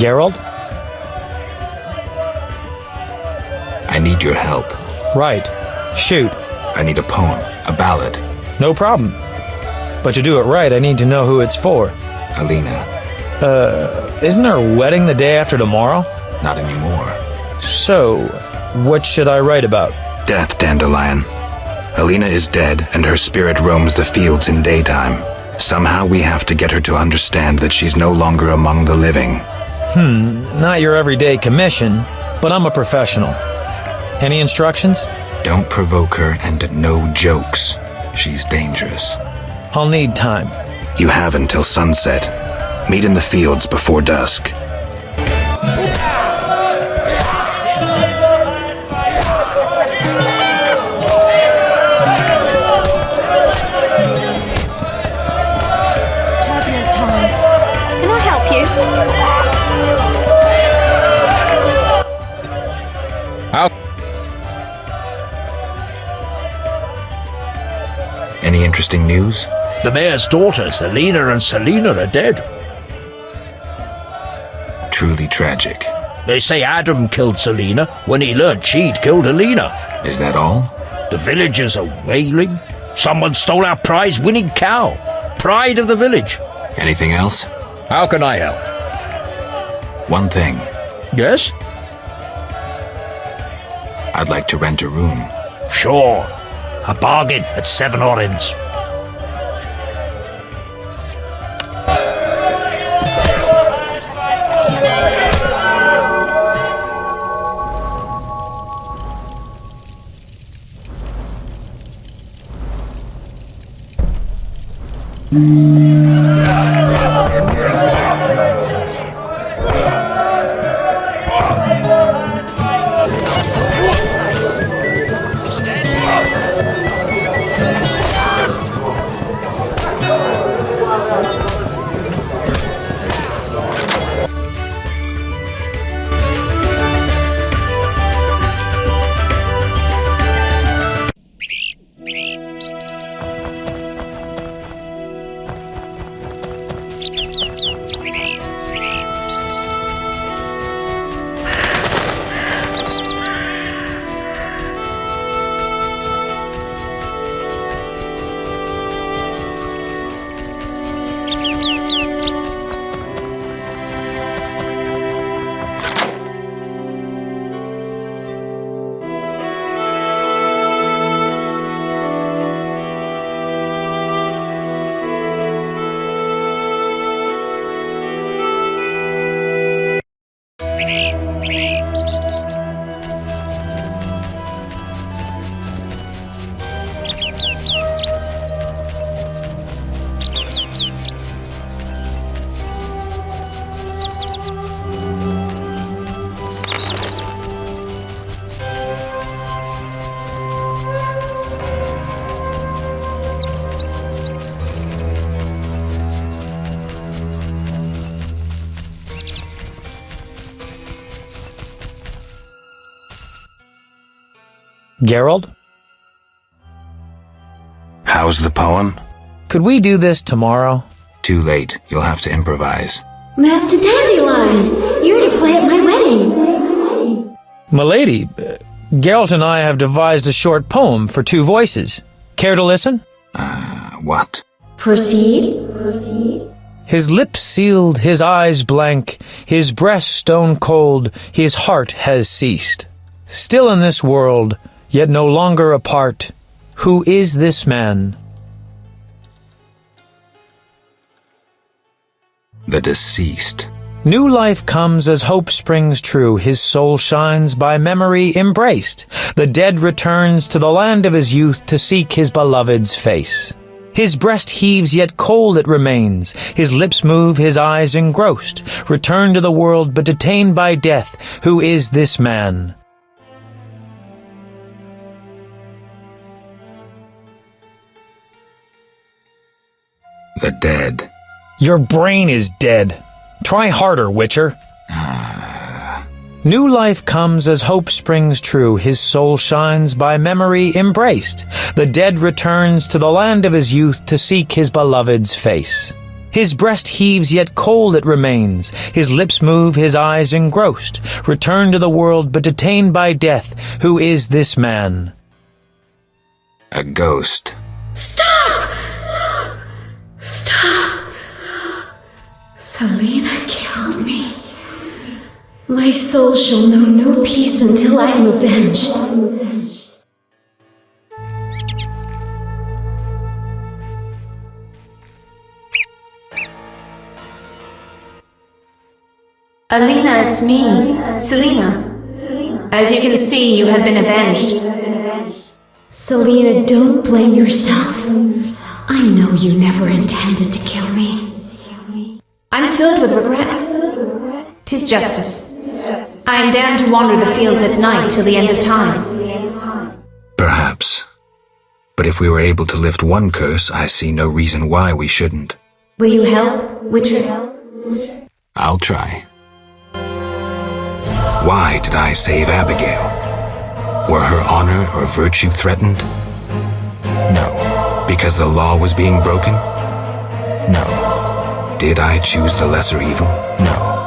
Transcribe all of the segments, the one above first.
Geralt? I need your help. Right. Shoot. I need a poem, a ballad. No problem. But to do it right, I need to know who it's for. Alina. Isn't her wedding the day after tomorrow? Not anymore. So, what should I write about? Death, Dandelion. Alina is dead, and her spirit roams the fields in daytime. Somehow we have to get her to understand that she's no longer among the living. Not your everyday commission, but I'm a professional. Any instructions? Don't provoke her, and no jokes. She's dangerous. I'll need time. You have until sunset. Meet in the fields before dusk. Turbulent times. Can I help you? Any interesting news? The mayor's daughters, Alina and Selina, are dead. Truly tragic. They say Adam killed Selina when he learned she'd killed Alina. Is that all? The villagers are wailing. Someone stole our prize-winning cow. Pride of the village. Anything else? How can I help? One thing. Yes? I'd like to rent a room. Sure. A bargain at 7 orens. Geralt? How's the poem? Could we do this tomorrow? Too late. You'll have to improvise. Master Dandelion, you're to play at my wedding. Milady, Geralt and I have devised a short poem for 2 voices. Care to listen? What? Proceed. His lips sealed, his eyes blank, his breast stone cold, his heart has ceased. Still in this world, yet no longer apart, who is this man? The deceased. New life comes as hope springs true, his soul shines by memory embraced. The dead returns to the land of his youth to seek his beloved's face. His breast heaves, yet cold it remains. His lips move, his eyes engrossed. Returned to the world, but detained by death. Who is this man? The dead. Your brain is dead. Try harder, Witcher. New life comes as hope springs true, his soul shines by memory embraced. The dead returns to the land of his youth to seek his beloved's face. His breast heaves, yet cold it remains. His lips move, his eyes engrossed. Returned to the world, but detained by death. Who is this man? A ghost. Stop! Stop! Selena killed me. My soul shall know no peace until I am avenged. Alina, it's me, Selena. As you can see, you have been avenged. Selena, don't blame yourself. I know you never intended to kill me. I'm filled with regret. 'Tis justice. I am damned to wander the fields at night till the end of time. Perhaps. But if we were able to lift one curse, I see no reason why we shouldn't. Will you help, Witcher? I'll try. Why did I save Abigail? Were her honor or virtue threatened? No. Because the law was being broken? No. Did I choose the lesser evil? No.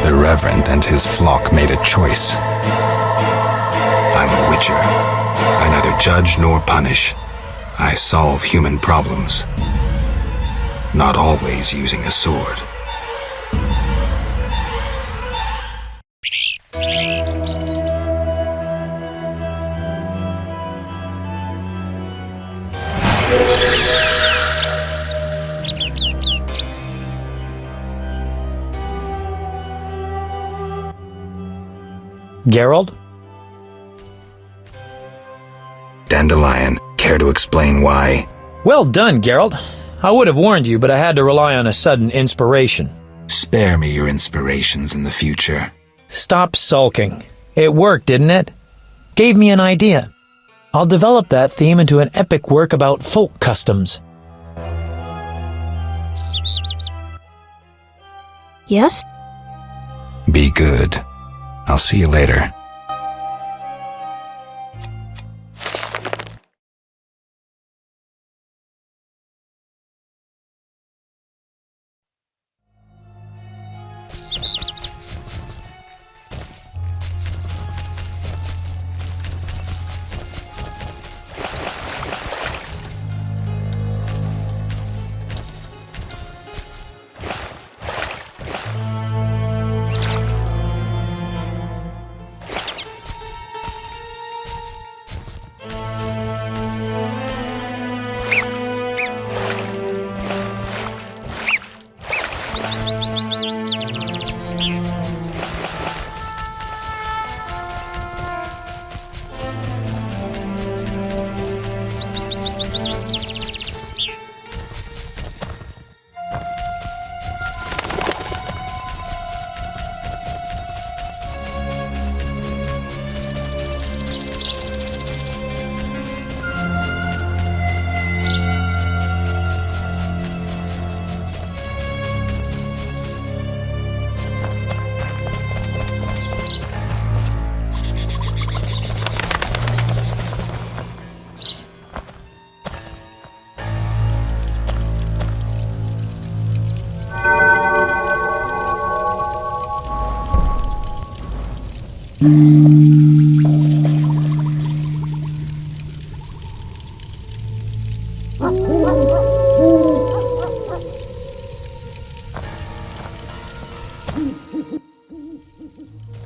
The Reverend and his flock made a choice. I'm a witcher. I neither judge nor punish. I solve human problems. Not always using a sword. Geralt? Dandelion, care to explain why? Well done, Geralt. I would have warned you, but I had to rely on a sudden inspiration. Spare me your inspirations in the future. Stop sulking. It worked, didn't it? Gave me an idea. I'll develop that theme into an epic work about folk customs. Yes? Be good. I'll see you later.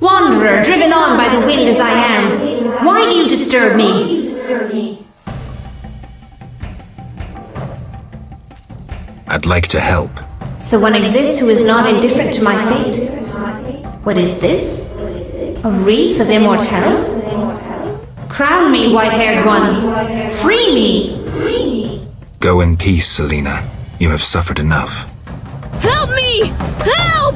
Wanderer, driven on by the wind as I am, why do you disturb me? I'd like to help. So one exists who is not indifferent to my fate. What is this? A wreath of immortelles? Crown me, white-haired one. Free me! Go in peace, Selena. You have suffered enough. Help me! Help!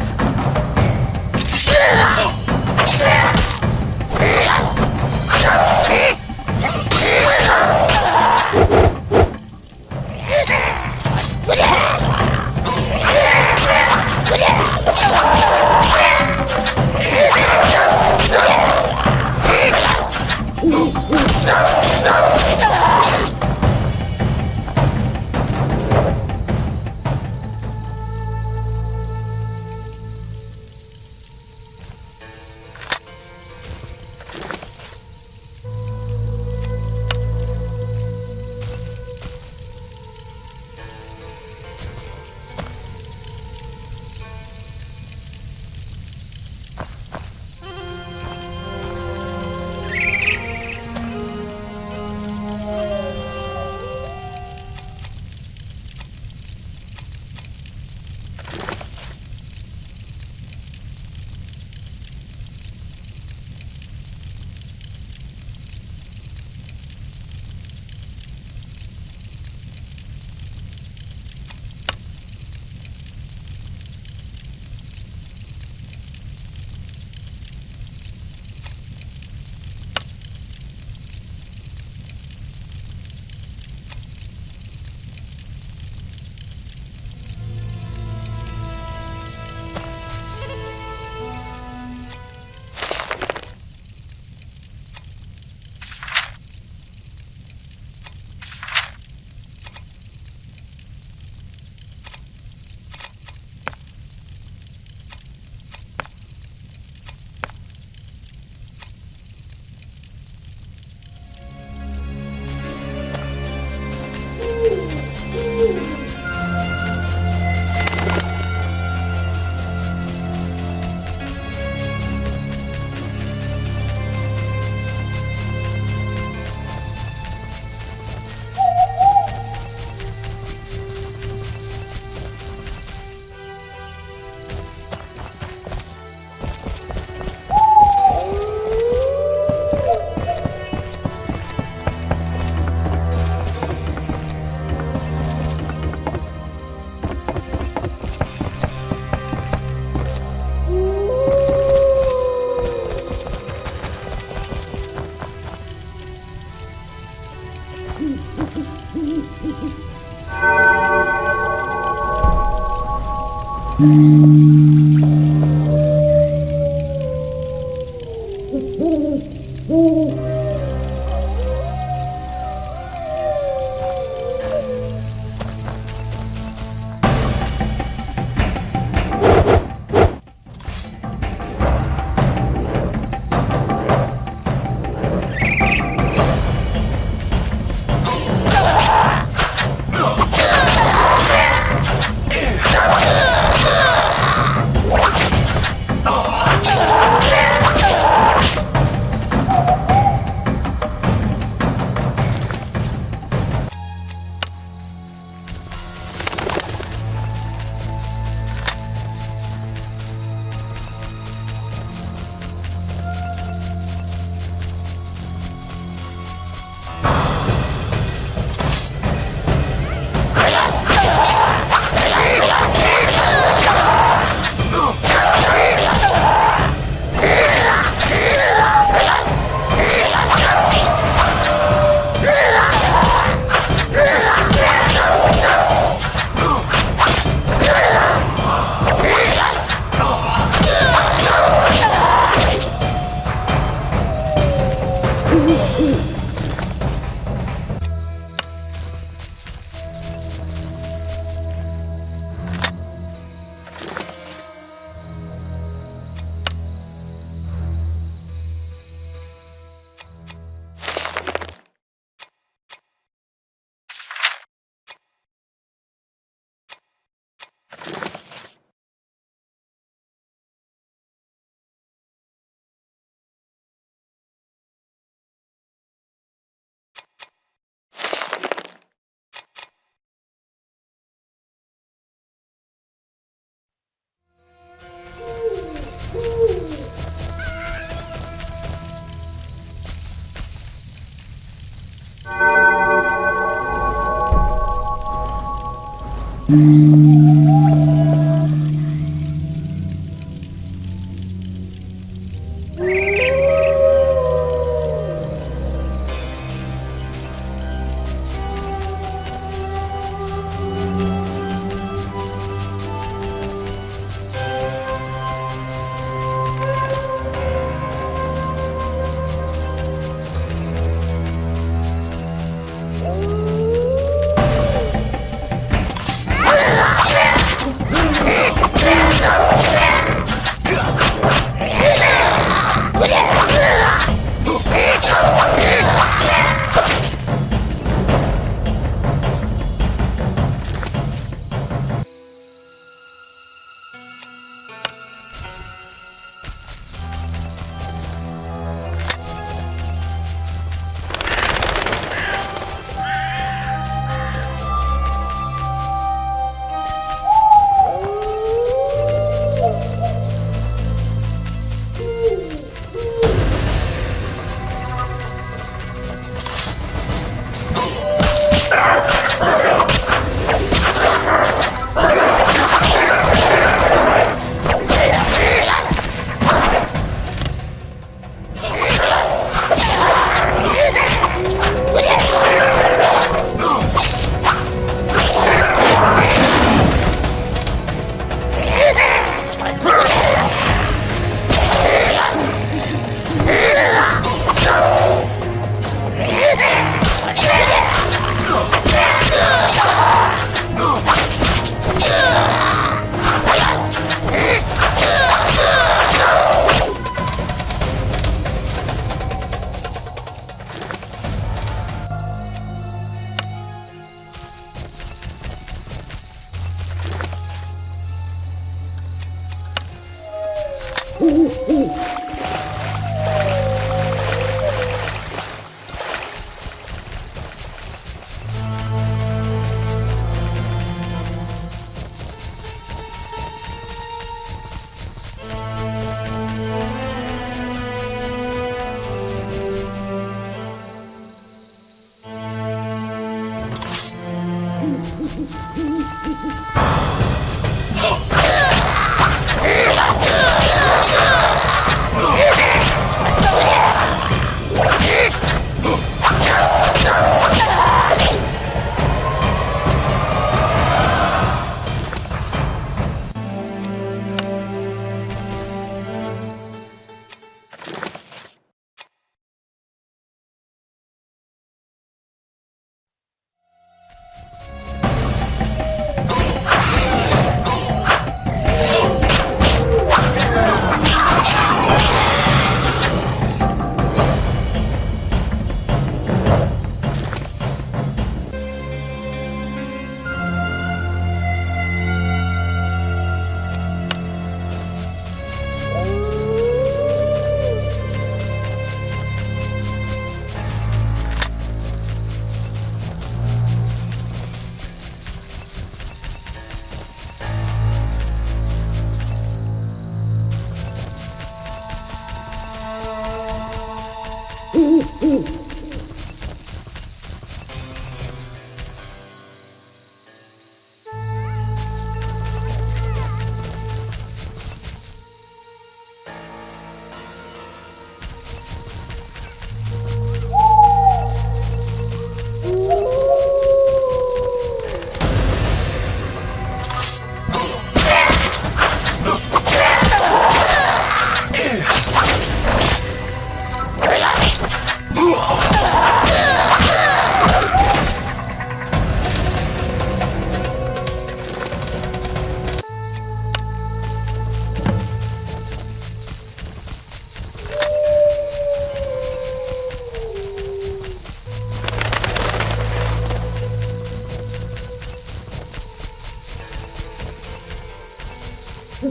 The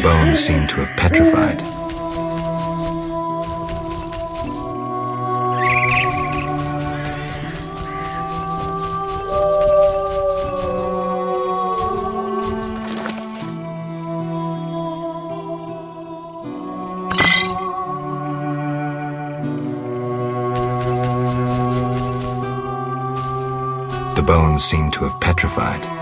bones seemed to have petrified. The bones seemed to have petrified.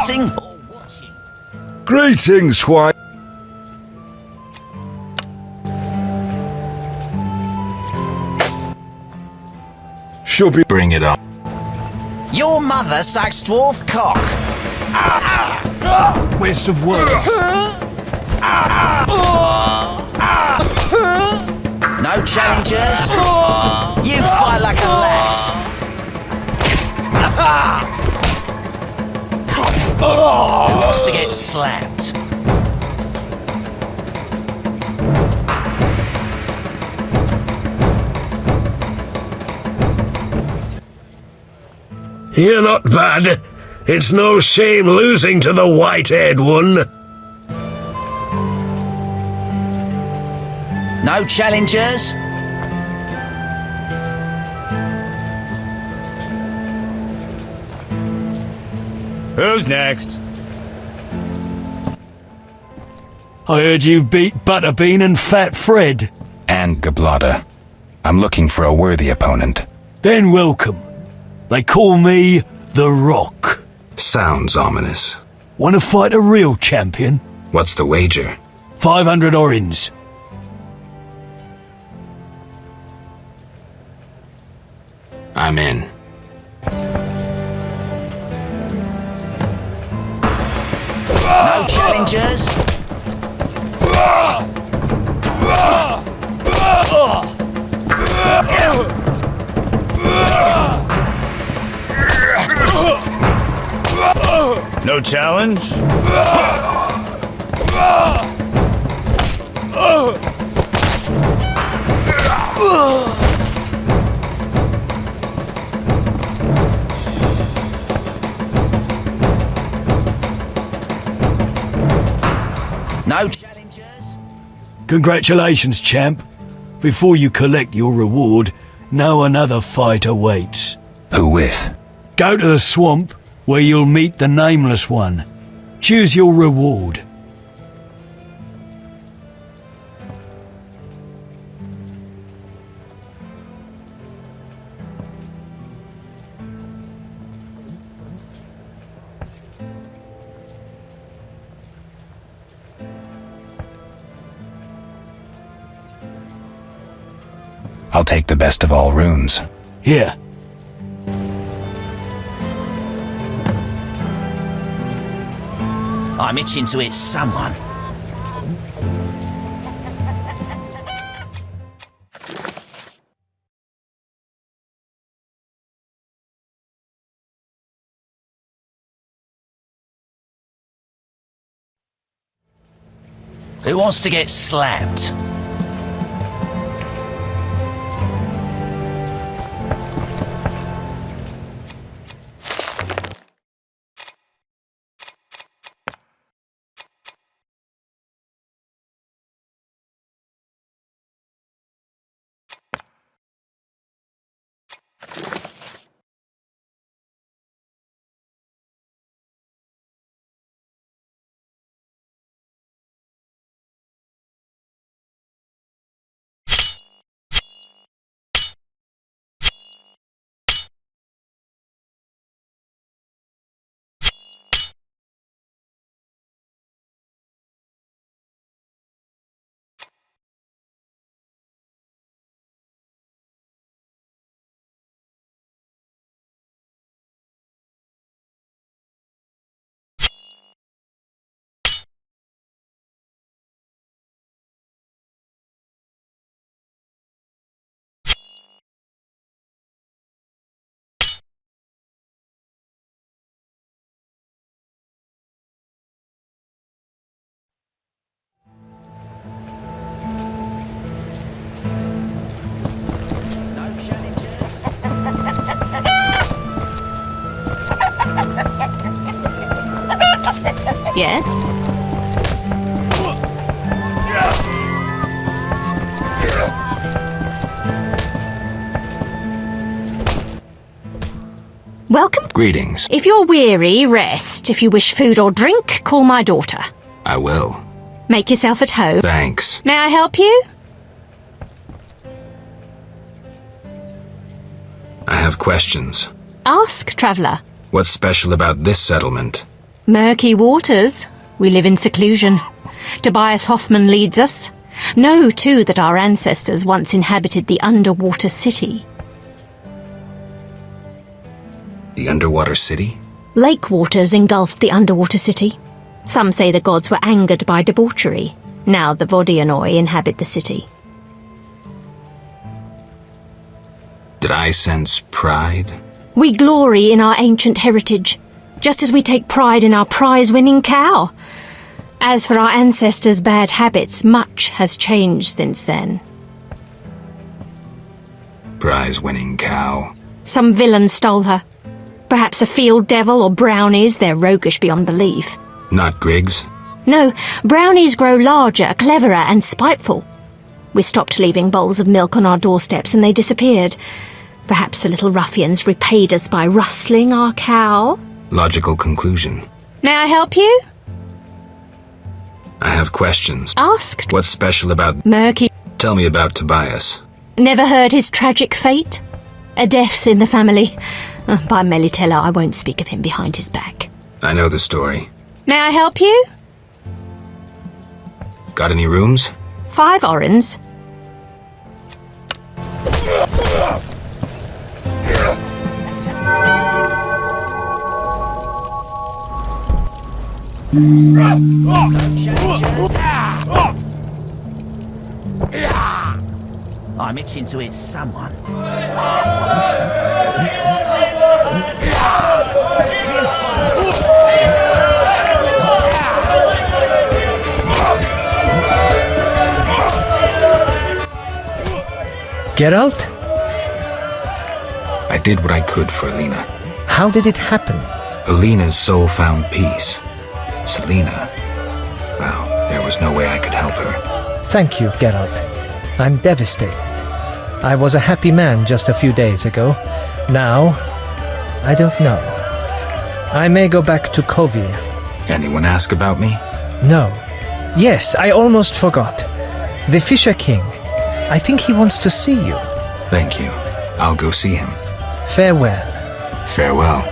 Fighting or watching? Greetings, swine. Should be. Bring it on. Your mother sucks dwarf cock. Waste of words. No challengers. You fight like a lass. Who wants to get slapped? You're not bad. It's no shame losing to the white-haired one. No challengers. Who's next? I heard you beat Butterbean and Fat Fred. And Gablada. I'm looking for a worthy opponent. Then welcome. They call me The Rock. Sounds ominous. Want to fight a real champion? What's the wager? 500 orins. I'm in. No challengers. No challenge? No challengers. Congratulations, champ. Before you collect your reward, know another fight awaits. Who with? Go to the swamp, where you'll meet the Nameless One. Choose your reward. I'll take the best of all runes. Here. I'm itching to hit someone. Who wants to get slapped? Yes? Welcome. Greetings. If you're weary, rest. If you wish food or drink, call my daughter. I will. Make yourself at home. Thanks. May I help you? I have questions. Ask, traveller. What's special about this settlement? Murky waters. We live in seclusion. Tobias Hoffman leads us. Know, too, that our ancestors once inhabited the underwater city. The underwater city? Lake waters engulfed the underwater city. Some say the gods were angered by debauchery. Now the Vodianoi inhabit the city. Did I sense pride? We glory in our ancient heritage, just as we take pride in our prize-winning cow. As for our ancestors' bad habits, much has changed since then. Prize-winning cow. Some villain stole her. Perhaps a field devil or brownies, they're roguish beyond belief. Not Griggs? No, brownies grow larger, cleverer and spiteful. We stopped leaving bowls of milk on our doorsteps and they disappeared. Perhaps the little ruffians repaid us by rustling our cow. Logical conclusion. May I help you? I have questions. Ask. What's special about... Murky. Tell me about Tobias. Never heard his tragic fate? A death in the family. By Melitella, I won't speak of him behind his back. I know the story. May I help you? Got any rooms? 5 orens. I'm itching to hit someone. Geralt? I did what I could for Alina. How did it happen? Alina's soul found peace. Selena, well, there was no way I could help her. Thank you, Geralt. I'm devastated. I was a happy man just a few days ago. Now, I don't know. I may go back to Kovir. Anyone ask about me? No. Yes, I almost forgot. The Fisher King. I think he wants to see you. Thank you. I'll go see him. Farewell. Farewell.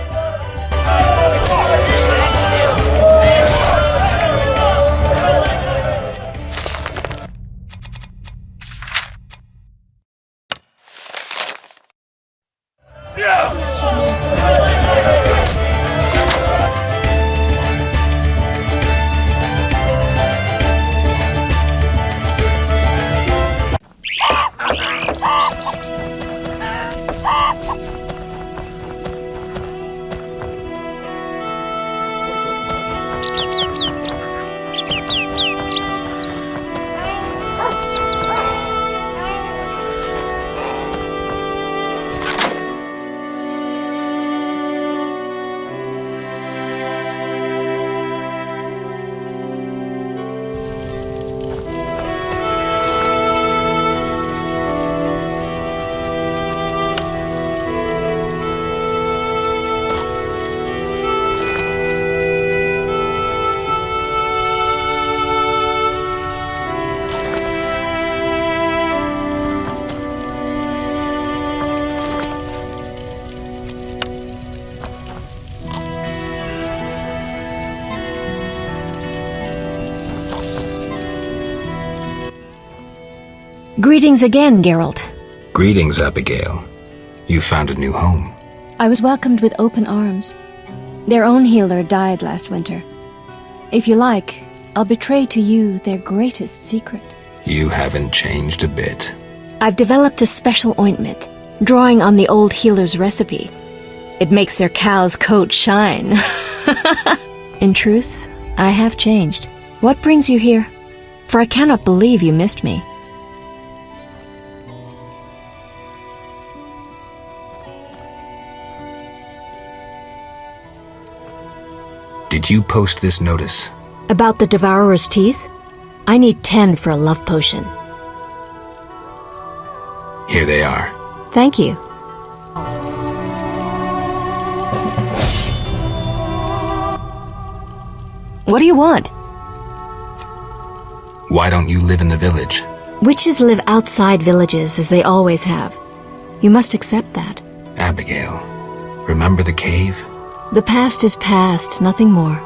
Greetings again, Geralt. Greetings, Abigail. You found a new home. I was welcomed with open arms. Their own healer died last winter. If you like, I'll betray to you their greatest secret. You haven't changed a bit. I've developed a special ointment, drawing on the old healer's recipe. It makes their cow's coat shine. In truth, I have changed. What brings you here? For I cannot believe you missed me. Did you post this notice? About the Devourer's teeth? I need 10 for a love potion. Here they are. Thank you. What do you want? Why don't you live in the village? Witches live outside villages, as they always have. You must accept that. Abigail, remember the cave? The past is past, nothing more.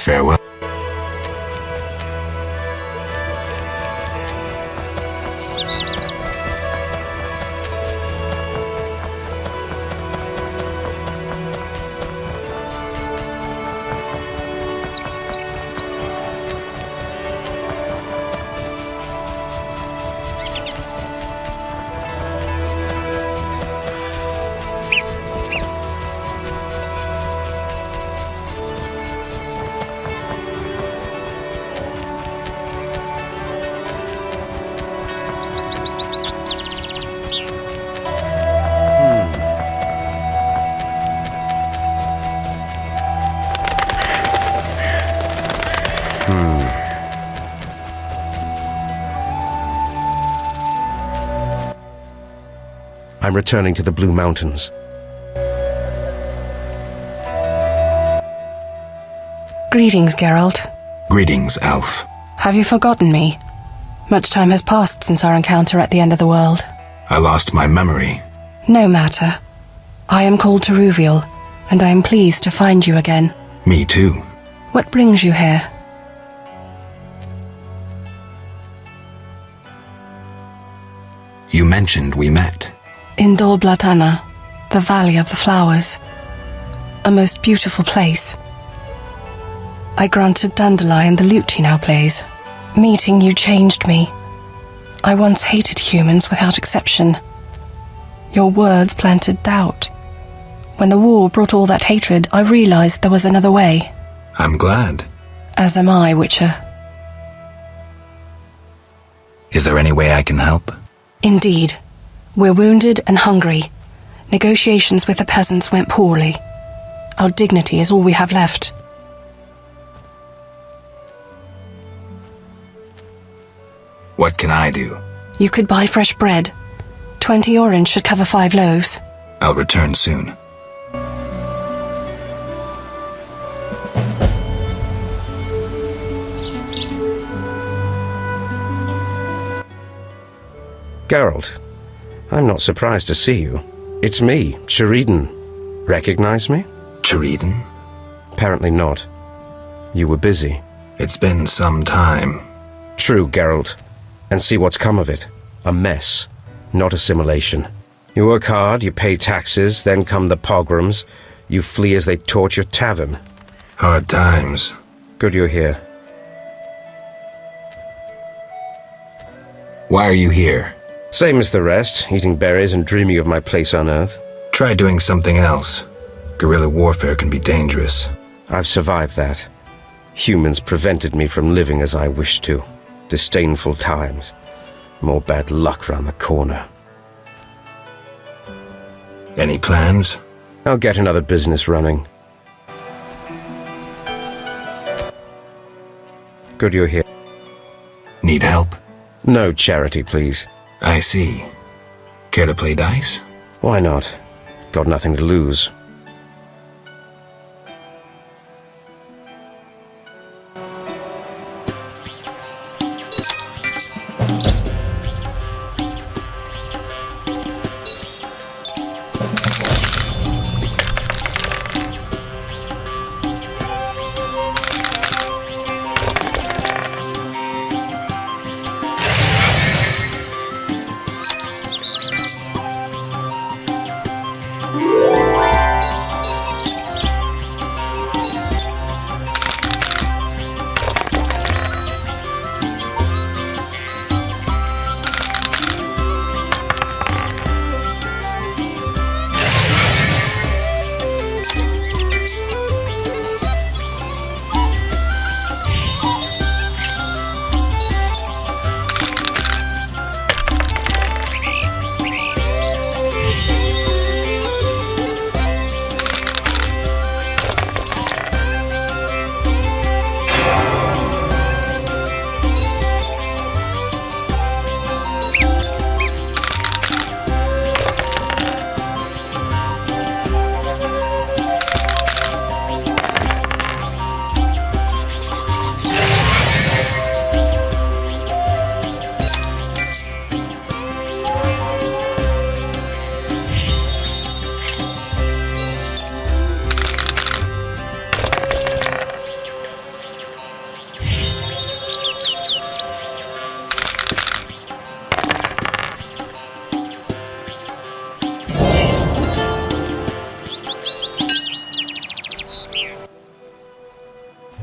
Farewell. I'm returning to the Blue Mountains. Greetings, Geralt. Greetings, Elf. Have you forgotten me? Much time has passed since our encounter at the end of the world. I lost my memory. No matter. I am called to Rivia, and I am pleased to find you again. Me too. What brings you here? You mentioned we met. In Dol Blatana, the Valley of the Flowers. A most beautiful place. I granted Dandelion the lute he now plays. Meeting you changed me. I once hated humans without exception. Your words planted doubt. When the war brought all that hatred, I realized there was another way. I'm glad. As am I, Witcher. Is there any way I can help? Indeed. We're wounded and hungry. Negotiations with the peasants went poorly. Our dignity is all we have left. What can I do? You could buy fresh bread. 20 orange should cover 5 loaves. I'll return soon. Geralt, I'm not surprised to see you. It's me, Shattering. Recognize me? Shattering? Apparently not. You were busy. It's been some time. True, Geralt. And see what's come of it. A mess, not assimilation. You work hard, you pay taxes, then come the pogroms. You flee as they torch your tavern. Hard times. Good you're here. Why are you here? Same as the rest, eating berries and dreaming of my place on Earth. Try doing something else. Guerrilla warfare can be dangerous. I've survived that. Humans prevented me from living as I wished to. Disdainful times. More bad luck round the corner. Any plans? I'll get another business running. Good you're here. Need help? No charity, please. I see. Care to play dice? Why not? Got nothing to lose.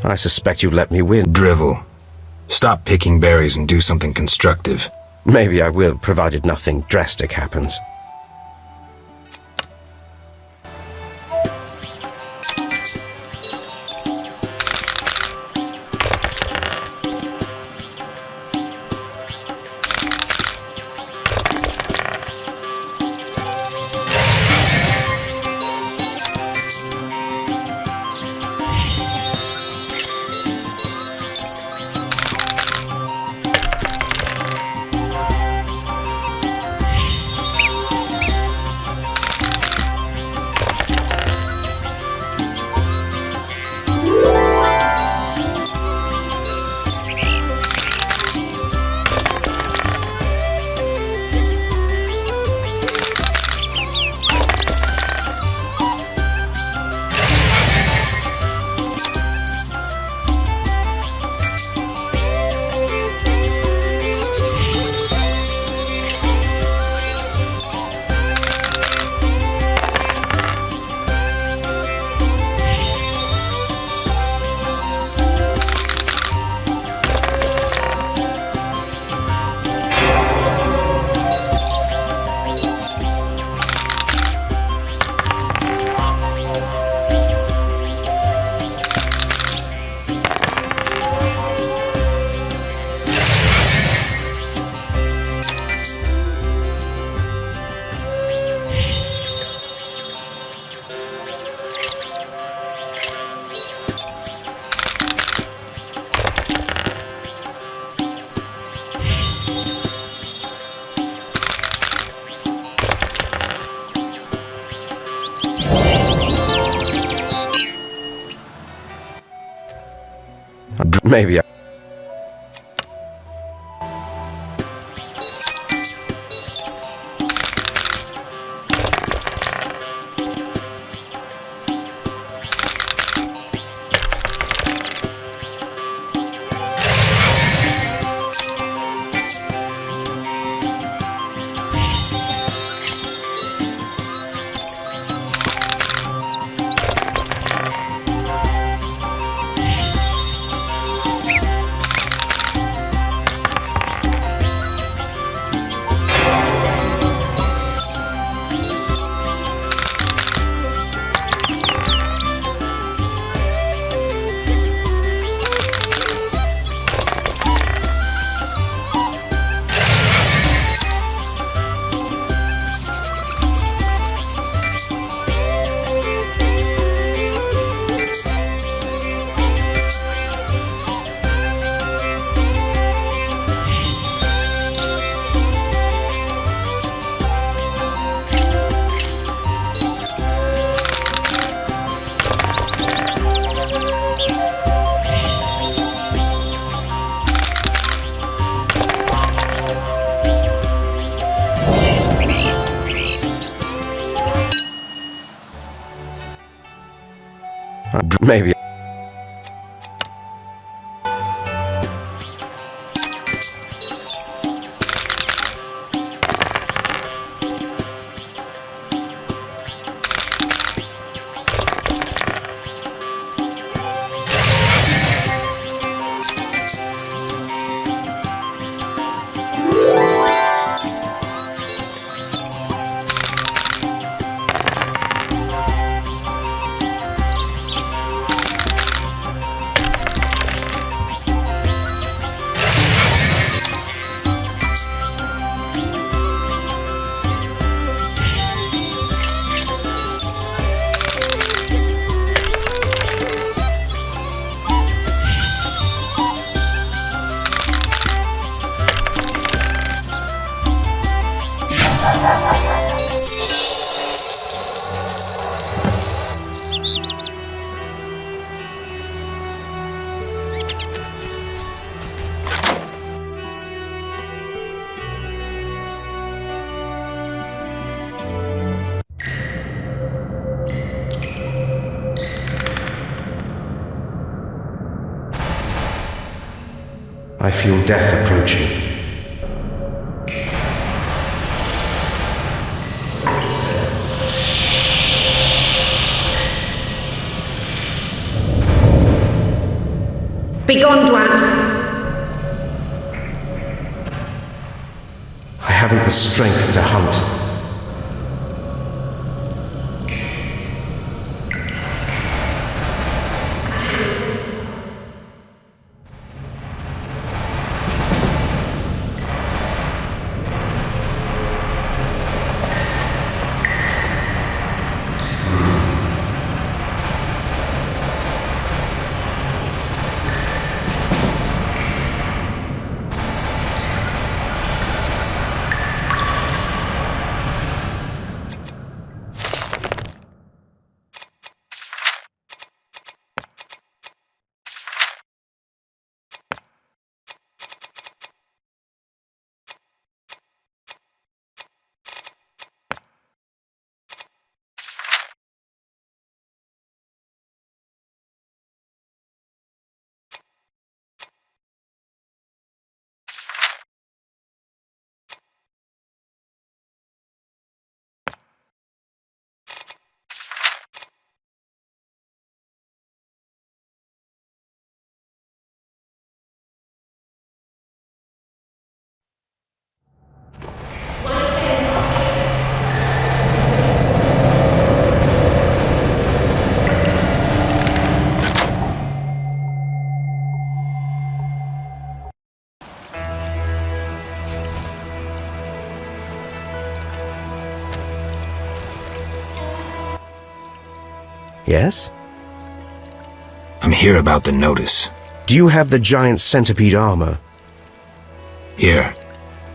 I suspect you'd let me win. Drivel. Stop picking berries and do something constructive. Maybe I will, provided nothing drastic happens. Maybe I... Maybe. I feel death approaching. Begone, Dwan! I haven't the strength to hunt. Yes? I'm here about the notice. Do you have the giant centipede armor? Here.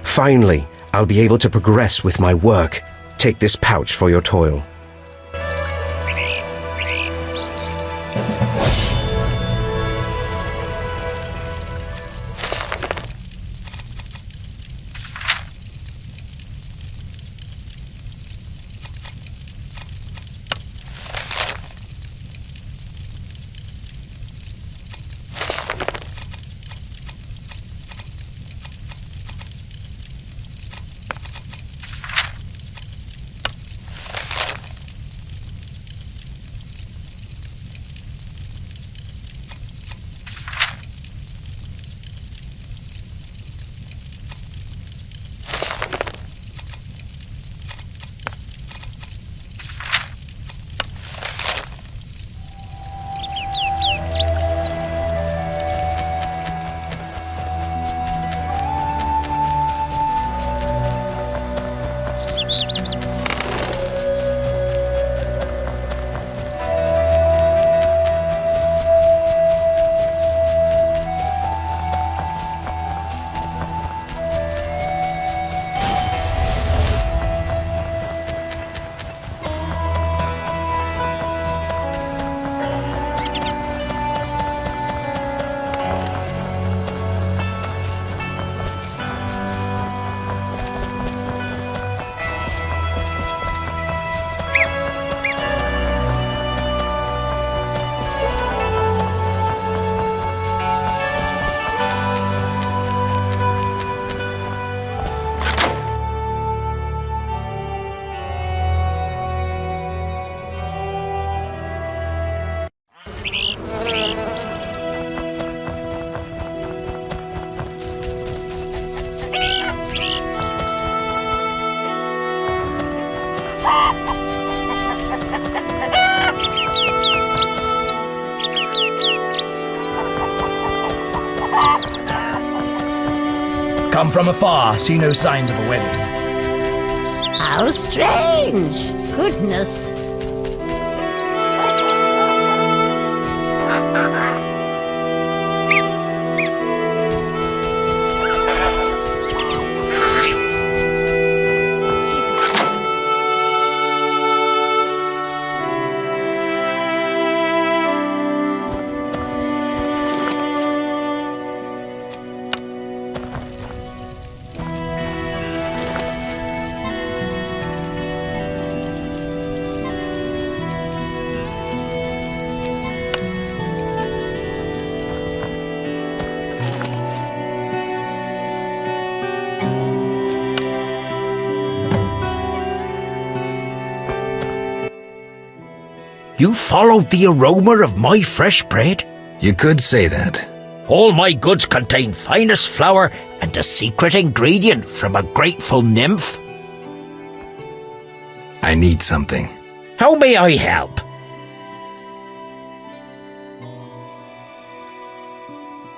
Finally, I'll be able to progress with my work. Take this pouch for your toil. Come from afar, see no signs of a wedding. How strange. Goodness. You followed the aroma of my fresh bread? You could say that. All my goods contain finest flour and a secret ingredient from a grateful nymph. I need something. How may I help?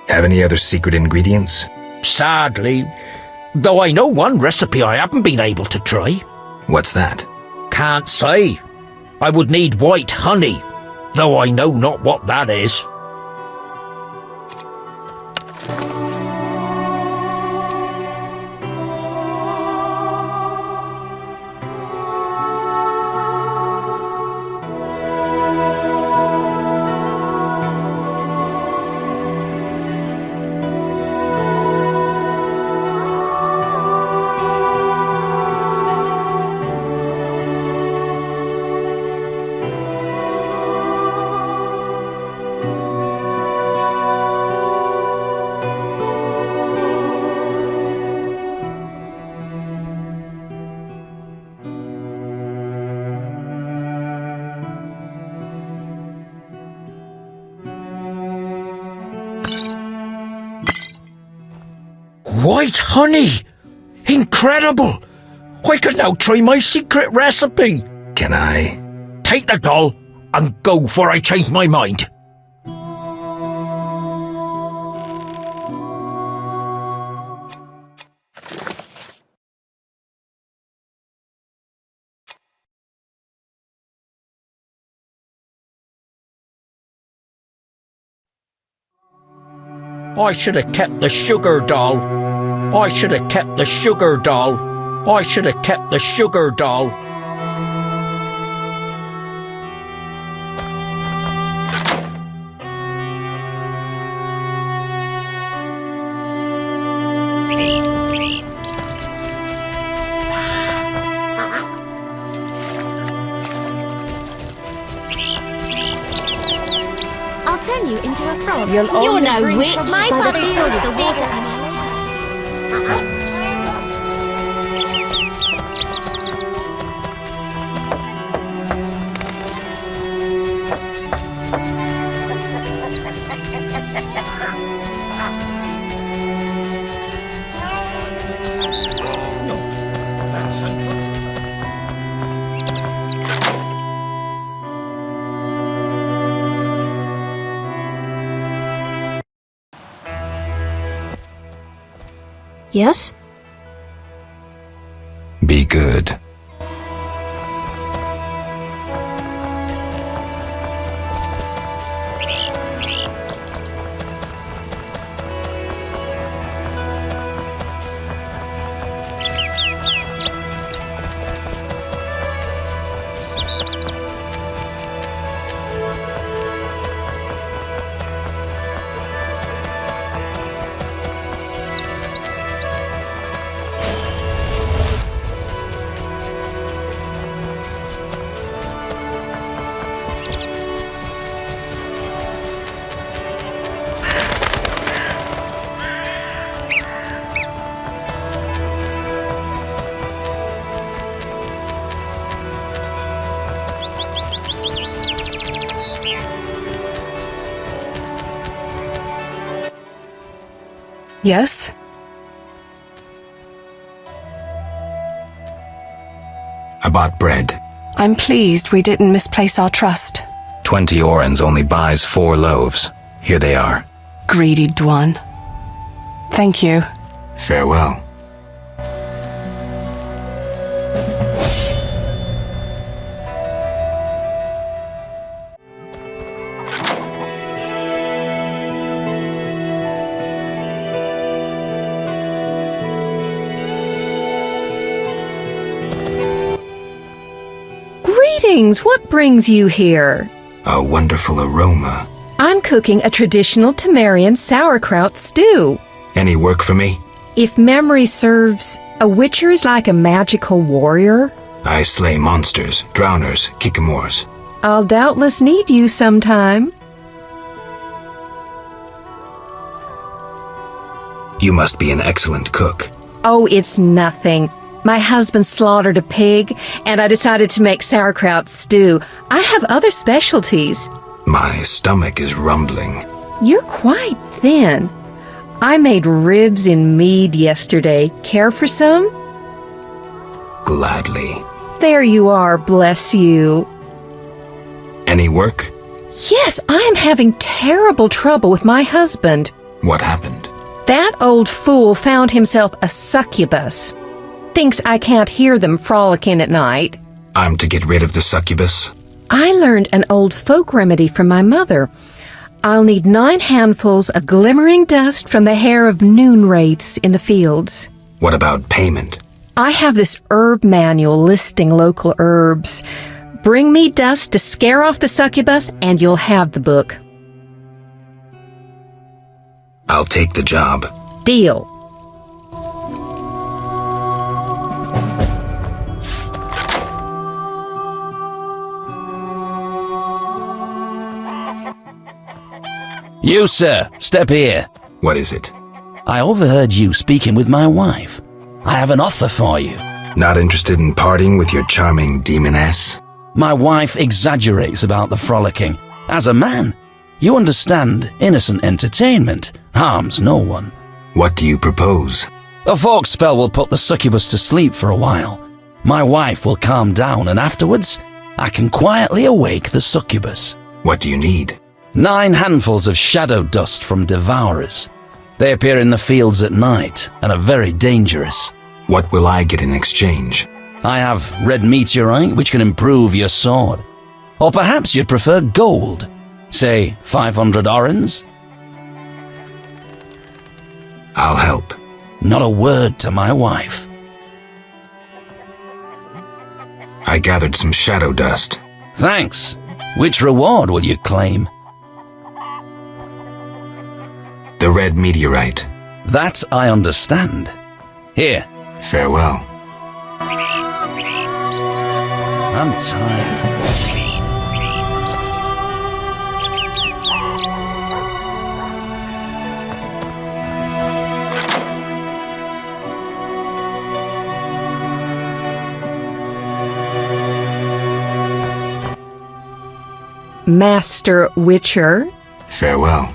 Have any other secret ingredients? Sadly, though I know one recipe I haven't been able to try. What's that? Can't say. I would need white honey, though I know not what that is. White honey! Incredible! I can now try my secret recipe! Can I? Take the doll and go before I change my mind. I should have kept the sugar doll. I should have kept the sugar doll. I should have kept the sugar doll. I'll turn you into a frog. You're no witch. My father saw the water animal. Yes? Be good. Yes? I bought bread. I'm pleased we didn't misplace our trust. 20 orens only buys 4 loaves. Here they are. Greedy Dwan. Thank you. Farewell. Greetings! What brings you here? A wonderful aroma. I'm cooking a traditional Temerian sauerkraut stew. Any work for me? If memory serves, a witcher is like a magical warrior. I slay monsters, drowners, kikamors. I'll doubtless need you sometime. You must be an excellent cook. Oh, it's nothing. My husband slaughtered a pig, and I decided to make sauerkraut stew. I have other specialties. My stomach is rumbling. You're quite thin. I made ribs in mead yesterday. Care for some? Gladly. There you are, bless you. Any work? Yes, I'm having terrible trouble with my husband. What happened? That old fool found himself a succubus. Thinks I can't hear them frolicking at night. I'm to get rid of the succubus? I learned an old folk remedy from my mother. I'll need 9 handfuls of glimmering dust from the hair of noon wraiths in the fields. What about payment? I have this herb manual listing local herbs. Bring me dust to scare off the succubus, and you'll have the book. I'll take the job. Deal. You, sir, step here. What is it? I overheard you speaking with my wife. I have an offer for you. Not interested in parting with your charming demoness? My wife exaggerates about the frolicking. As a man, you understand innocent entertainment harms no one. What do you propose? A folk spell will put the succubus to sleep for a while. My wife will calm down, and afterwards, I can quietly awake the succubus. What do you need? 9 handfuls of shadow dust from devourers. They appear in the fields at night and are very dangerous. What will I get in exchange? I have red meteorite, which can improve your sword. Or perhaps you'd prefer gold. Say 500 orens? I'll help. Not a word to my wife. I gathered some shadow dust. Thanks. Which reward will you claim? The red meteorite. That I understand. Here. Farewell. I'm tired. Master Witcher. Farewell.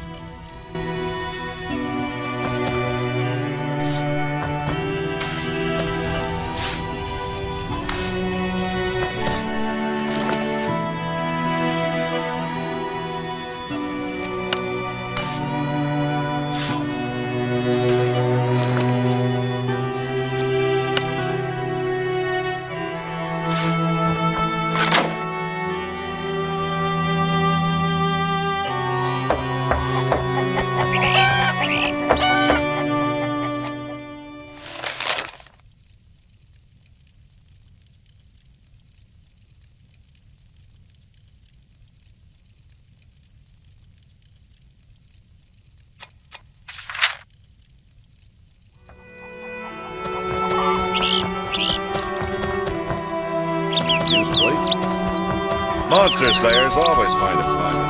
Monster slayers always find it fun.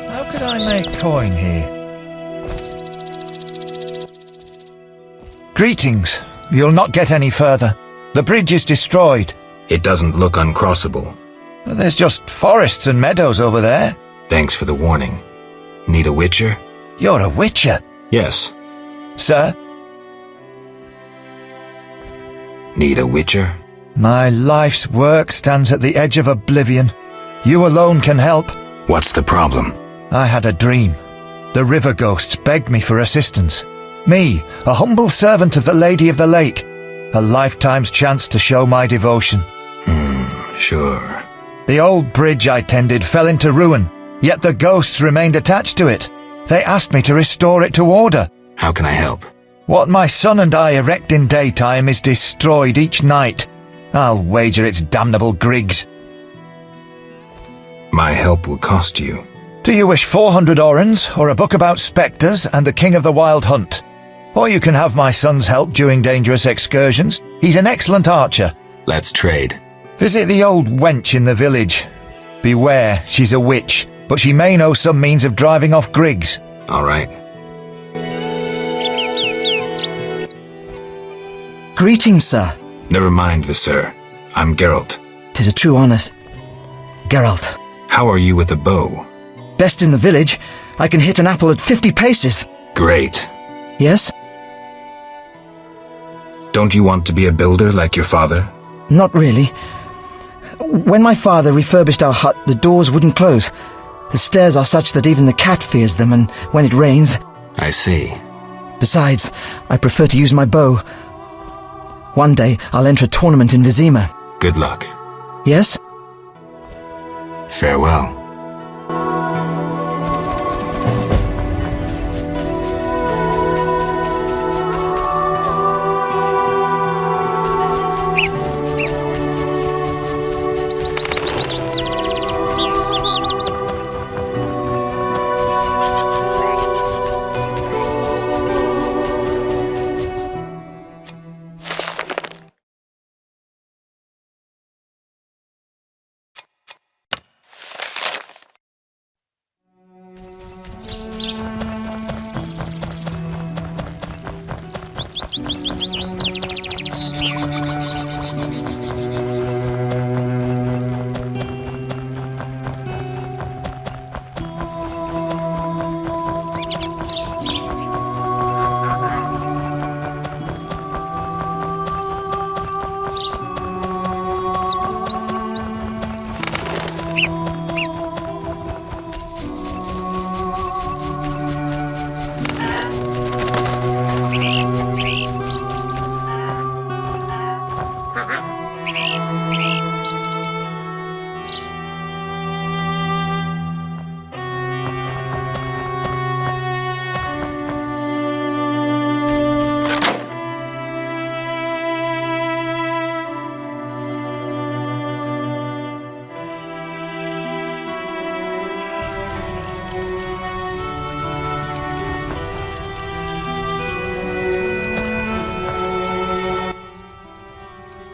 How could I make coin here? Greetings. You'll not get any further. The bridge is destroyed. It doesn't look uncrossable. There's just forests and meadows over there. Thanks for the warning. Need a witcher? You're a witcher? Yes. Sir? Need a witcher? My life's work stands at the edge of oblivion. You alone can help. What's the problem? I had a dream. The river ghosts begged me for assistance. Me, a humble servant of the Lady of the Lake. A lifetime's chance to show my devotion. Sure. The old bridge I tended fell into ruin, yet the ghosts remained attached to it. They asked me to restore it to order. How can I help? What my son and I erect in daytime is destroyed each night. I'll wager it's damnable Griggs. My help will cost you. Do you wish 400 orens, or a book about spectres and the king of the wild hunt? Or you can have my son's help during dangerous excursions. He's an excellent archer. Let's trade. Visit the old wench in the village. Beware, she's a witch, but she may know some means of driving off Griggs. All right. Greetings, sir. Never mind the sir. I'm Geralt. 'Tis a true honour. Geralt. How are you with a bow? Best in the village. I can hit an apple at 50 paces. Great. Yes? Don't you want to be a builder like your father? Not really. When my father refurbished our hut, the doors wouldn't close. The stairs are such that even the cat fears them, and when it rains... I see. Besides, I prefer to use my bow. One day, I'll enter a tournament in Vizima. Good luck. Yes? Farewell.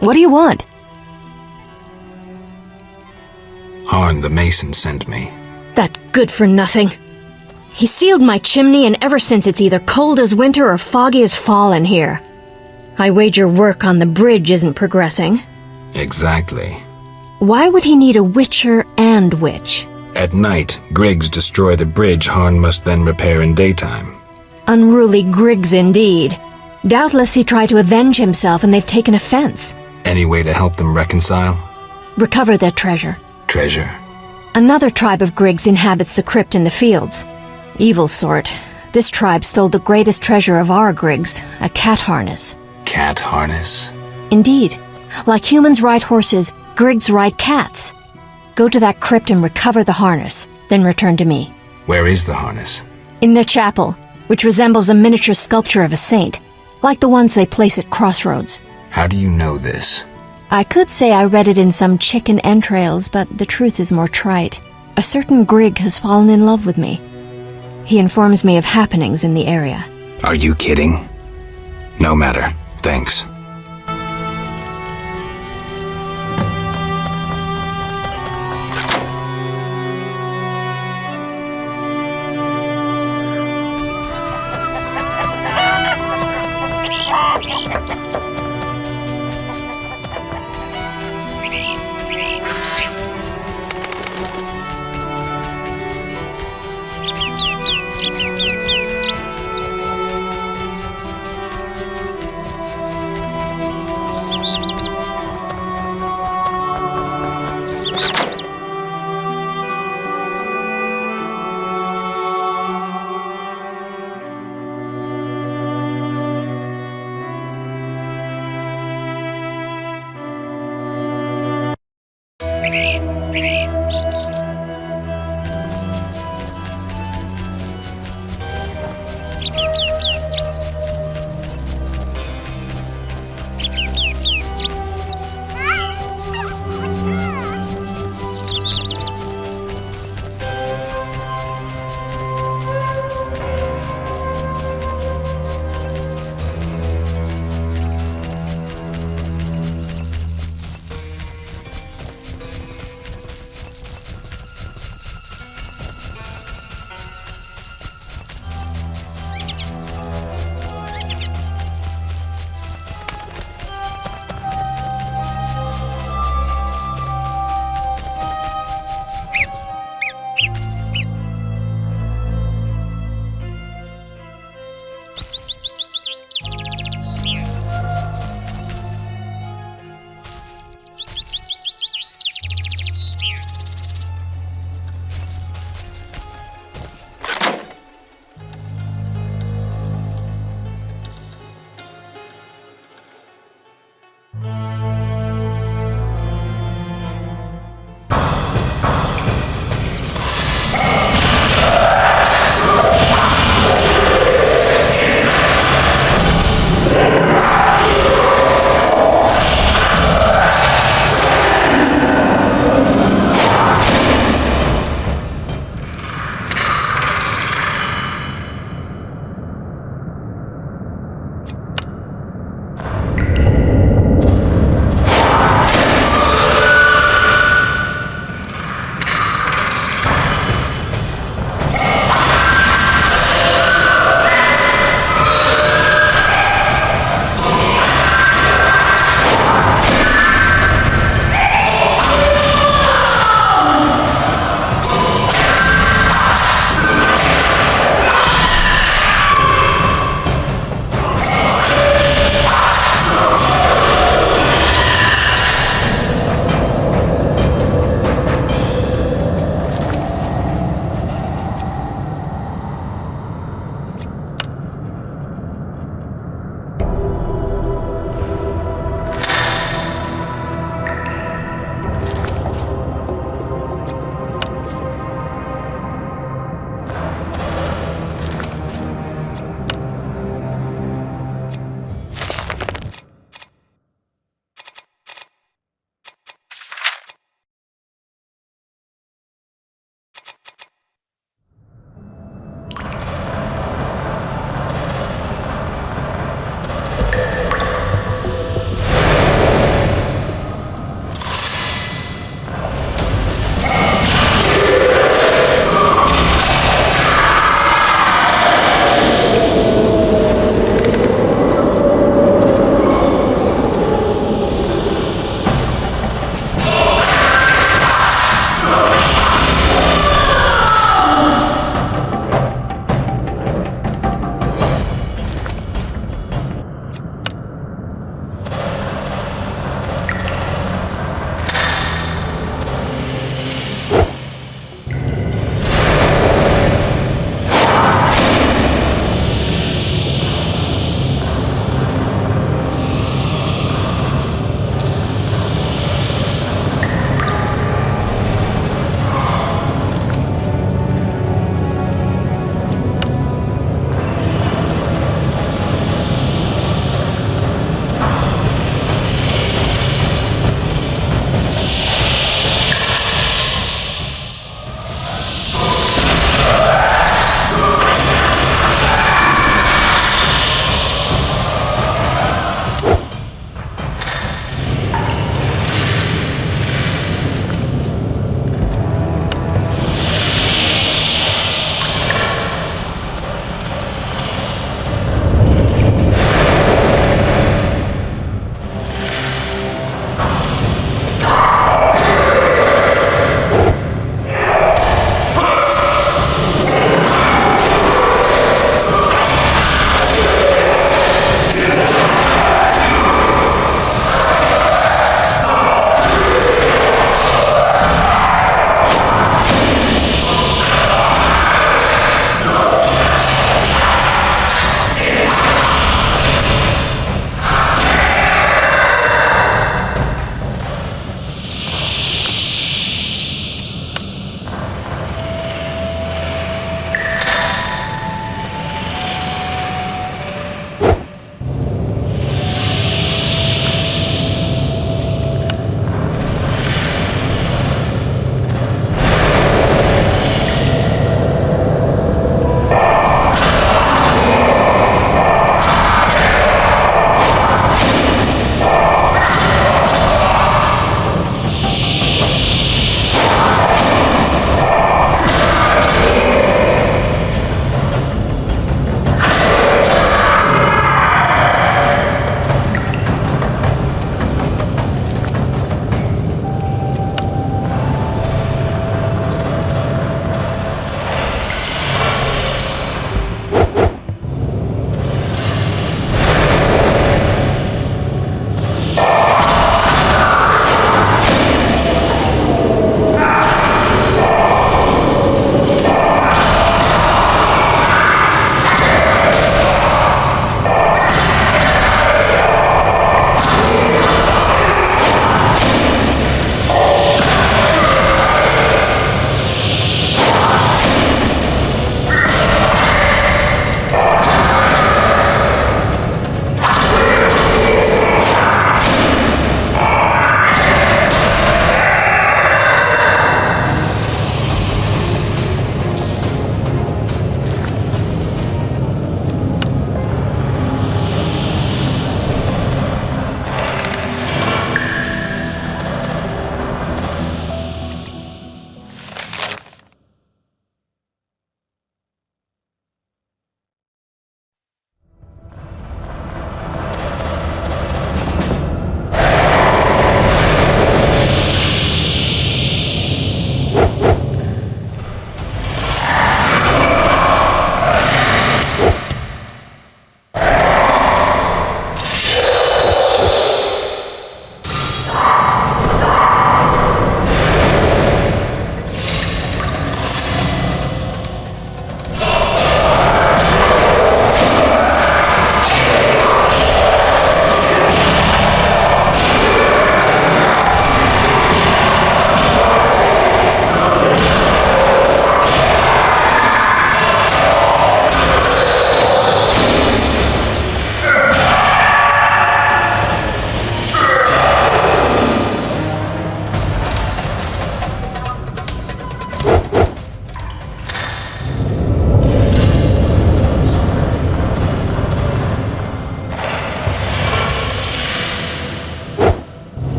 What do you want? Harn the mason sent me. That good-for-nothing. He sealed my chimney, and ever since it's either cold as winter or foggy as fall in here. I wager work on the bridge isn't progressing. Exactly. Why would he need a witcher and witch? At night, Griggs destroy the bridge Harn must then repair in daytime. Unruly Griggs indeed. Doubtless he tried to avenge himself, and they've taken offense. Any way to help them reconcile? Recover their treasure. Treasure? Another tribe of Griggs inhabits the crypt in the fields. Evil sort. This tribe stole the greatest treasure of our Griggs, a cat harness. Cat harness? Indeed. Like humans ride horses, Griggs ride cats. Go to that crypt and recover the harness, then return to me. Where is the harness? In their chapel. which resembles a miniature sculpture of a saint, like the ones they place at crossroads. How do you know this? I could say I read it in some chicken entrails, but the truth is more trite. A certain Grig has fallen in love with me. He informs me of happenings in the area. Are you kidding? No matter. Thanks.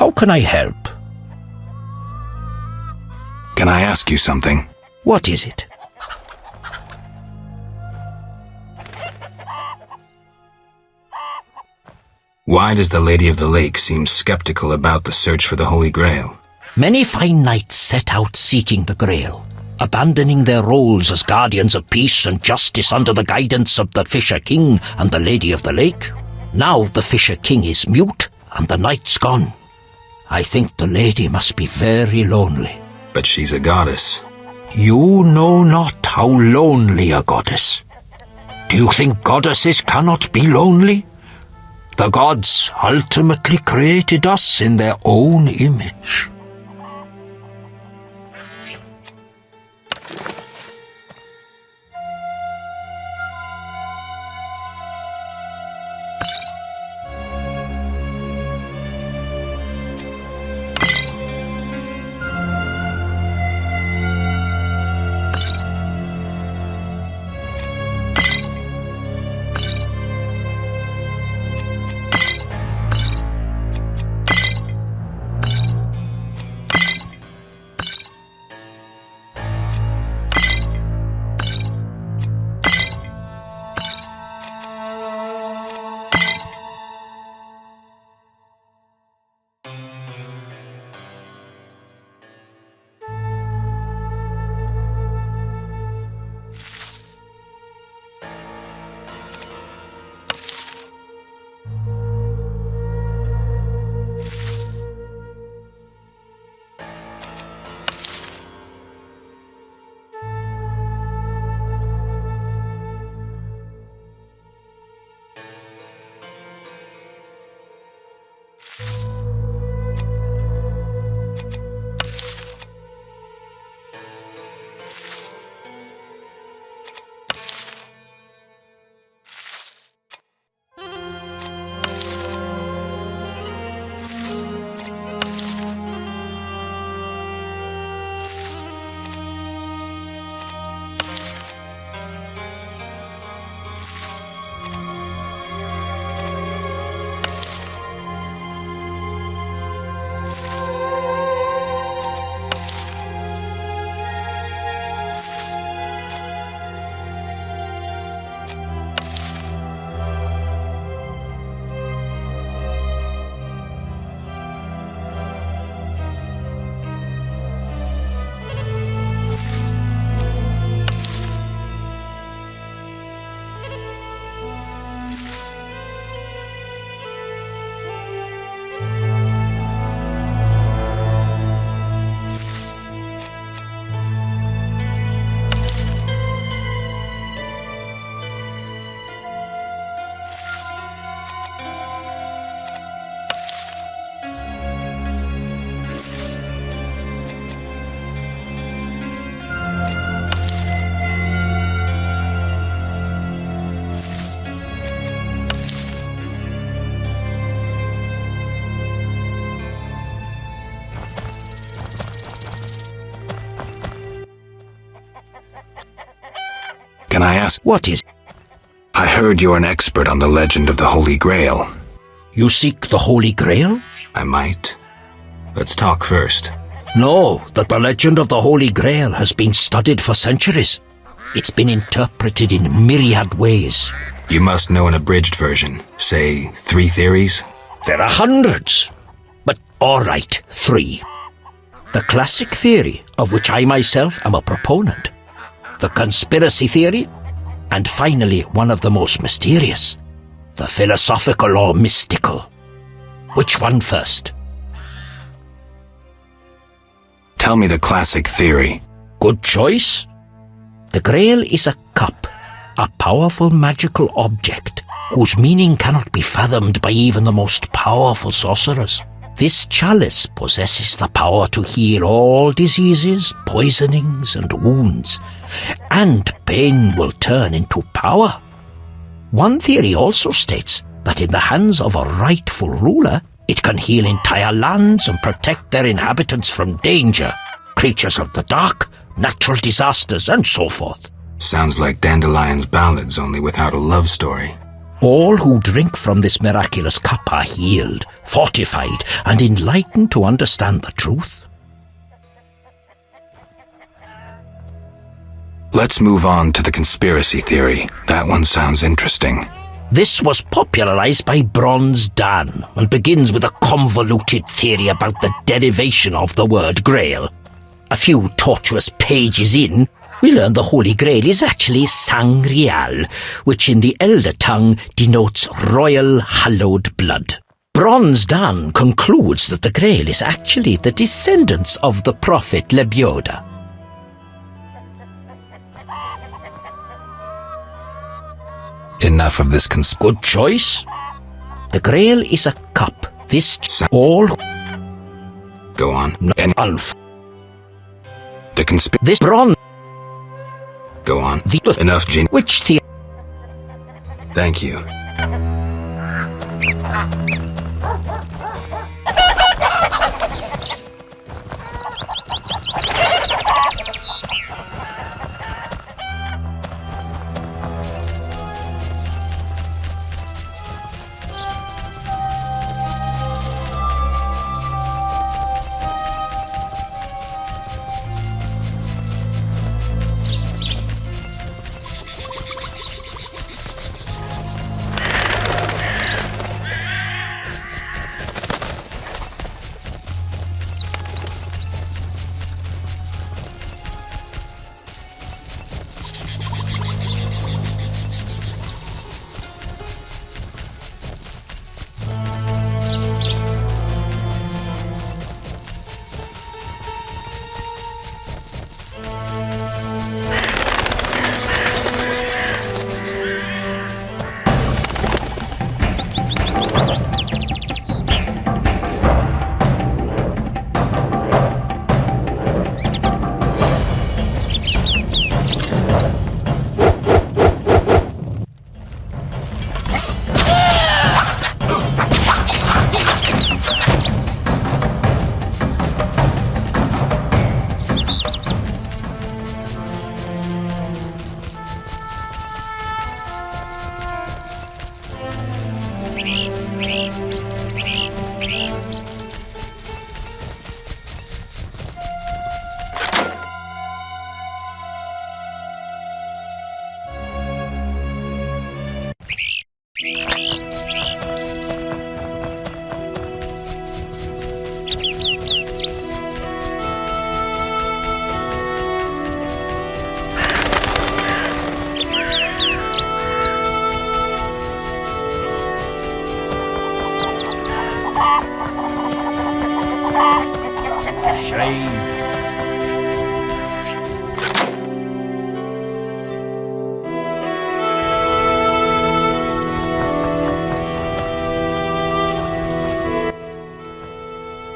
How can I help? Can I ask you something? What is it? Why does the Lady of the Lake seem skeptical about the search for the Holy Grail? Many fine knights set out seeking the Grail, abandoning their roles as guardians of peace and justice under the guidance of the Fisher King and the Lady of the Lake. Now the Fisher King is mute and the knight's gone. I think the lady must be very lonely. But she's a goddess. You know not how lonely a goddess. Do you think goddesses cannot be lonely? The gods ultimately created us in their own image. Can I ask? What is it? I heard you're an expert on the legend of the Holy Grail. You seek the Holy Grail? I might. Let's talk first. Know that the legend of the Holy Grail has been studied for centuries. It's been interpreted in myriad ways. You must know an abridged version. Say, 3 theories? There are hundreds. But all right, 3. The classic theory, of which I myself am a proponent. The conspiracy theory, and finally one of the most mysterious, the philosophical or mystical. Which one first? Tell me the classic theory. Good choice. The Grail is a cup, a powerful magical object whose meaning cannot be fathomed by even the most powerful sorcerers. This chalice possesses the power to heal all diseases, poisonings, and wounds, and pain will turn into power. One theory also states that in the hands of a rightful ruler, it can heal entire lands and protect their inhabitants from danger, creatures of the dark, natural disasters, and so forth. Sounds like Dandelion's ballads, only without a love story. All who drink from this miraculous cup are healed, fortified, and enlightened to understand the truth. Let's move on to the conspiracy theory. That one sounds interesting. This was popularized by Bronze Dan and begins with a convoluted theory about the derivation of the word Grail. A few tortuous pages in, we learn the Holy Grail is actually Sangreal, which in the Elder tongue denotes royal hallowed blood. Bronze Dan concludes that the Grail is actually the descendants of the prophet Lebioda. Enough of this Good choice. The Grail is a cup. This all... Go on. This bronze... Go on. Enough, Gene. Which the... Thank you.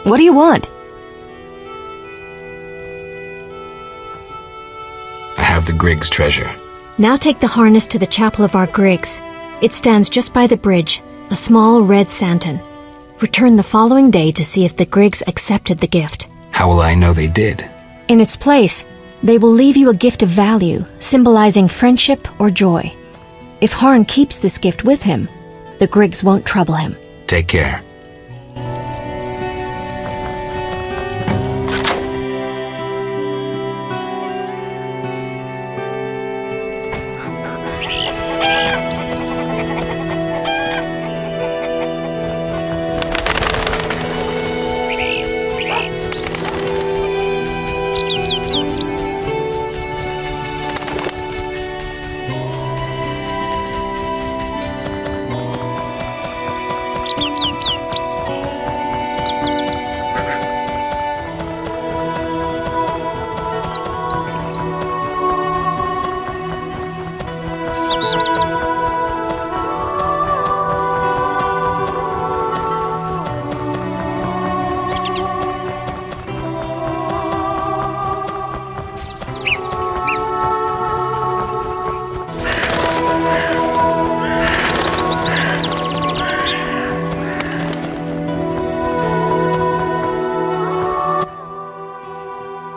What do you want? I have the Griggs treasure. Now take the harness to the chapel of our Griggs. It stands just by the bridge, a small red santon. Return the following day to see if the Griggs accepted the gift. How will I know they did? In its place, they will leave you a gift of value, symbolizing friendship or joy. If Harn keeps this gift with him, the Griggs won't trouble him. Take care.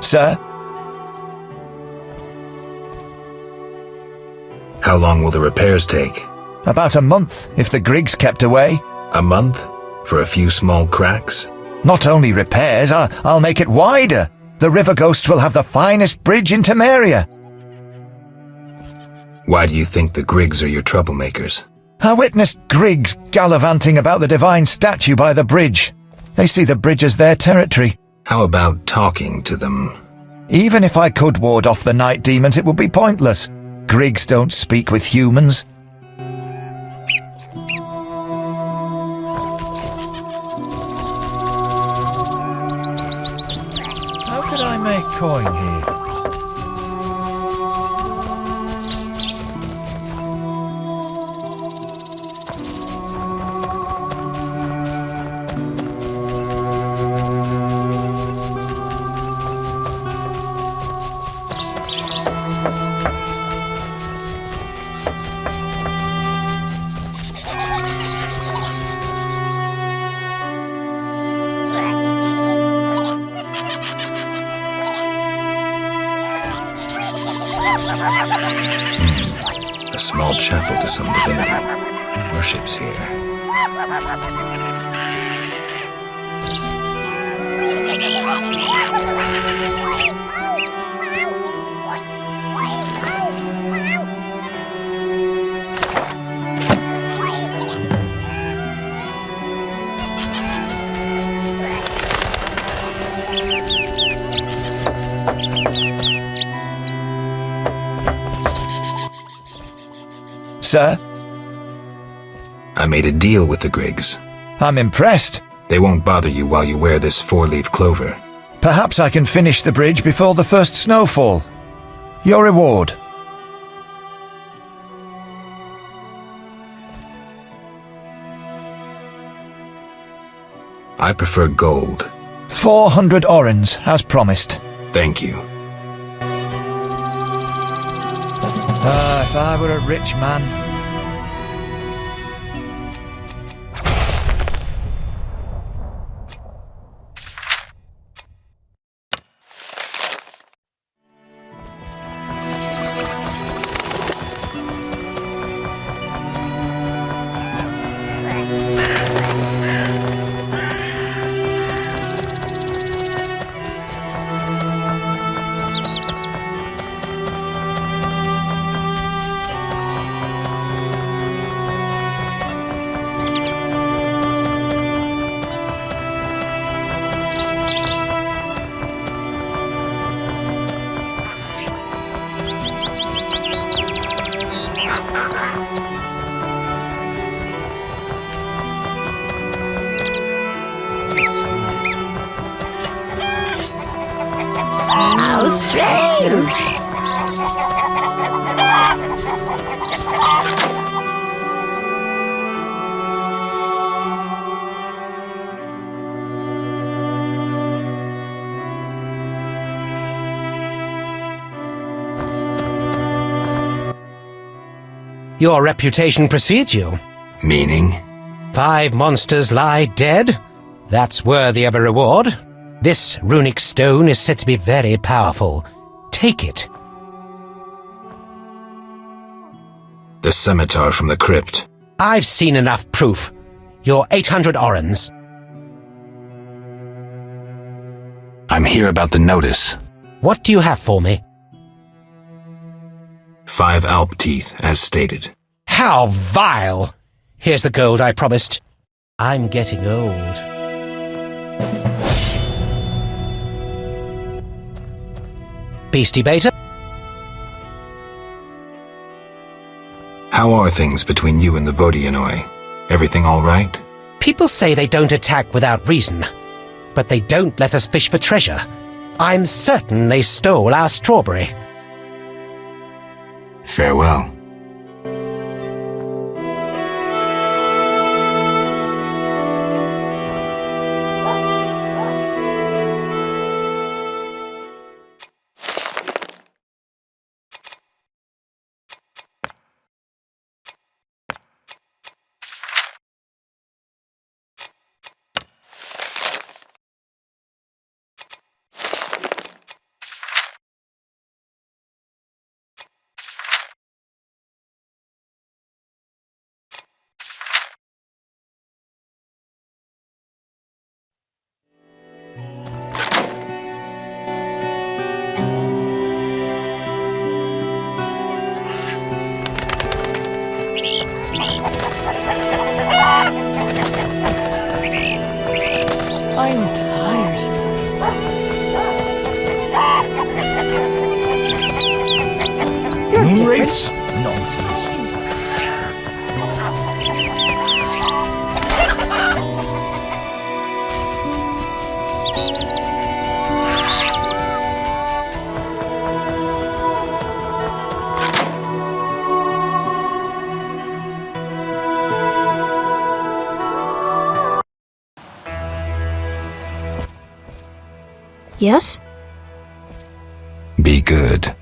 Sir? How long will the repairs take? About a month, if the Griggs kept away. A month? For a few small cracks? Not only repairs, I'll make it wider. The river ghosts will have the finest bridge in Temeria. Why do you think the Griggs are your troublemakers? I witnessed Griggs gallivanting about the divine statue by the bridge. They see the bridge as their territory. How about talking to them? Even if I could ward off the night demons, it would be pointless. Griggs don't speak with humans. How could I make coin here? A small chapel to some divinity. He worships here. Sir? I made a deal with the Griggs. I'm impressed. They won't bother you while you wear this four-leaf clover. Perhaps I can finish the bridge before the first snowfall. Your reward. I prefer gold. 400 orens, as promised. Thank you. If I were a rich man. How strange! Your reputation precedes you. Meaning? 5 monsters lie dead. That's worthy of a reward. This runic stone is said to be very powerful. Take it. The scimitar from the crypt. I've seen enough proof. Your 800 orens. I'm here about the notice. What do you have for me? 5 alp teeth, as stated. How vile! Here's the gold I promised. I'm getting old. Beastie Beta? How are things between you and the Vodianoi? Everything all right? People say they don't attack without reason, but they don't let us fish for treasure. I'm certain they stole our strawberry. Farewell. I'm tired. You're Moonwraiths? Nonsense. Yes? Be good.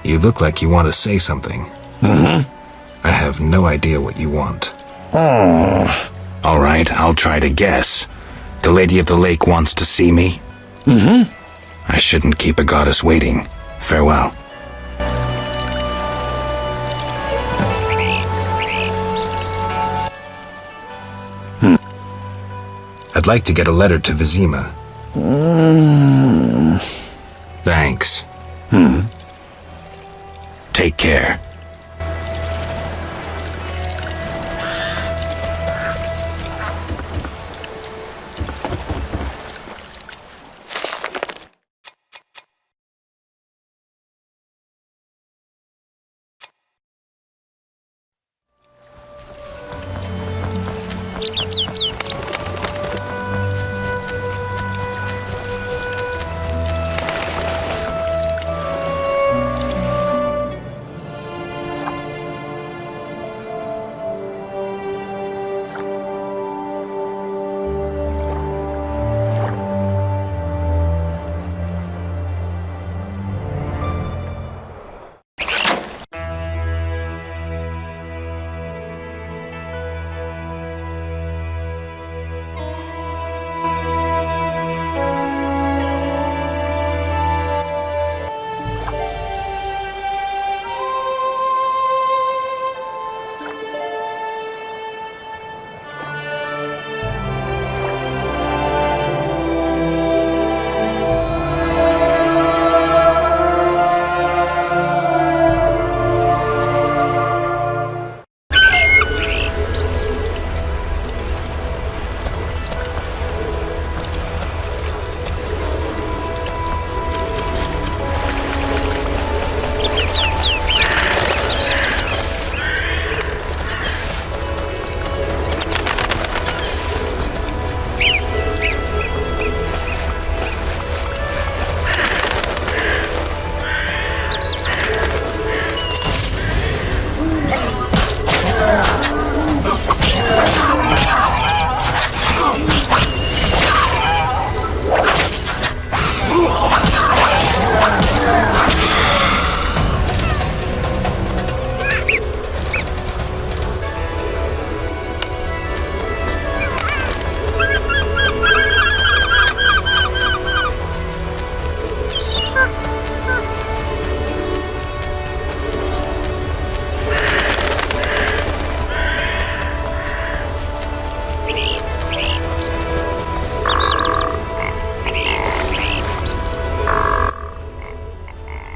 You look like you want to say something. I have no idea what you want. All right, I'll try to guess. The Lady of the Lake wants to see me? I shouldn't keep a goddess waiting. Farewell. I'd like to get a letter to Vizima. Thanks. Take care.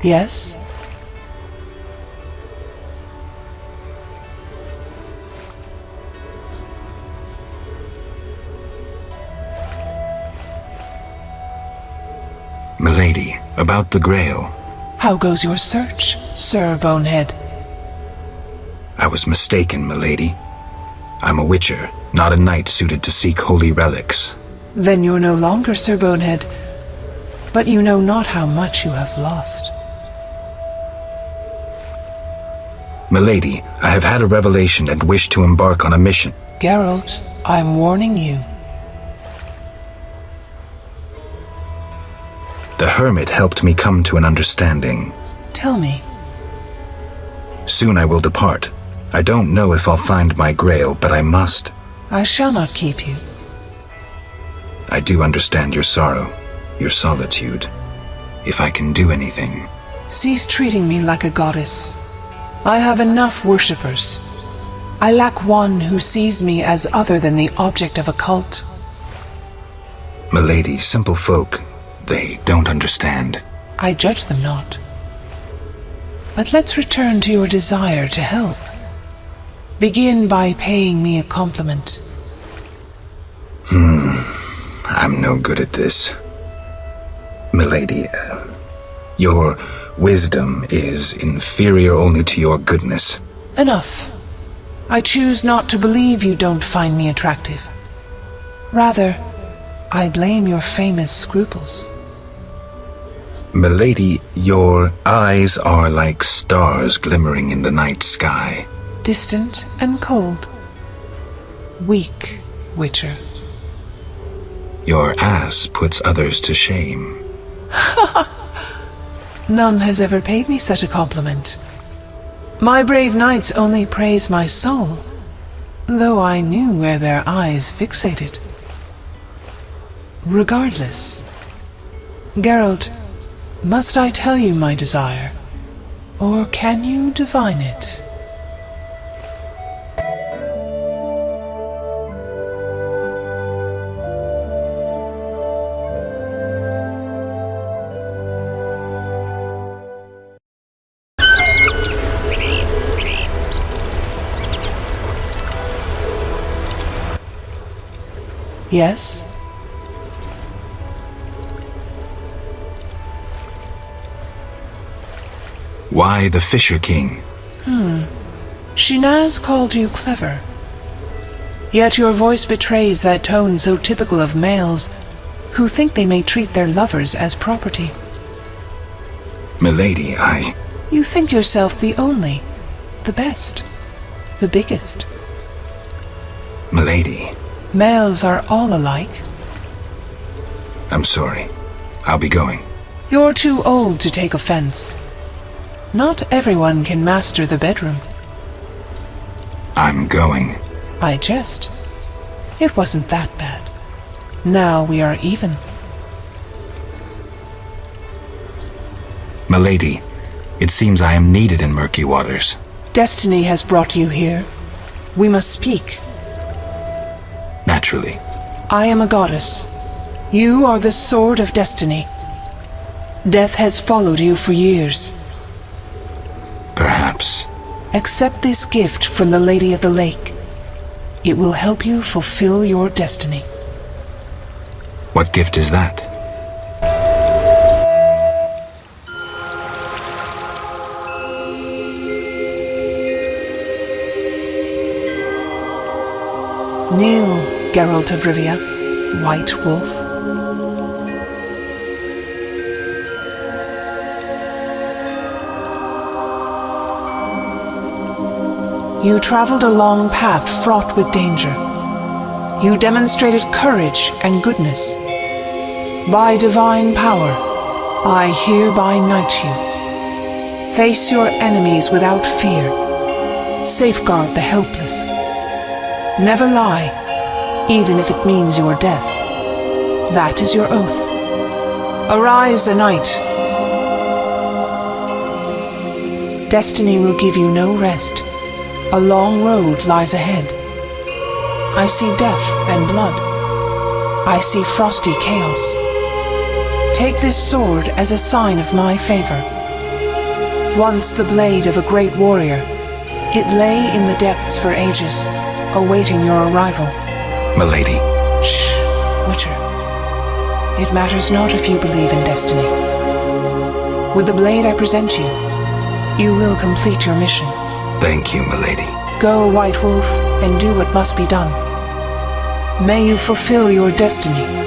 Yes? Milady, about the Grail. How goes your search, Sir Bonehead? I was mistaken, milady. I'm a witcher, not a knight suited to seek holy relics. Then you're no longer Sir Bonehead, but you know not how much you have lost. Milady, I have had a revelation and wish to embark on a mission. Geralt, I'm warning you. The hermit helped me come to an understanding. Tell me. Soon I will depart. I don't know if I'll find my Grail, but I must. I shall not keep you. I do understand your sorrow, your solitude. If I can do anything. Cease treating me like a goddess. I have enough worshippers. I lack one who sees me as other than the object of a cult. Milady, simple folk, they don't understand. I judge them not. But let's return to your desire to help. Begin by paying me a compliment. I'm no good at this. Milady, your wisdom is inferior only to your goodness. Enough. I choose not to believe you don't find me attractive. Rather, I blame your famous scruples. Milady, your eyes are like stars glimmering in the night sky. Distant and cold. Weak, Witcher. Your ass puts others to shame. None has ever paid me such a compliment. My brave knights only praise my soul, though I knew where their eyes fixated. Regardless, Geralt, must I tell you my desire, or can you divine it? Yes? Why the Fisher King? Shinaz called you clever. Yet your voice betrays that tone so typical of males who think they may treat their lovers as property. Milady, You think yourself the only, the best, the biggest. Milady. Males are all alike. I'm sorry. I'll be going. You're too old to take offense. Not everyone can master the bedroom. I'm going. I jest. It wasn't that bad. Now we are even. Milady, it seems I am needed in murky waters. Destiny has brought you here. We must speak. Naturally. I am a goddess. You are the sword of destiny. Death has followed you for years. Perhaps. Accept this gift from the Lady of the Lake. It will help you fulfill your destiny. What gift is that? Kneel, Geralt of Rivia, White Wolf. You traveled a long path fraught with danger. You demonstrated courage and goodness. By divine power, I hereby knight you. Face your enemies without fear. Safeguard the helpless. Never lie, even if it means your death. That is your oath. Arise a knight. Destiny will give you no rest. A long road lies ahead. I see death and blood. I see frosty chaos. Take this sword as a sign of my favor. Once the blade of a great warrior, it lay in the depths for ages, awaiting your arrival. Milady. Shh, Witcher. It matters not if you believe in destiny. With the blade I present you, you will complete your mission. Thank you, milady. Go, White Wolf, and do what must be done. May you fulfill your destiny.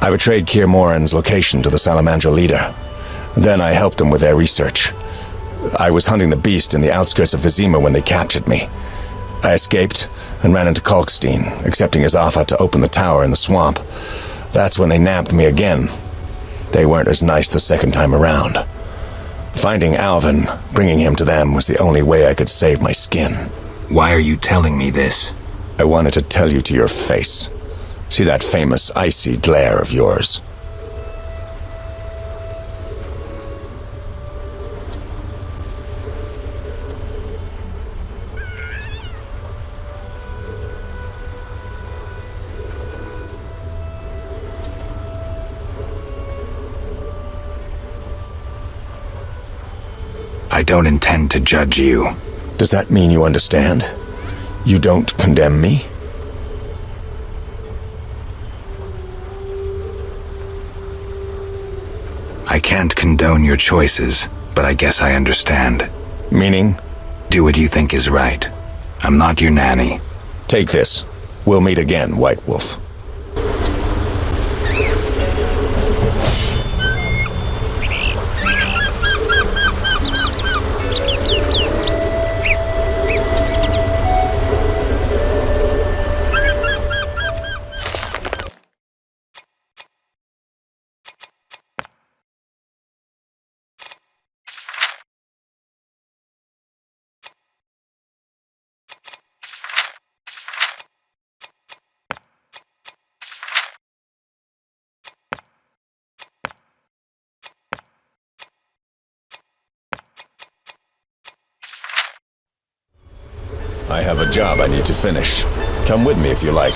I betrayed Kier Moran's location to the Salamandra leader. Then I helped them with their research. I was hunting the beast in the outskirts of Vizima when they captured me. I escaped and ran into Kalkstein, accepting his offer to open the tower in the swamp. That's when they nabbed me again. They weren't as nice the second time around. Finding Alvin, bringing him to them, was the only way I could save my skin. Why are you telling me this? I wanted to tell you to your face. See that famous icy glare of yours? I don't intend to judge you. Does that mean you understand? You don't condemn me? I can't condone your choices, but I guess I understand. Meaning? Do what you think is right. I'm not your nanny. Take this. We'll meet again, White Wolf. I have a job I need to finish. Come with me if you like.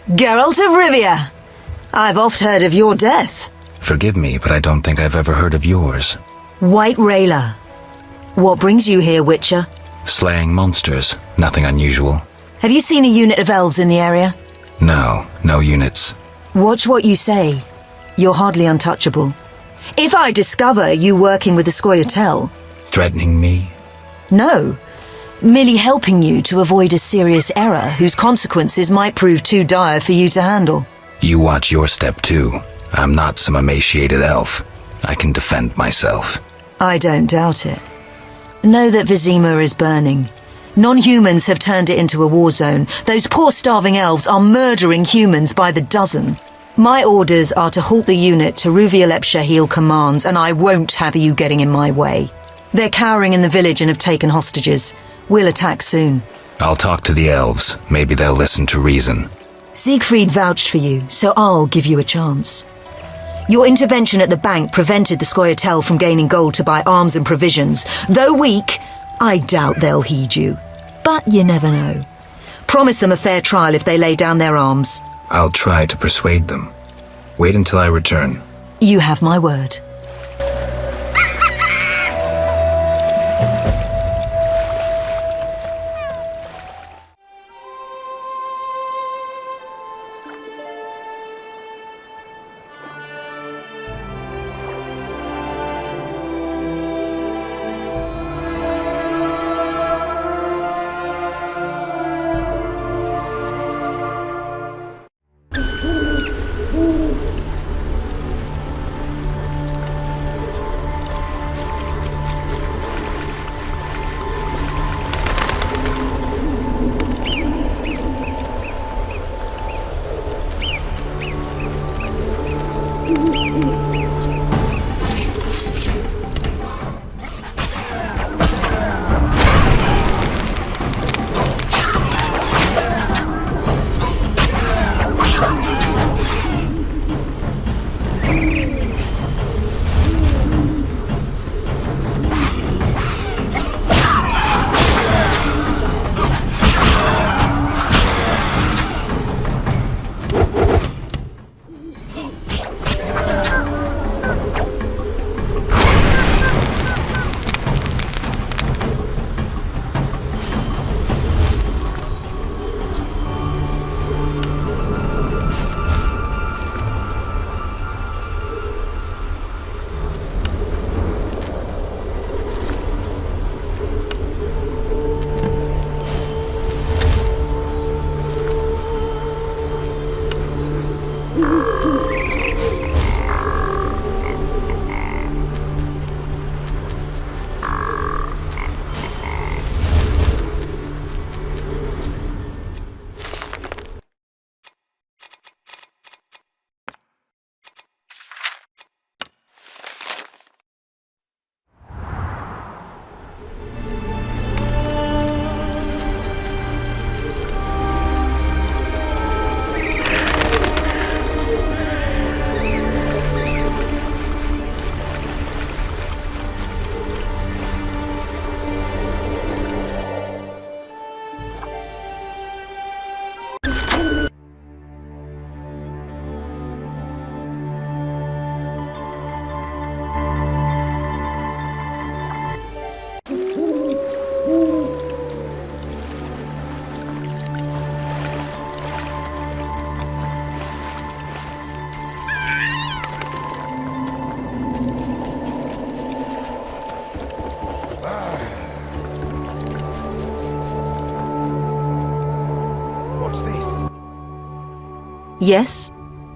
Geralt of Rivia! I've oft heard of your death. Forgive me, but I don't think I've ever heard of yours. White Rayla. What brings you here, Witcher? Slaying monsters. Nothing unusual. Have you seen a unit of elves in the area? No, no units. Watch what you say. You're hardly untouchable. If I discover you working with the Scoia'tael... Threatening me? No. Merely helping you to avoid a serious error whose consequences might prove too dire for you to handle. You watch your step too. I'm not some emaciated elf. I can defend myself. I don't doubt it. Know that Vizima is burning. Non-humans have turned it into a war zone. Those poor starving elves are murdering humans by the dozen. My orders are to halt the unit to Ruvialepshahil commands, and I won't have you getting in my way. They're cowering in the village and have taken hostages. We'll attack soon. I'll talk to the elves. Maybe they'll listen to reason. Siegfried vouched for you, so I'll give you a chance. Your intervention at the bank prevented the Scoia'tael from gaining gold to buy arms and provisions. Though weak, I doubt they'll heed you. But you never know. Promise them a fair trial if they lay down their arms. I'll try to persuade them. Wait until I return. You have my word. Yes?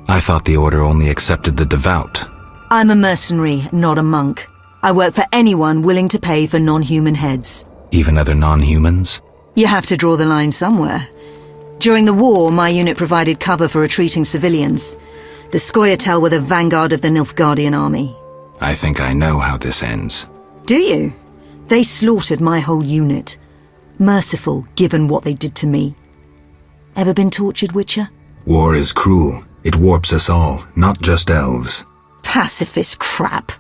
I thought the Order only accepted the devout. I'm a mercenary, not a monk. I work for anyone willing to pay for non-human heads. Even other non-humans? You have to draw the line somewhere. During the war, my unit provided cover for retreating civilians. The Scoia'tael were the vanguard of the Nilfgaardian army. I think I know how this ends. Do you? They slaughtered my whole unit. Merciful, given what they did to me. Ever been tortured, Witcher? War is cruel. It warps us all, not just elves. Pacifist crap.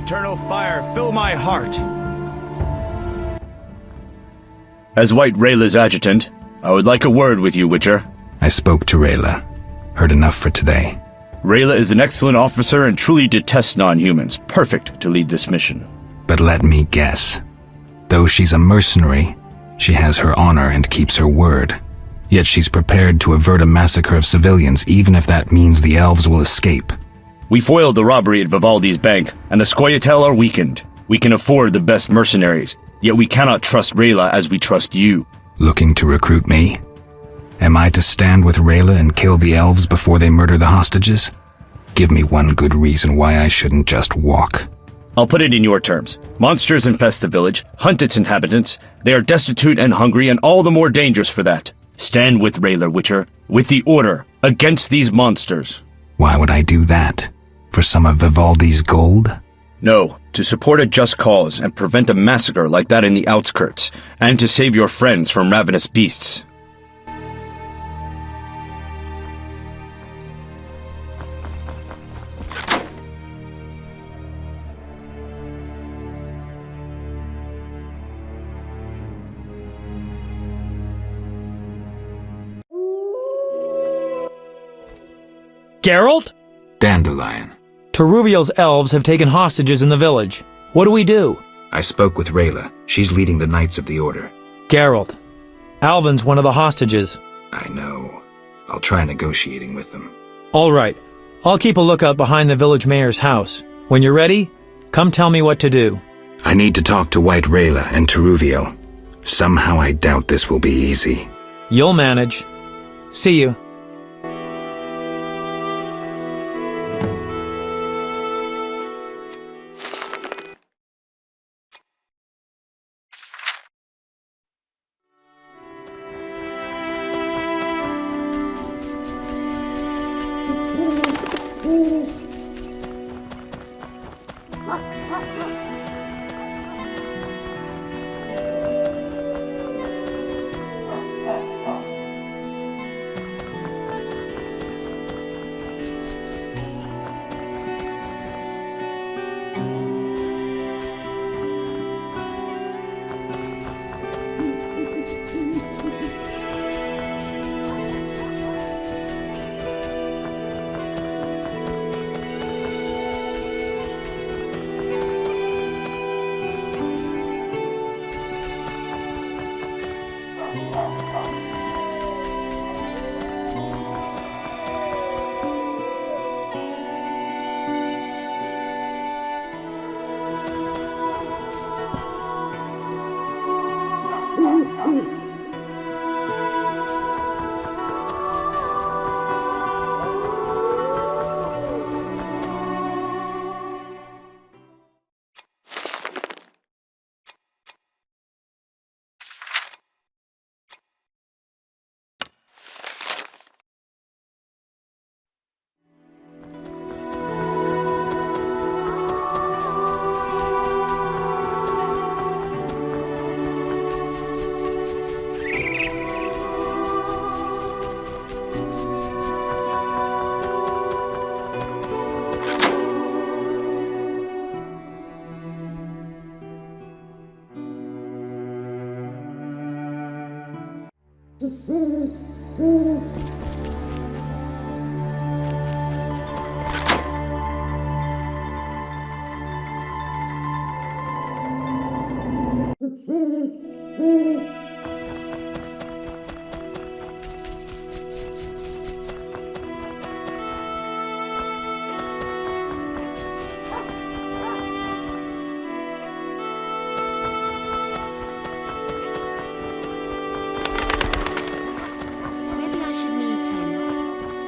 eternal fire fill my heart. As White Rayla's adjutant, I would like a word with you, Witcher. I spoke to Rayla. Heard enough for today. Rayla is an excellent officer and truly detests non-humans. Perfect to lead this mission. But let me guess. Though she's a mercenary, she has her honor and keeps her word. Yet she's prepared to avert a massacre of civilians, even if that means the elves will escape. We foiled the robbery at Vivaldi's bank, and the Scoia'tael are weakened. We can afford the best mercenaries, yet we cannot trust Rayla as we trust you. Looking to recruit me? Am I to stand with Rayla and kill the elves before they murder the hostages? Give me one good reason why I shouldn't just walk. I'll put it in your terms. Monsters infest the village, hunt its inhabitants. They are destitute and hungry, and all the more dangerous for that. Stand with Rayla, Witcher, with the Order, against these monsters. Why would I do that? For some of Vivaldi's gold? No, to support a just cause and prevent a massacre like that in the outskirts, and to save your friends from ravenous beasts. Geralt? Dandelion. Teruviel's elves have taken hostages in the village. What do we do? I spoke with Rayla. She's leading the Knights of the Order. Geralt. Alvin's one of the hostages. I know. I'll try negotiating with them. All right. I'll keep a lookout behind the village mayor's house. When you're ready, come tell me what to do. I need to talk to White Rayla and Teruviel. Somehow I doubt this will be easy. You'll manage. See you.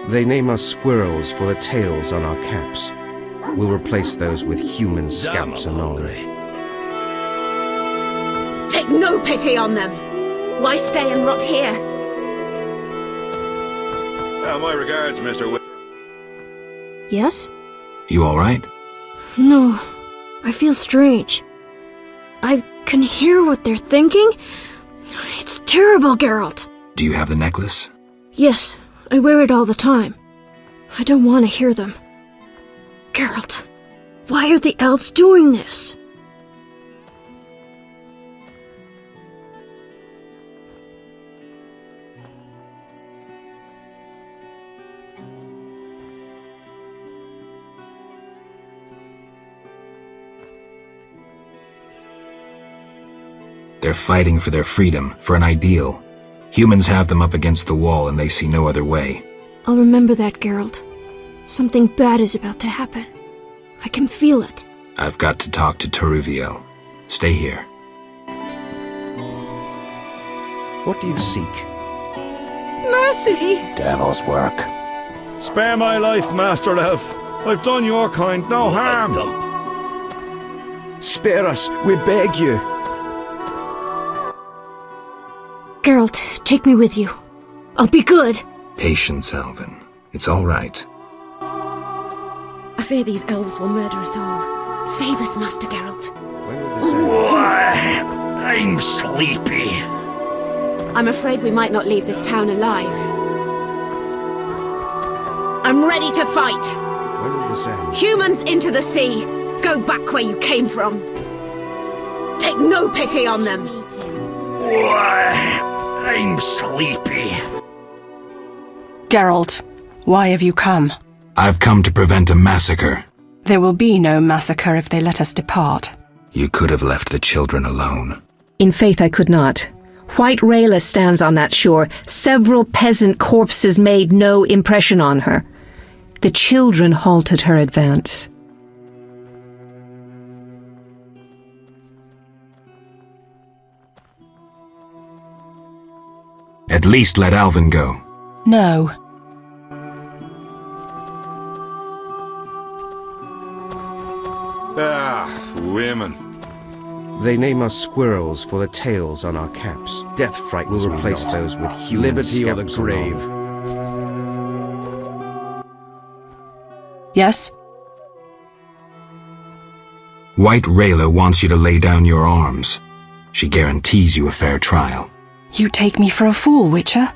They name us squirrels for the tails on our caps. We'll replace those with human scalps anon. Take no pity on them! Why stay and rot here? My regards, Mr. Yes? You all right? No, I feel strange. I can hear what they're thinking. It's terrible, Geralt. Do you have the necklace? Yes, I wear it all the time. I don't want to hear them. Geralt, Why are the elves doing this? They're fighting for their freedom, for an ideal. Humans have them up against the wall and they see no other way. I'll remember that, Geralt. Something bad is about to happen. I can feel it. I've got to talk to Taruviel. Stay here. What do you seek? Mercy! Devil's work. Spare my life, Master Elf. I've done your kind no harm. Spare us, we beg you. Geralt, take me with you. I'll be good. Patience, Alvin. It's all right. I fear these elves will murder us all. Save us, Master Geralt. I'm sleepy. I'm afraid we might not leave this town alive. I'm ready to fight. When will this end? Humans into the sea. Go back where you came from. Take no pity on them. I'm sleepy. Geralt, why have you come? I've come to prevent a massacre. There will be no massacre if they let us depart. You could have left the children alone. In faith I could not. White Rayla stands on that shore. Several peasant corpses made no impression on her. The children halted her advance. At least let Alvin go. No. Women. They name us squirrels for the tails on our caps. Death frightens We'll replace those with human liberty or the grave. Yes? White Rayla wants you to lay down your arms. She guarantees you a fair trial. You take me for a fool, Witcher.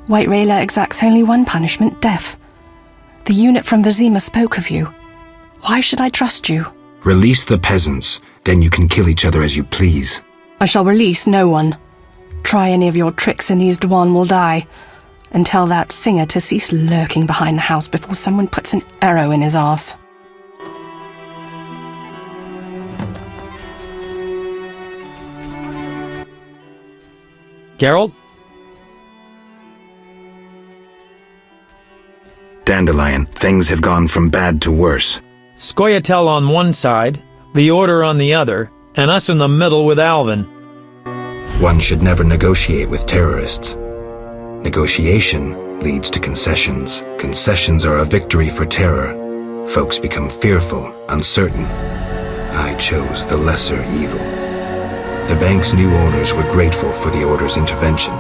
White Rayla exacts only one punishment, death. The unit from Vizima spoke of you. Why should I trust you? Release the peasants, then you can kill each other as you please. I shall release no one. Try any of your tricks and these Dwan will die. And tell that singer to cease lurking behind the house before someone puts an arrow in his arse. Geralt? Dandelion, things have gone from bad to worse. Scoia'tael on one side, the Order on the other, and us in the middle with Alvin. One should never negotiate with terrorists. Negotiation leads to concessions. Concessions are a victory for terror. Folks become fearful, uncertain. I chose the lesser evil. The bank's new owners were grateful for the Order's intervention.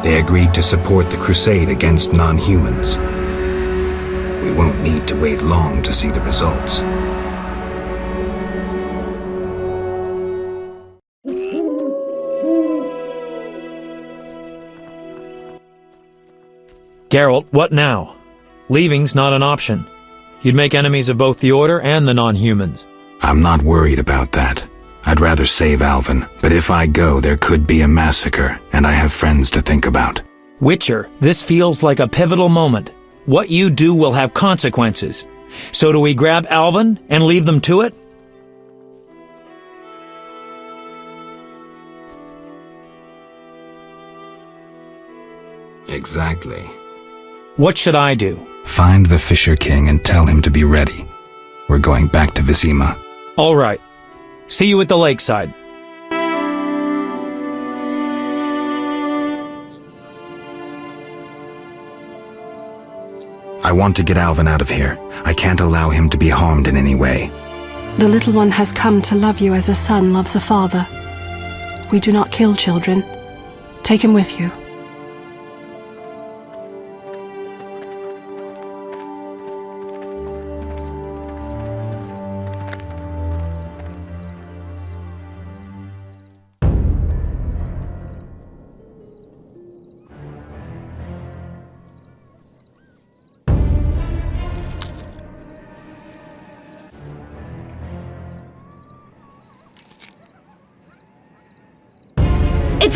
They agreed to support the crusade against non-humans. We won't need to wait long to see the results. Geralt, what now? Leaving's not an option. You'd make enemies of both the Order and the non-humans. I'm not worried about that. I'd rather save Alvin, but if I go, there could be a massacre, and I have friends to think about. Witcher, this feels like a pivotal moment. What you do will have consequences. So do we grab Alvin and leave them to it? Exactly. What should I do? Find the Fisher King and tell him to be ready. We're going back to Vizima. All right. See you at the lakeside. I want to get Alvin out of here. I can't allow him to be harmed in any way. The little one has come to love you as a son loves a father. We do not kill children. Take him with you.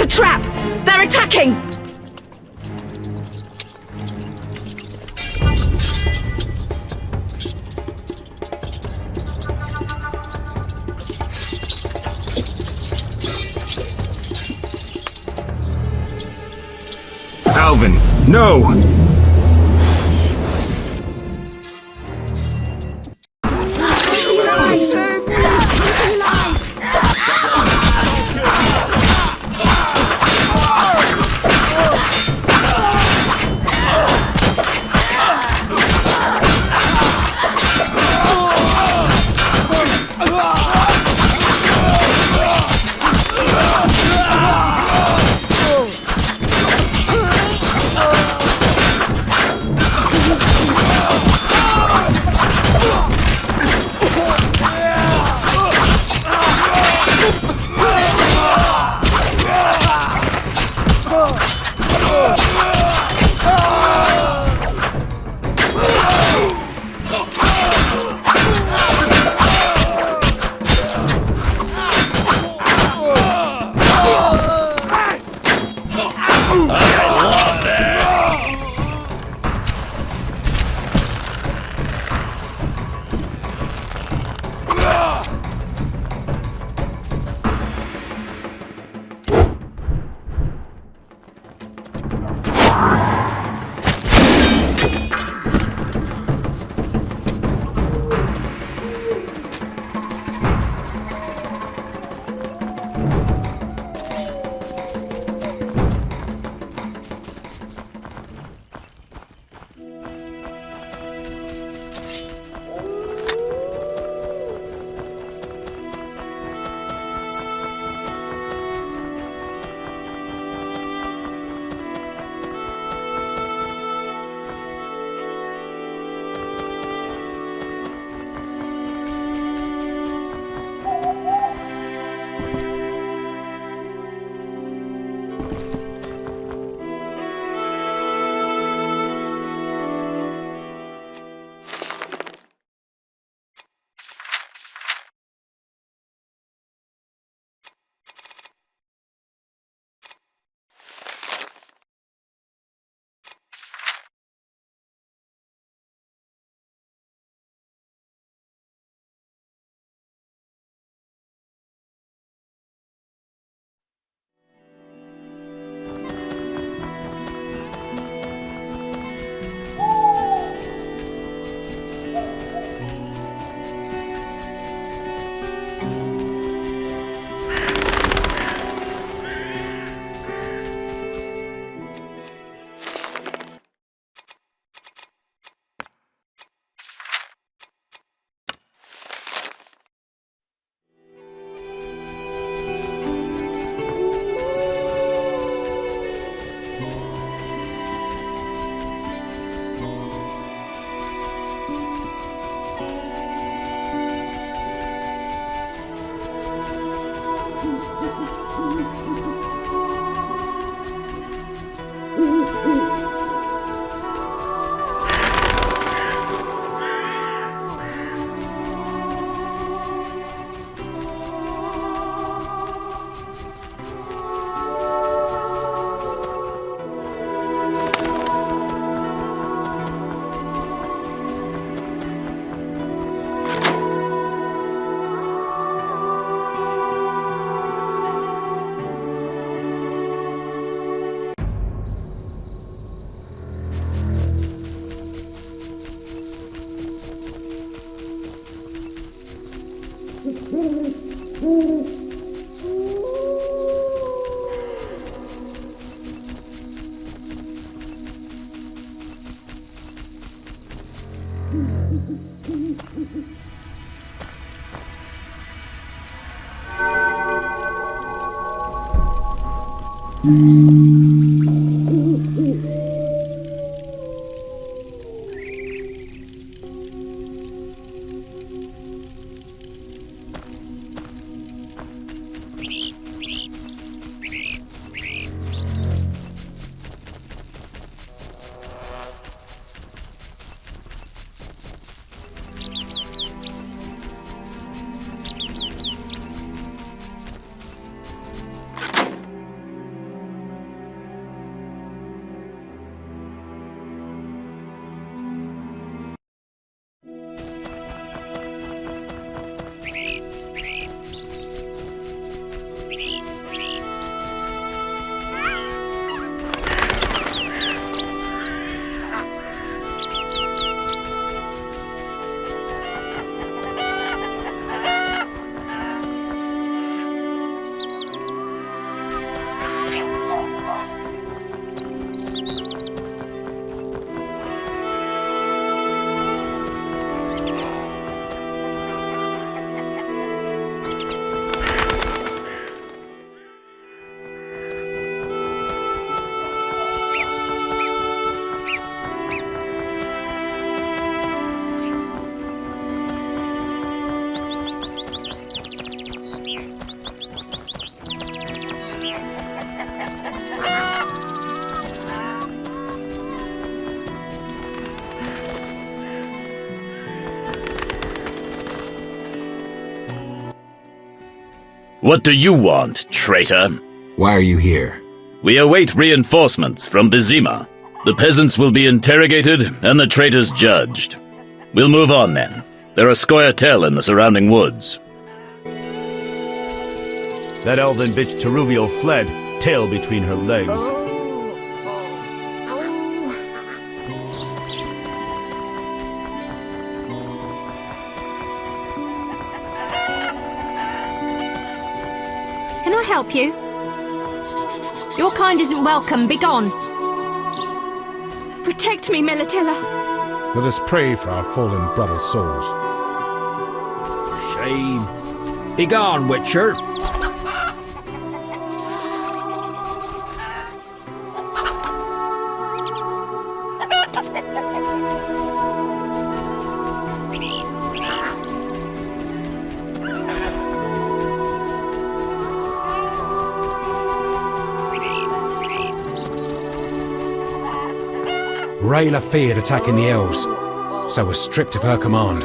It's a trap! They're attacking! Alvin, no! What do you want, traitor? Why are you here? We await reinforcements from Vizima. The peasants will be interrogated and the traitors judged. We'll move on then. There are scoia'tael in the surrounding woods. That elven bitch Teruvio fled, tail between her legs. Can I help you? Your kind isn't welcome. Begone. Protect me, Melitella. Let us pray for our fallen brothers' souls. Shame. Begone, Witcher. Rayla feared attacking the elves, so was stripped of her command.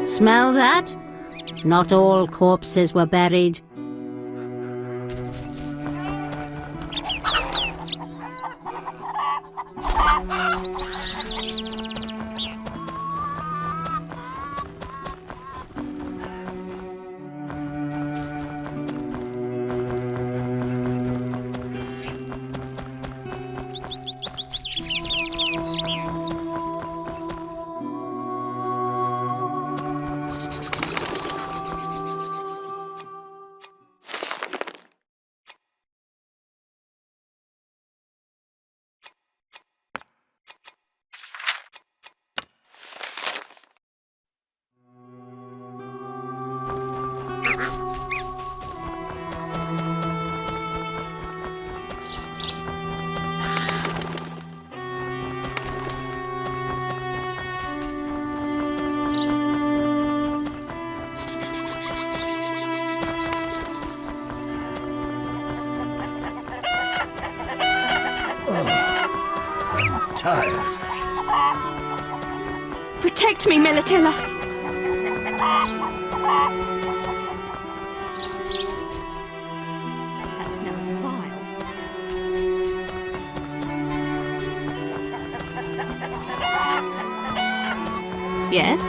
Smell that? Not all corpses were buried. Tired. Protect me, Melitella. That smells vile. Yes?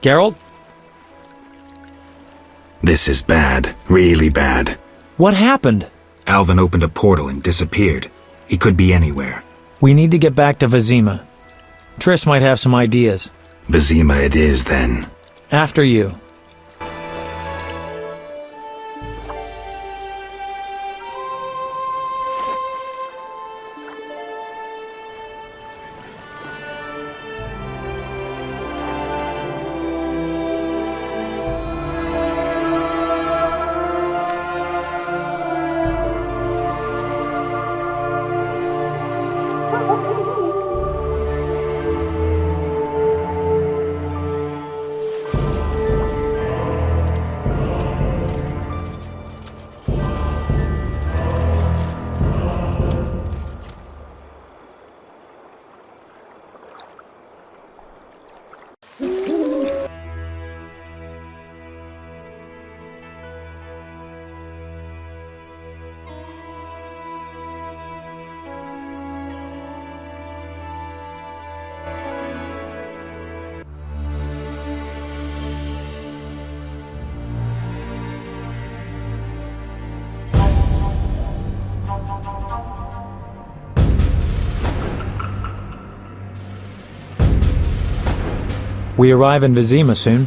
Geralt? This is bad. Really bad. What happened? Alvin opened a portal and disappeared. He could be anywhere. We need to get back to Vizima. Triss might have some ideas. Vizima it is, then. After you. We arrive in Vizima soon.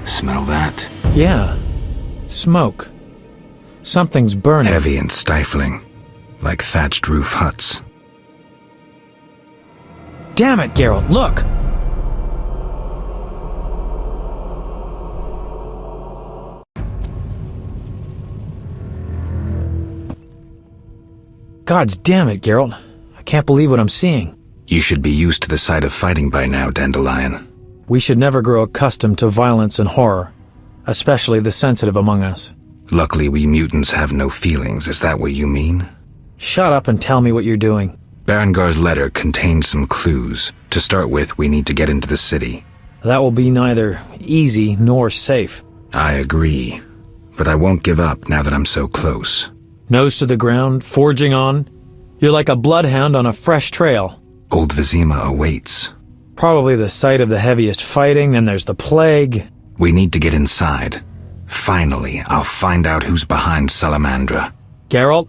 Smell that? Yeah. Smoke. Something's burning. Heavy and stifling. Like thatched roof huts. Damn it, Geralt, look! Gods damn it, Geralt. I can't believe what I'm seeing. You should be used to the sight of fighting by now, Dandelion. We should never grow accustomed to violence and horror, especially the sensitive among us. Luckily, we mutants have no feelings. Is that what you mean? Shut up and tell me what you're doing. Berengar's letter contained some clues. To start with, we need to get into the city. That will be neither easy nor safe. I agree. But I won't give up now that I'm so close. Nose to the ground, forging on. You're like a bloodhound on a fresh trail. Old Vizima awaits. Probably the site of the heaviest fighting, then there's the plague. We need to get inside. Finally, I'll find out who's behind Salamandra. Geralt?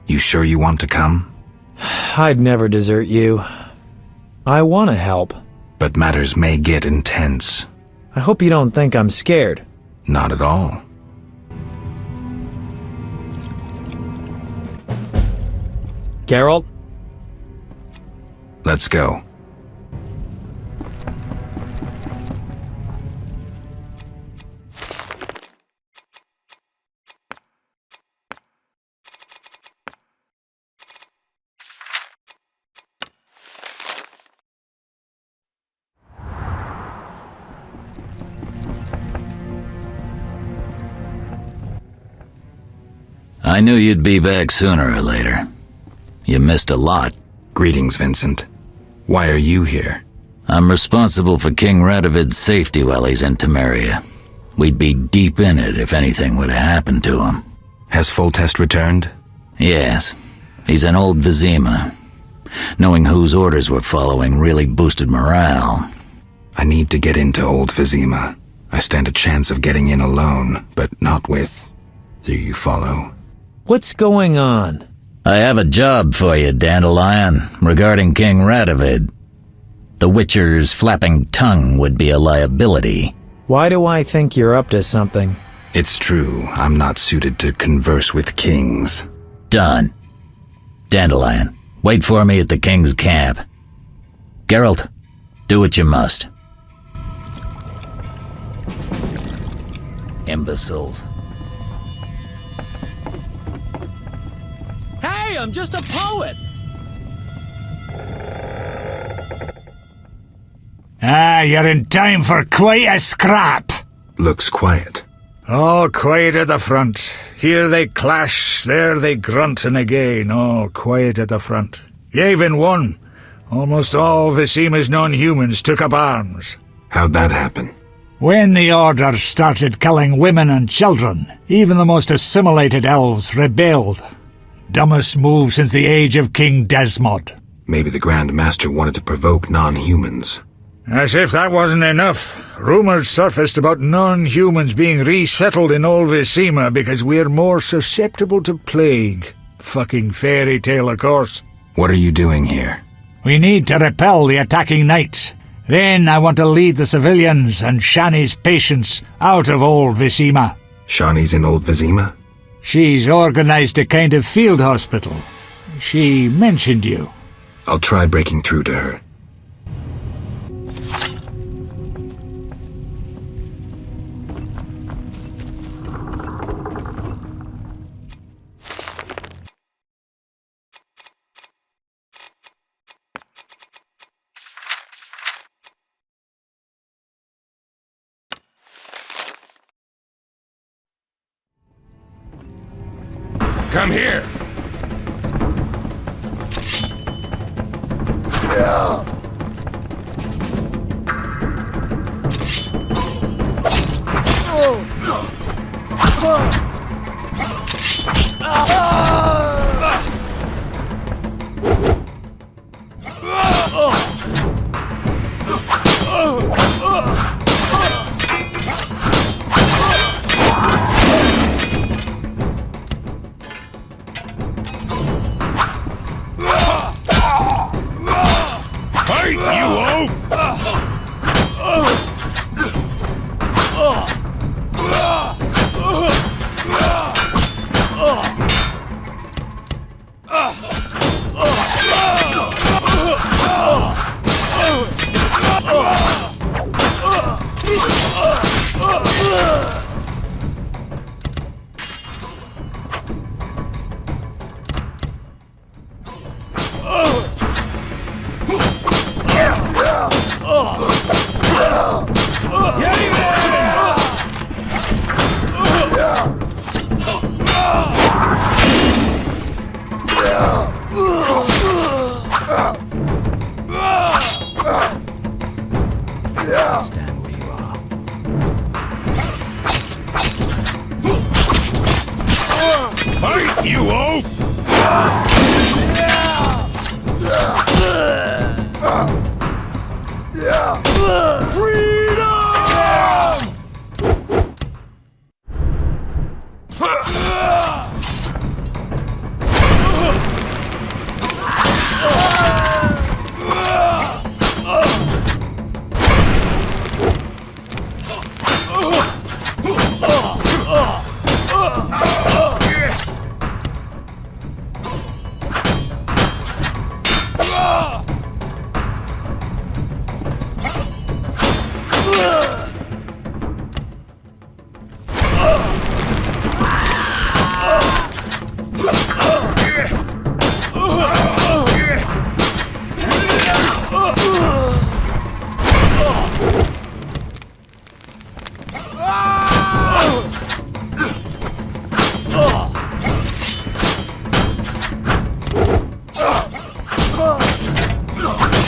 You sure you want to come? I'd never desert you. I want to help. But matters may get intense. I hope you don't think I'm scared. Not at all. Geralt? Let's go. I knew you'd be back sooner or later. You missed a lot. Greetings, Vincent. Why are you here? I'm responsible for King Radovid's safety while he's in Temeria. We'd be deep in it if anything would have happened to him. Has Foltest returned? Yes. He's in old Vizima. Knowing whose orders we're following really boosted morale. I need to get into old Vizima. I stand a chance of getting in alone, but not with... Do you follow? What's going on? I have a job for you, Dandelion, regarding King Radovid. The Witcher's flapping tongue would be a liability. Why do I think you're up to something? It's true, I'm not suited to converse with kings. Done. Dandelion, wait for me at the king's camp. Geralt, do what you must. Imbeciles. Hey, I'm just a poet! You're in time for quite a scrap. Looks quiet. Oh, quiet at the front. Here they clash, there they grunt, and again, oh, quiet at the front. Yevon won. Almost all Vizima's non-humans took up arms. How'd that happen? When the Order started killing women and children, even the most assimilated elves rebelled. Dumbest move since the age of King Desmod. Maybe the Grand Master wanted to provoke non-humans. As if that wasn't enough, rumours surfaced about non-humans being resettled in Old Vizima because we're more susceptible to plague. Fucking fairy tale, of course. What are you doing here? We need to repel the attacking knights. Then I want to lead the civilians and Shani's patients out of Old Vizima. Shani's in Old Vizima? She's organized a kind of field hospital. She mentioned you. I'll try breaking through to her. Come here!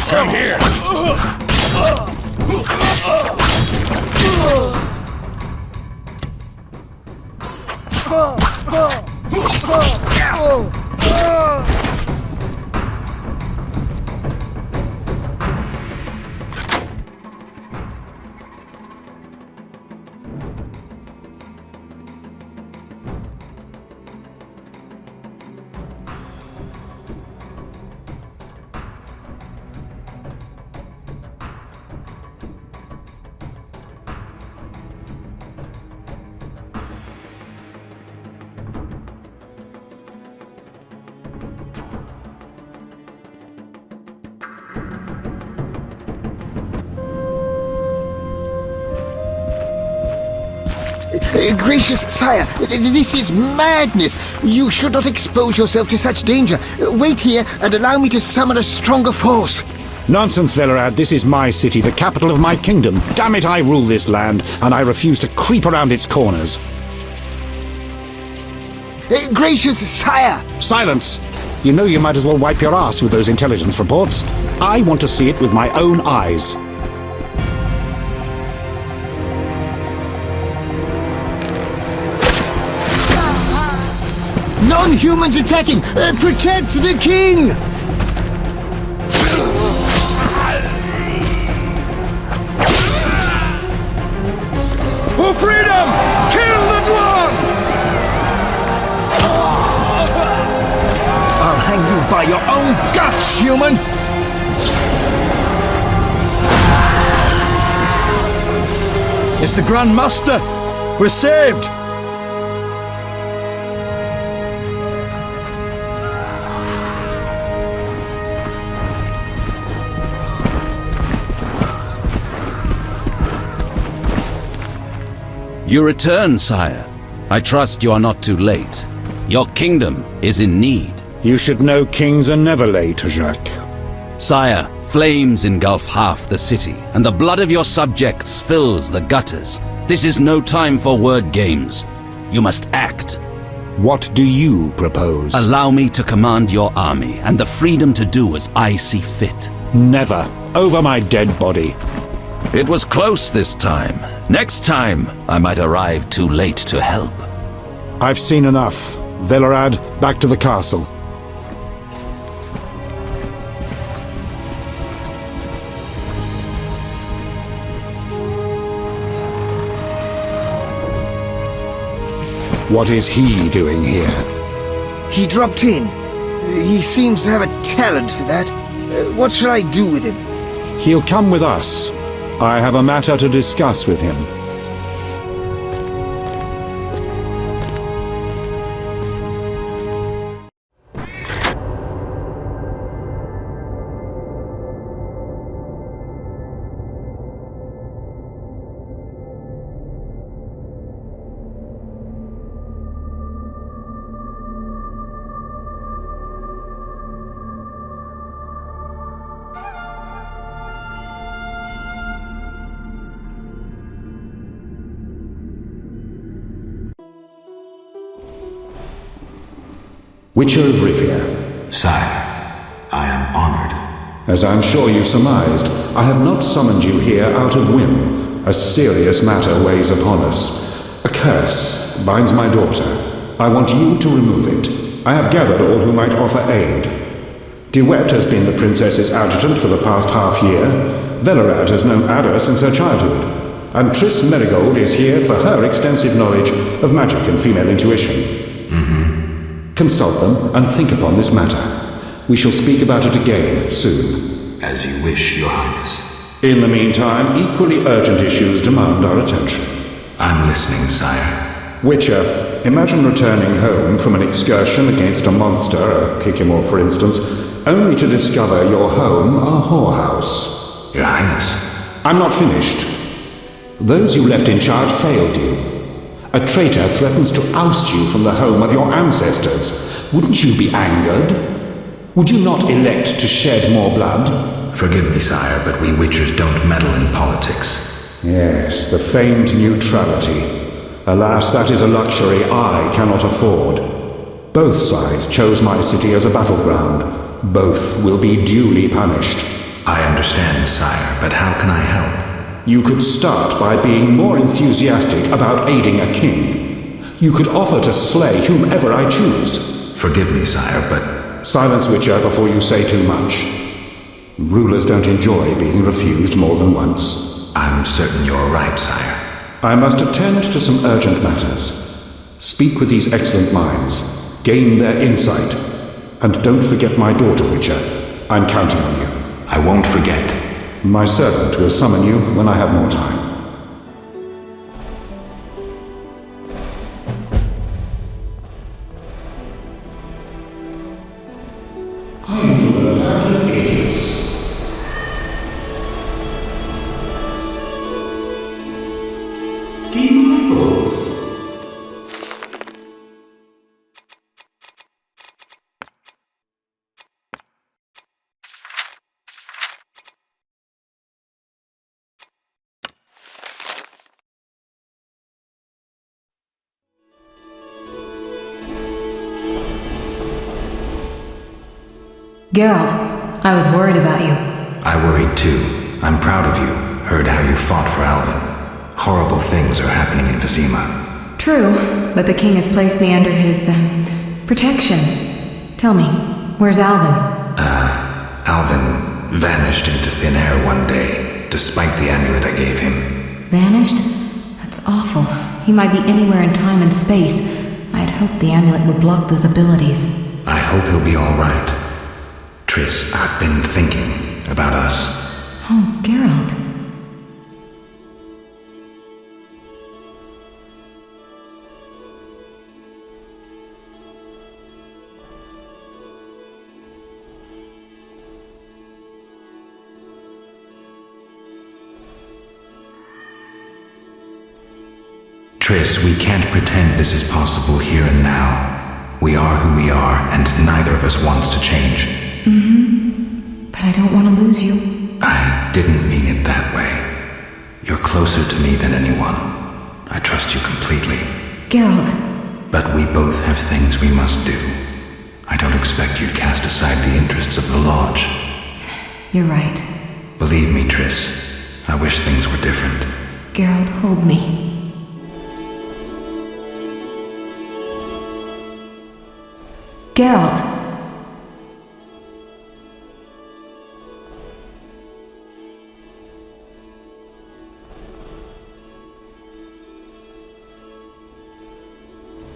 Come here! Gracious sire, this is madness. You should not expose yourself to such danger. Wait here and allow me to summon a stronger force. Nonsense, Velerad. This is my city, the capital of my kingdom. Damn it, I rule this land, and I refuse to creep around its corners. Gracious sire! Silence! You know you might as well wipe your ass with those intelligence reports. I want to see it with my own eyes. Non-humans attacking! Protect the king! For freedom! Kill the dwarf! I'll hang you by your own guts, human! It's the Grand Master! We're saved! You return, sire. I trust you are not too late. Your kingdom is in need. You should know kings are never late, Jacques. Sire, flames engulf half the city, and the blood of your subjects fills the gutters. This is no time for word games. You must act. What do you propose? Allow me to command your army, and the freedom to do as I see fit. Never. Over my dead body. It was close this time. Next time, I might arrive too late to help. I've seen enough. Velerad, back to the castle. What is he doing here? He dropped in. He seems to have a talent for that. What shall I do with him? He'll come with us. I have a matter to discuss with him. Witcher of Rivia. Sire, I am honored. As I'm sure you surmised, I have not summoned you here out of whim. A serious matter weighs upon us. A curse binds my daughter. I want you to remove it. I have gathered all who might offer aid. DeWitt has been the princess's adjutant for the past half-year. Velerad has known Ada since her childhood. And Triss Merigold is here for her extensive knowledge of magic and female intuition. Consult them and think upon this matter. We shall speak about it again soon. As you wish, Your Highness. In the meantime, equally urgent issues demand our attention. I'm listening, sire. Witcher, imagine returning home from an excursion against a monster, a Kikimor for instance, only to discover your home a whorehouse. Your Highness. I'm not finished. Those you left in charge failed you. A traitor threatens to oust you from the home of your ancestors. Wouldn't you be angered? Would you not elect to shed more blood? Forgive me, sire, but we Witchers don't meddle in politics. Yes, the famed neutrality. Alas, that is a luxury I cannot afford. Both sides chose my city as a battleground. Both will be duly punished. I understand, sire, but how can I help? You could start by being more enthusiastic about aiding a king. You could offer to slay whomever I choose. Forgive me, sire, but... Silence, Witcher, before you say too much. Rulers don't enjoy being refused more than once. I'm certain you're right, sire. I must attend to some urgent matters. Speak with these excellent minds. Gain their insight. And don't forget my daughter, Witcher. I'm counting on you. I won't forget. My servant will summon you when I have more time. Geralt, I was worried about you. I worried too. I'm proud of you. Heard how you fought for Alvin. Horrible things are happening in Vizima. True, but the king has placed me under his Protection. Tell me, where's Alvin? Alvin vanished into thin air one day, despite the amulet I gave him. Vanished? That's awful. He might be anywhere in time and space. I'd hoped the amulet would block those abilities. I hope he'll be all right. Triss, I've been thinking about us. Oh, Geralt. Triss, we can't pretend this is possible here and now. We are who we are, and neither of us wants to change. Mm-hmm. But I don't want to lose you. I didn't mean it that way. You're closer to me than anyone. I trust you completely. Geralt. But we both have things we must do. I don't expect you'd cast aside the interests of the Lodge. You're right. Believe me, Triss, I wish things were different. Geralt, hold me. Geralt.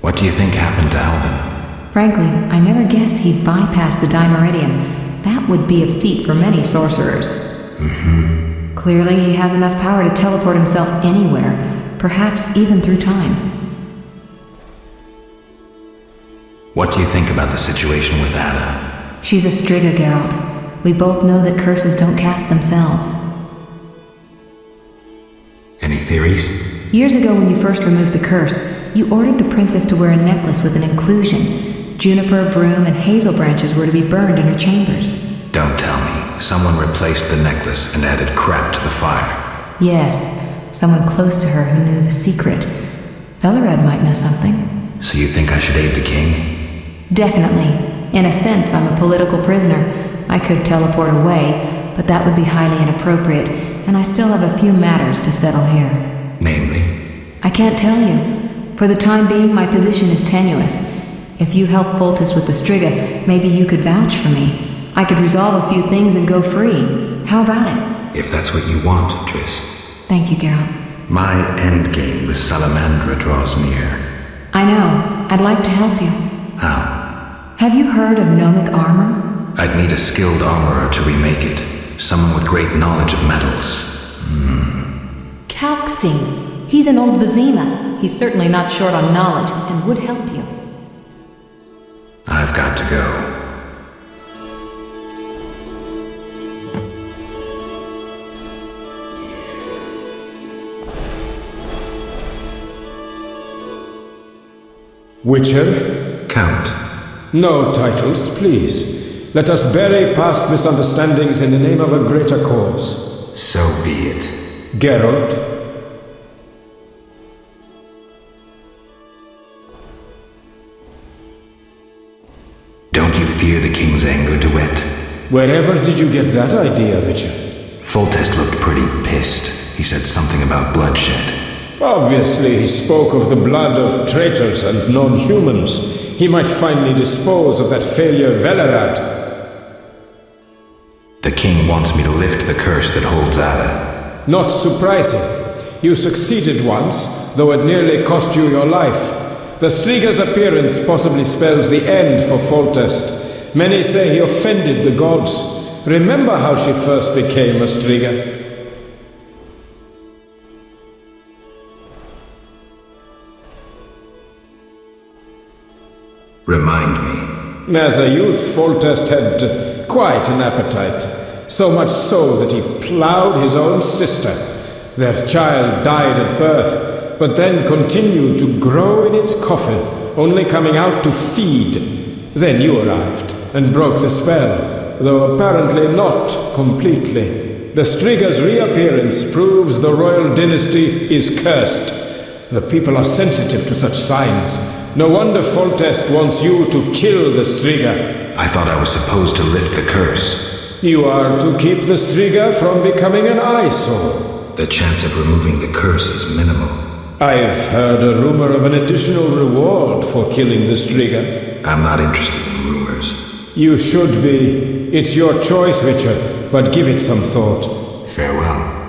What do you think happened to Alvin? Frankly, I never guessed he'd bypass the Dimeridium. That would be a feat for many sorcerers. Mm-hmm. Clearly, he has enough power to teleport himself anywhere, perhaps even through time. What do you think about the situation with Ada? She's a Striga, Geralt. We both know that curses don't cast themselves. Any theories? Years ago when you first removed the curse, you ordered the princess to wear a necklace with an inclusion. Juniper, broom, and hazel branches were to be burned in her chambers. Don't tell me. Someone replaced the necklace and added crap to the fire. Yes, someone close to her who knew the secret. Velerad might know something. So you think I should aid the king? Definitely. In a sense, I'm a political prisoner. I could teleport away, but that would be highly inappropriate, and I still have a few matters to settle here. Namely? I can't tell you. For the time being, my position is tenuous. If you help Foltest with the Striga, maybe you could vouch for me. I could resolve a few things and go free. How about it? If that's what you want, Triss. Thank you, Geralt. My endgame with Salamandra draws near. I know. I'd like to help you. How? Have you heard of gnomic armor? I'd need a skilled armorer to remake it. Someone with great knowledge of metals. Kalkstein. He's an old Vizima. He's certainly not short on knowledge and would help you. I've got to go. Witcher? Count. No titles, please. Let us bury past misunderstandings in the name of a greater cause. So be it. Geralt? Don't you fear the king's anger, DeWitt? Wherever did you get that idea, Witcher? Foltest looked pretty pissed. He said something about bloodshed. Obviously, he spoke of the blood of traitors and non-humans. He might finally dispose of that failure Velerad. The king wants me to lift the curse that holds Ada. Not surprising. You succeeded once, though it nearly cost you your life. The Striga's appearance possibly spells the end for Foltest. Many say he offended the gods. Remember how she first became a Striga? Remind me. As a youth, Foltest had quite an appetite. So much so that he ploughed his own sister. Their child died at birth, but then continued to grow in its coffin, only coming out to feed. Then you arrived and broke the spell, though apparently not completely. The Striga's reappearance proves the royal dynasty is cursed. The people are sensitive to such signs. No wonder Foltest wants you to kill the Striga. I thought I was supposed to lift the curse. You are to keep the Striga from becoming an eyesore. The chance of removing the curse is minimal. I've heard a rumor of an additional reward for killing the Striga. I'm not interested in rumors. You should be. It's your choice, Witcher, but give it some thought. Farewell.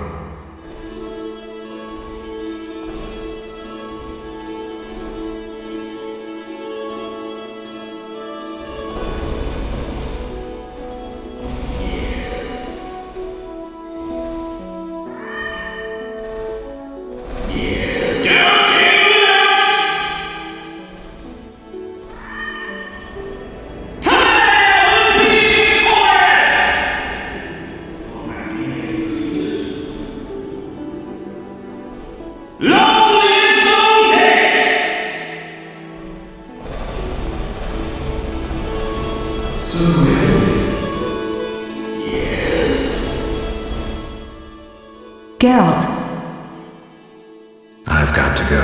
Geralt. I've got to go.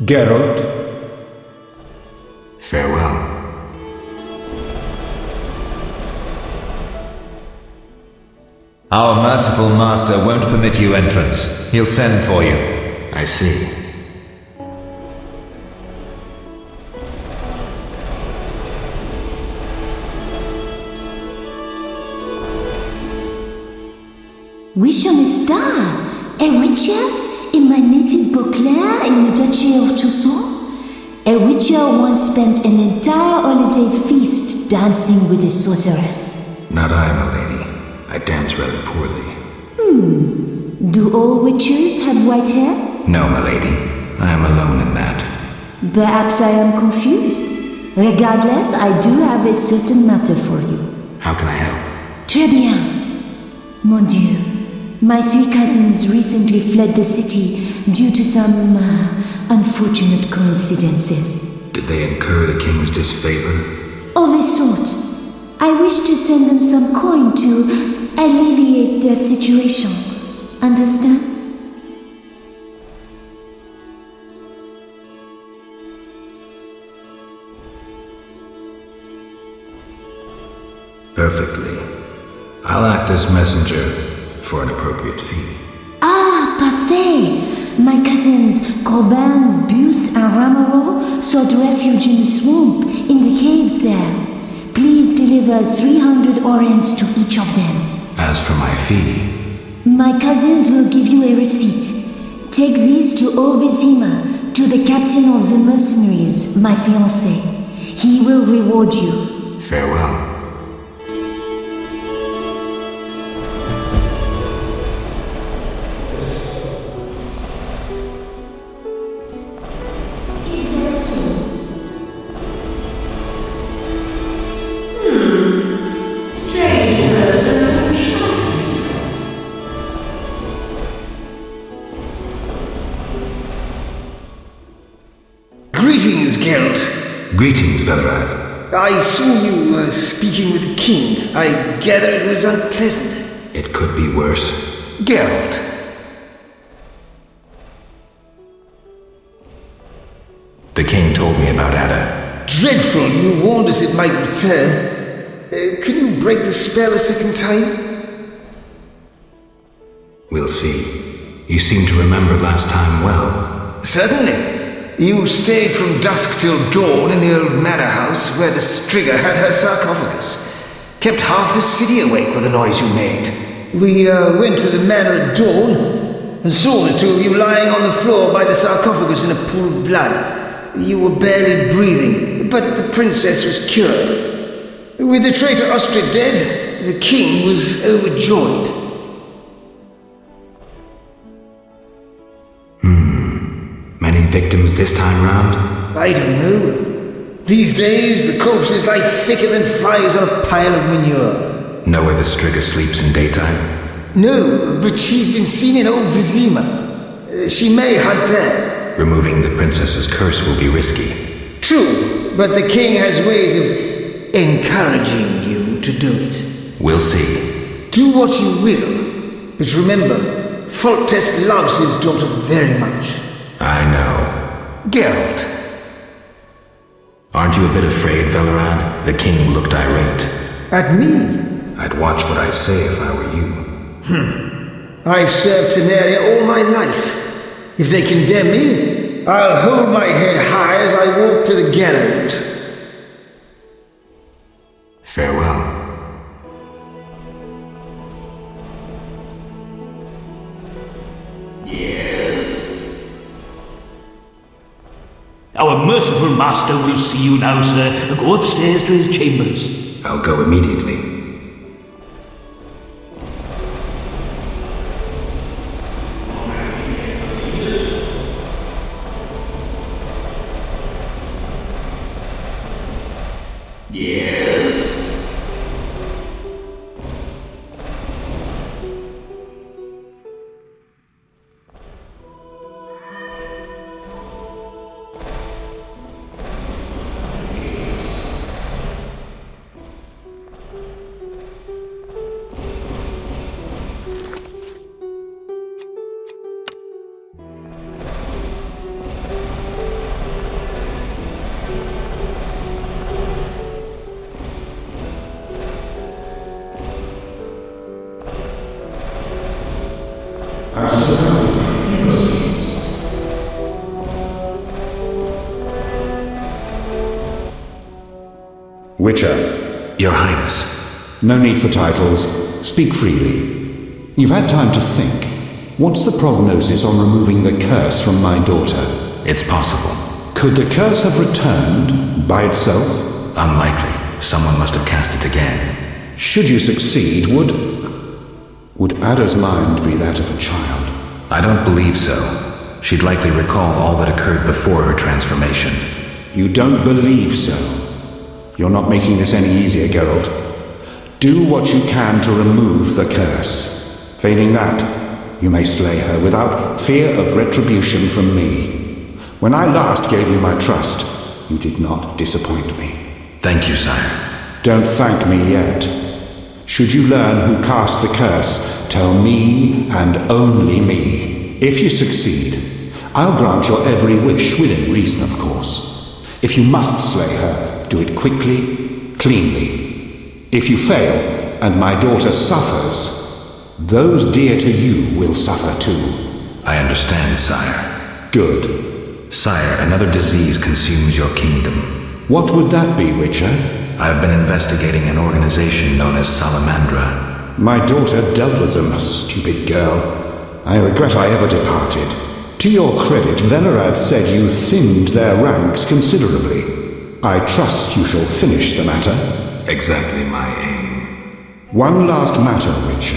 Geralt. Farewell. Our merciful master won't permit you entrance. He'll send for you. I see. Wish on a star, a witcher in my native Beauclair in the Duchy of Toussaint. A witcher once spent an entire holiday feast dancing with a sorceress. Not I, my lady. I dance rather poorly. Do all witchers have white hair? No, my lady. I am alone in that. Perhaps I am confused. Regardless, I do have a certain matter for you. How can I help? Très bien. Mon Dieu. My 3 cousins recently fled the city due to some unfortunate coincidences. Did they incur the king's disfavor? Of a sort. I wish to send them some coin to alleviate their situation. Understand? Perfectly. I'll act as messenger for an appropriate fee. Ah, parfait! My cousins Corbin, Buse, and Ramaro sought refuge in the swamp, in the caves there. Please deliver 300 orens to each of them. As for my fee, my cousins will give you a receipt. Take these to Ovizima, to the captain of the mercenaries, my fiancé. He will reward you. Farewell. Greetings, Geralt. Greetings, Velerad. I saw you speaking with the king. I gather it was unpleasant. It could be worse. Geralt. The king told me about Ada. Dreadful. You warned us it might return. Can you break the spell a second time? We'll see. You seem to remember last time well. Certainly. You stayed from dusk till dawn in the old manor house where the Striga had her sarcophagus. Kept half the city awake with the noise you made. We went to the manor at dawn and saw the two of you lying on the floor by the sarcophagus in a pool of blood. You were barely breathing, but the princess was cured. With the traitor Ostrid dead, the king was overjoyed. Many victims this time round? I don't know. These days, the corpses lie thicker than flies on a pile of manure. Know where the Striga sleeps in daytime? No, but she's been seen in old Vizima. She may hunt there. Removing the princess's curse will be risky. True, but the king has ways of encouraging you to do it. We'll see. Do what you will, but remember, Foltest loves his daughter very much. I know. Geralt. Aren't you a bit afraid, Velerad? The king looked irate. At me? I'd watch what I say if I were you. I've served Temeria all my life. If they condemn me, I'll hold my head high as I walk to the gallows. Farewell. Our merciful master will see you now, sir. Go upstairs to his chambers. I'll go immediately. Witcher. Your Highness. No need for titles. Speak freely. You've had time to think. What's the prognosis on removing the curse from my daughter? It's possible. Could the curse have returned by itself? Unlikely. Someone must have cast it again. Should you succeed, would Ada's mind be that of a child? I don't believe so. She'd likely recall all that occurred before her transformation. You don't believe so? You're not making this any easier, Geralt. Do what you can to remove the curse. Failing that, you may slay her without fear of retribution from me. When I last gave you my trust, you did not disappoint me. Thank you, sire. Don't thank me yet. Should you learn who cast the curse, tell me and only me. If you succeed, I'll grant your every wish, within reason, of course. If you must slay her, do it quickly, cleanly. If you fail, and my daughter suffers, those dear to you will suffer too. I understand, sire. Good. Sire, another disease consumes your kingdom. What would that be, Witcher? I have been investigating an organization known as Salamandra. My daughter dealt with them, stupid girl. I regret I ever departed. To your credit, Velerad said you thinned their ranks considerably. I trust you shall finish the matter. Exactly my aim. One last matter, Witcher.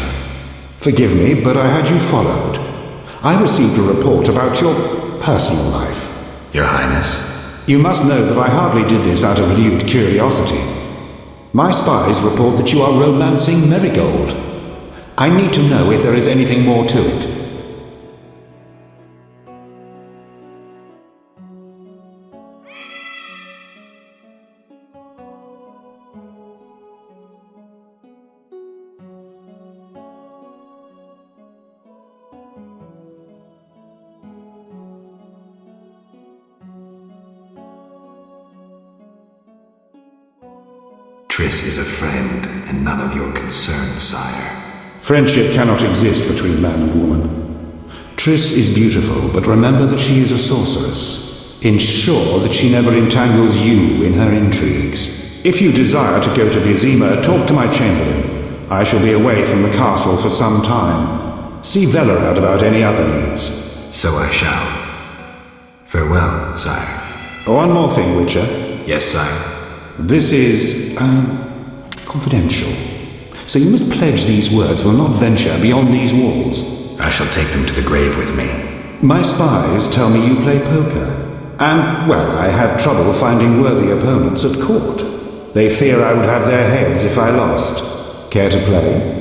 Forgive me, but I had you followed. I received a report about your personal life. Your Highness? You must know that I hardly did this out of lewd curiosity. My spies report that you are romancing Marigold. I need to know if there is anything more to it. Triss is a friend, and none of your concern, sire. Friendship cannot exist between man and woman. Triss is beautiful, but remember that she is a sorceress. Ensure that she never entangles you in her intrigues. If you desire to go to Vizima, talk to my chamberlain. I shall be away from the castle for some time. See Velerad about any other needs. So I shall. Farewell, sire. One more thing, Witcher. Yes, sire. This is, confidential. So you must pledge these words will not venture beyond these walls. I shall take them to the grave with me. My spies tell me you play poker. And, well, I have trouble finding worthy opponents at court. They fear I would have their heads if I lost. Care to play?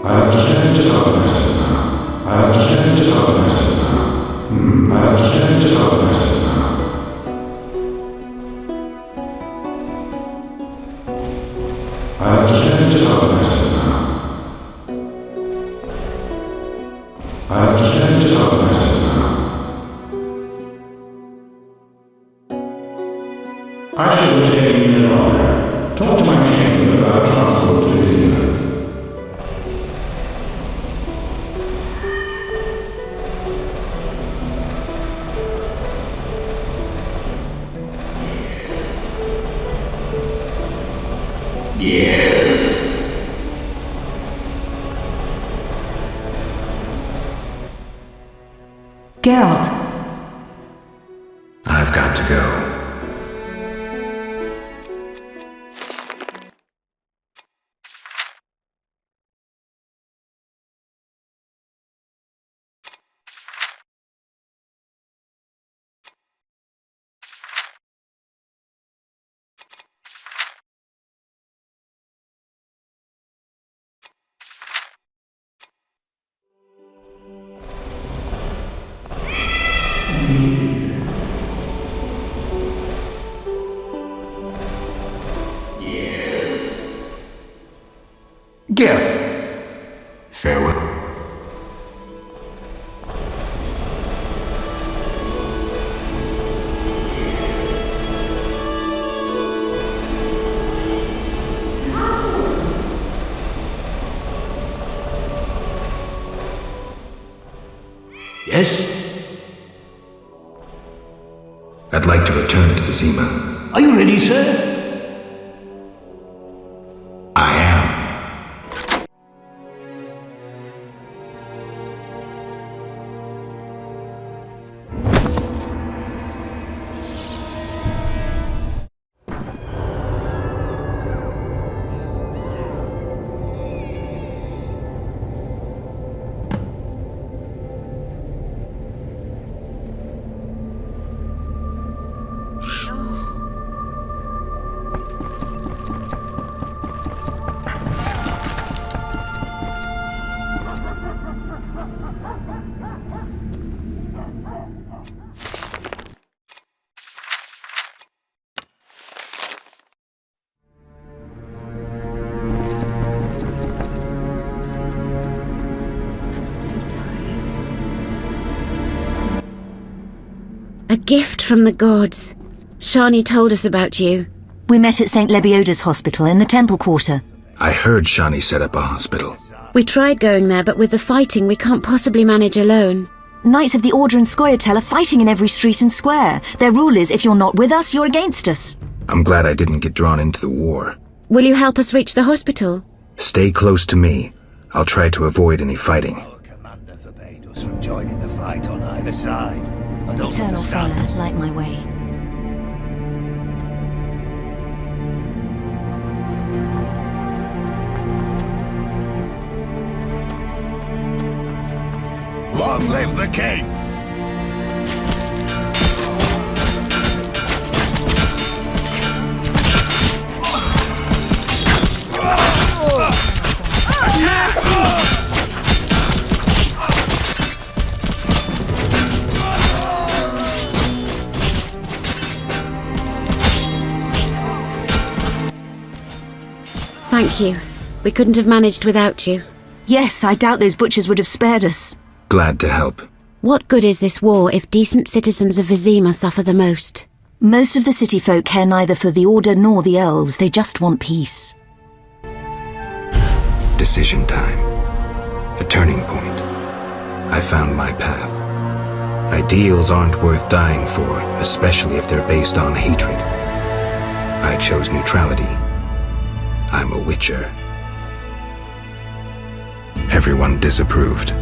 I must return to other matters now. I must return to other matters now. I must return to other matters now. I must return to other matters now. I must return to other matters now. I shall retain you no longer. Talk to my chamber about transport to Vizima. Geralt. I've got to go. Geralt. Farewell. Yes? I'd like to return to Vizima. Are you ready, sir? I am. A gift from the gods. Shani told us about you. We met at St. Lebioda's hospital in the Temple Quarter. I heard Shani set up a hospital. We tried going there, but with the fighting, we can't possibly manage alone. Knights of the Order and Scoia'tael are fighting in every street and square. Their rule is, if you're not with us, you're against us. I'm glad I didn't get drawn into the war. Will you help us reach the hospital? Stay close to me. I'll try to avoid any fighting. Commander forbade us from joining the fight on either side. I don't Eternal understand. fire, light my way. Long live the king! Thank you. We couldn't have managed without you. Yes, I doubt those butchers would have spared us. Glad to help. What good is this war if decent citizens of Vizima suffer the most? Most of the city folk care neither for the Order nor the elves. They just want peace. Decision time. A turning point. I found my path. Ideals aren't worth dying for, especially if they're based on hatred. I chose neutrality. I'm a witcher. Everyone disapproved.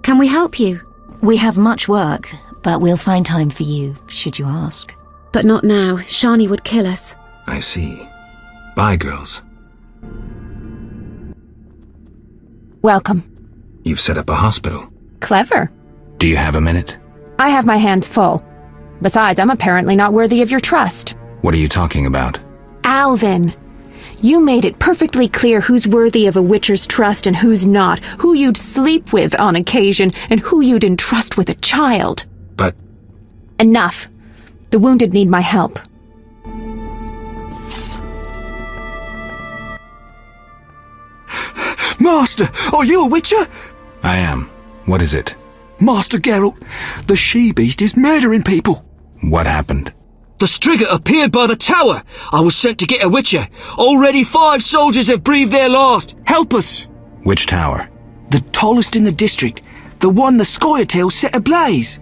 Can we help you? We have much work, but we'll find time for you, should you ask. But not now. Shani would kill us. I see. Bye, girls. Welcome. You've set up a hospital. Clever. Do you have a minute? I have my hands full. Besides, I'm apparently not worthy of your trust. What are you talking about? Alvin, you made it perfectly clear who's worthy of a Witcher's trust and who's not, who you'd sleep with on occasion, and who you'd entrust with a child. But... Enough. The wounded need my help. Master, are you a Witcher? I am. What is it? Master Geralt, the she-beast is murdering people. What happened? The Striga appeared by the tower. I was sent to get a Witcher. Already 5 soldiers have breathed their last. Help us. Which tower? The tallest in the district. The one the Scoia'tael set ablaze.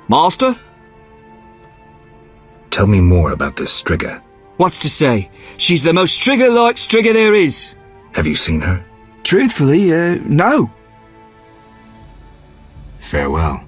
Master? Tell me more about this Striga. What's to say? She's the most Striga-like Striga there is. Have you seen her? Truthfully, no. Farewell.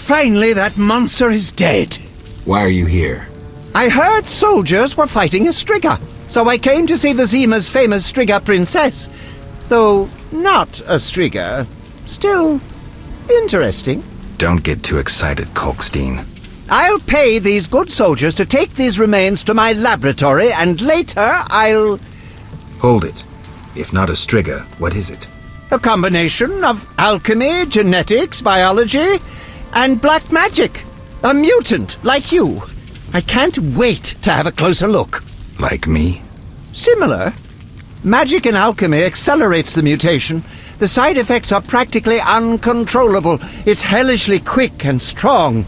Finally, that monster is dead. Why are you here? I heard soldiers were fighting a Striga, so I came to see Vizima's famous Striga princess. Though not a Striga, still interesting. Don't get too excited, Kalkstein. I'll pay these good soldiers to take these remains to my laboratory, and later I'll... Hold it. If not a Striga, what is it? A combination of alchemy, genetics, biology, and black magic. A mutant, like you. I can't wait to have a closer look. Like me? Similar. Magic and alchemy accelerates the mutation. The side effects are practically uncontrollable. It's hellishly quick and strong.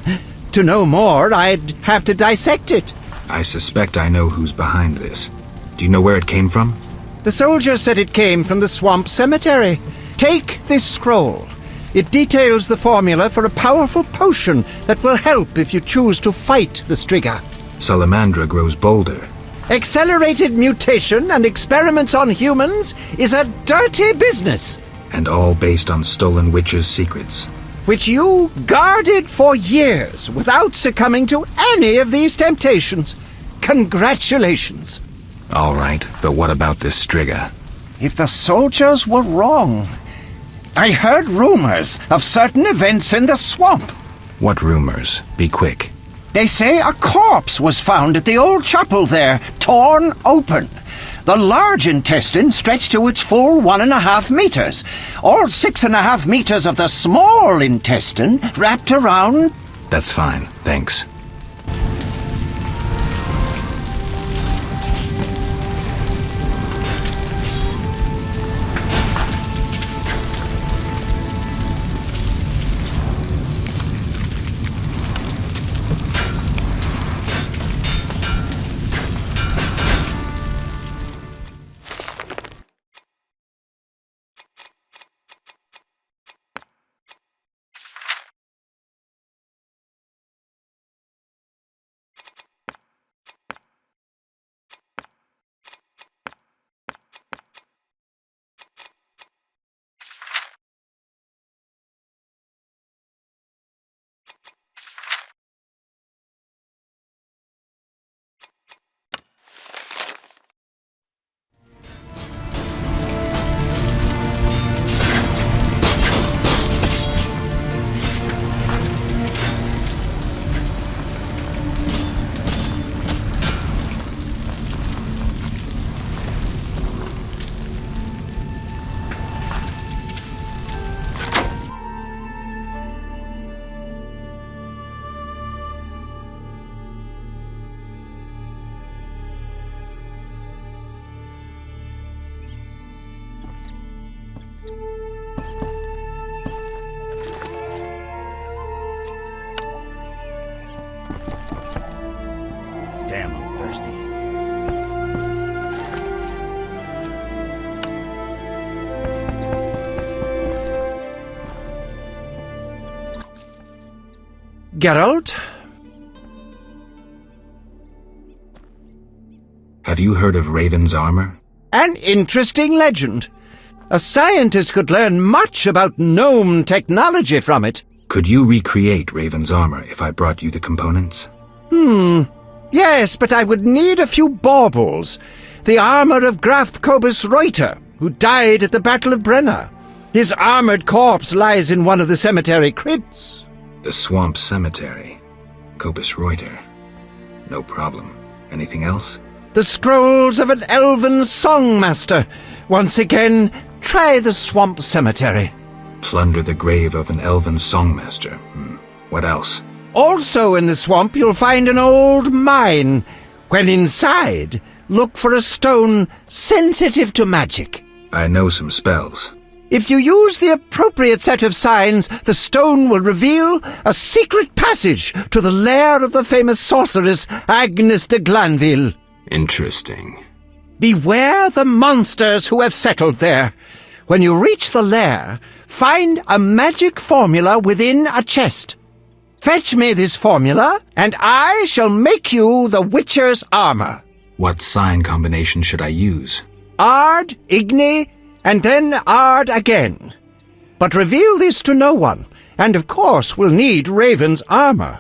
To know more, I'd have to dissect it. I suspect I know who's behind this. Do you know where it came from? The soldier said it came from the swamp cemetery. Take this scroll. It details the formula for a powerful potion that will help if you choose to fight the Striga. Salamandra grows bolder. Accelerated mutation and experiments on humans is a dirty business. And all based on stolen witches' secrets. which you guarded for years without succumbing to any of these temptations. Congratulations. All right, but what about this Striga? If the soldiers were wrong, I heard rumors of certain events in the swamp. What rumors? Be quick. They say a corpse was found at the old chapel there, torn open. The large intestine stretched to its full 1.5 meters. All 6.5 meters of the small intestine wrapped around... That's fine, thanks. Damn, I'm thirsty. Geralt? Have you heard of Raven's armor? An interesting legend. A scientist could learn much about gnome technology from it. Could you recreate Raven's armor if I brought you the components? Yes, but I would need a few baubles. The armor of Graf Kobus Reuter, who died at the Battle of Brenna. His armored corpse lies in one of the cemetery crypts. The Swamp Cemetery. Kobus Reuter. No problem. Anything else? The scrolls of an elven songmaster. Once again, try the Swamp Cemetery. Plunder the grave of an elven songmaster. What else? Also in the swamp you'll find an old mine. When inside, look for a stone sensitive to magic. I know some spells. If you use the appropriate set of signs, the stone will reveal a secret passage to the lair of the famous sorceress Agnes de Glanville. Interesting. Beware the monsters who have settled there. When you reach the lair, find a magic formula within a chest. Fetch me this formula, and I shall make you the Witcher's armor. What sign combination should I use? Ard, Igni, and then Ard again. But reveal this to no one, and of course we'll need Raven's armor.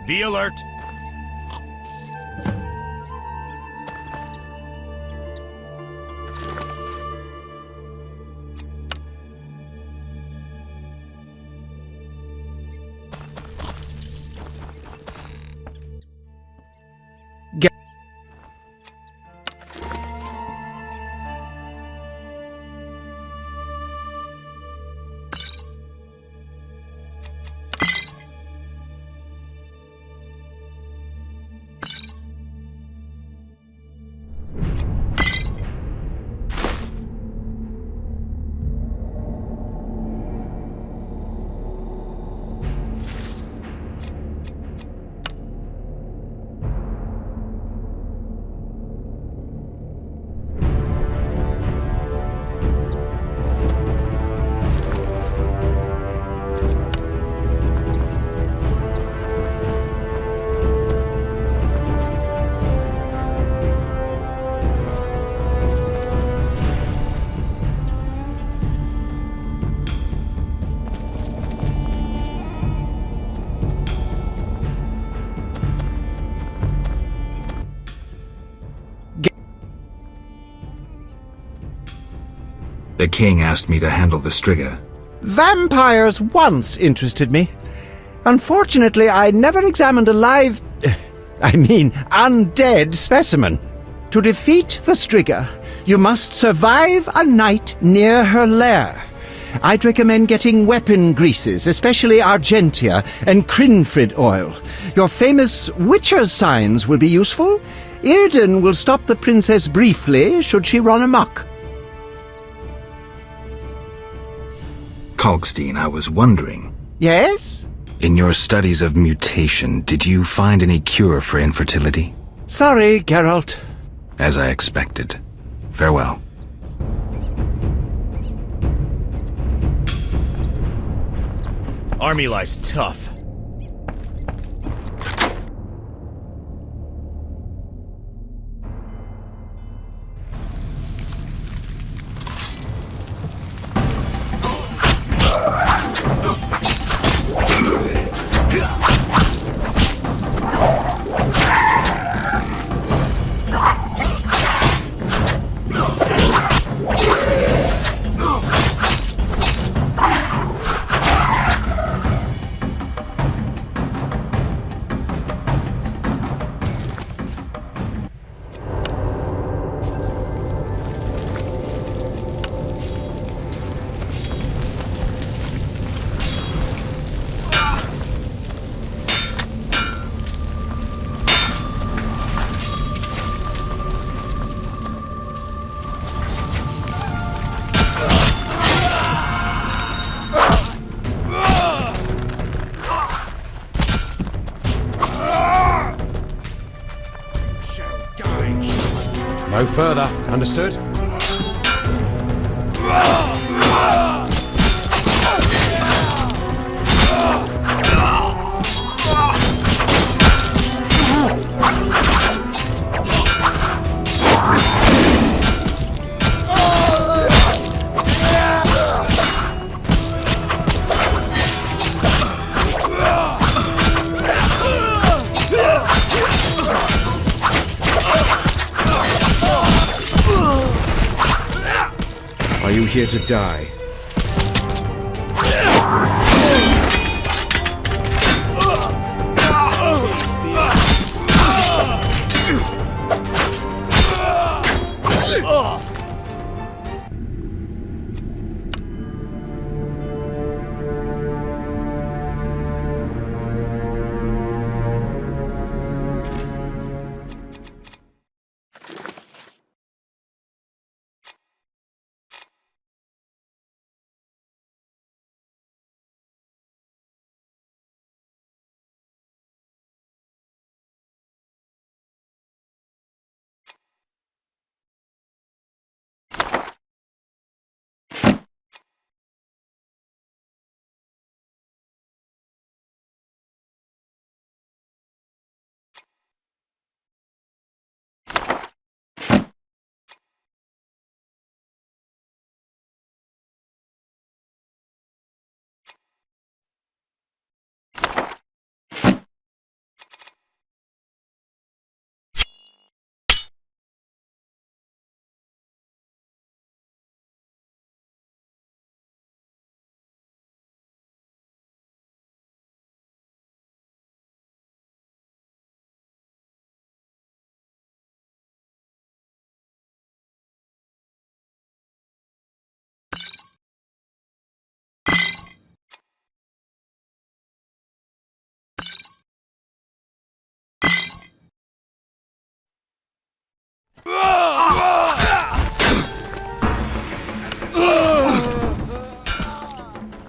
Be alert. The king asked me to handle the Striga. Vampires once interested me. Unfortunately, I never examined a live... undead specimen. To defeat the Striga, you must survive a night near her lair. I'd recommend getting weapon greases, especially Argentia and Crinfrid oil. Your famous Witcher's signs will be useful. Irden will stop the princess briefly should she run amok. Kalkstein, I was wondering. Yes? In your studies of mutation, did you find any cure for infertility? Sorry, Geralt. As I expected. Farewell. Army life's tough. No further, understood? Are you here to die?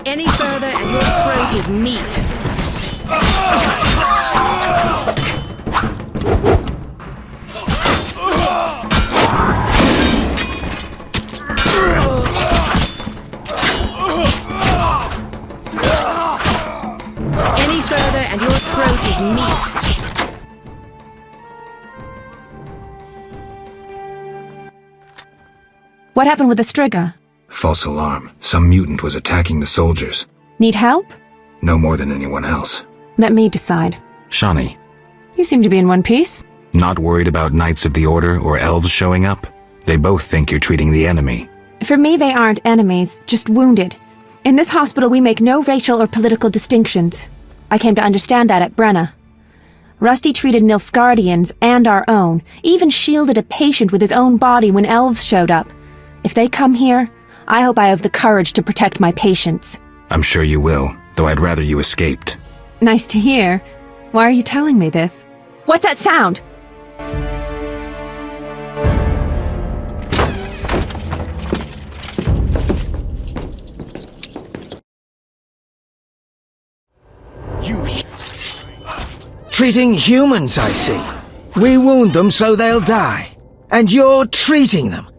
Any further and your throat is meat. Any further and your throat is meat. What happened with the Striga? False alarm. Some mutant was attacking the soldiers. Need help? No more than anyone else. Let me decide. Shawnee, You seem to be in one piece. not worried about Knights of the Order or elves showing up? They both think you're treating the enemy. For me, they aren't enemies, just wounded. In this hospital, we make no racial or political distinctions. I came to understand that at Brenna. Rusty treated Nilfgaardians and our own, even shielded a patient with his own body when elves showed up. If they come here, I hope I have the courage to protect my patients. I'm sure you will, though I'd rather you escaped. Nice to hear. Why are you telling me this? What's that sound? Treating humans, I see. We wound them so they'll die. And you're treating them.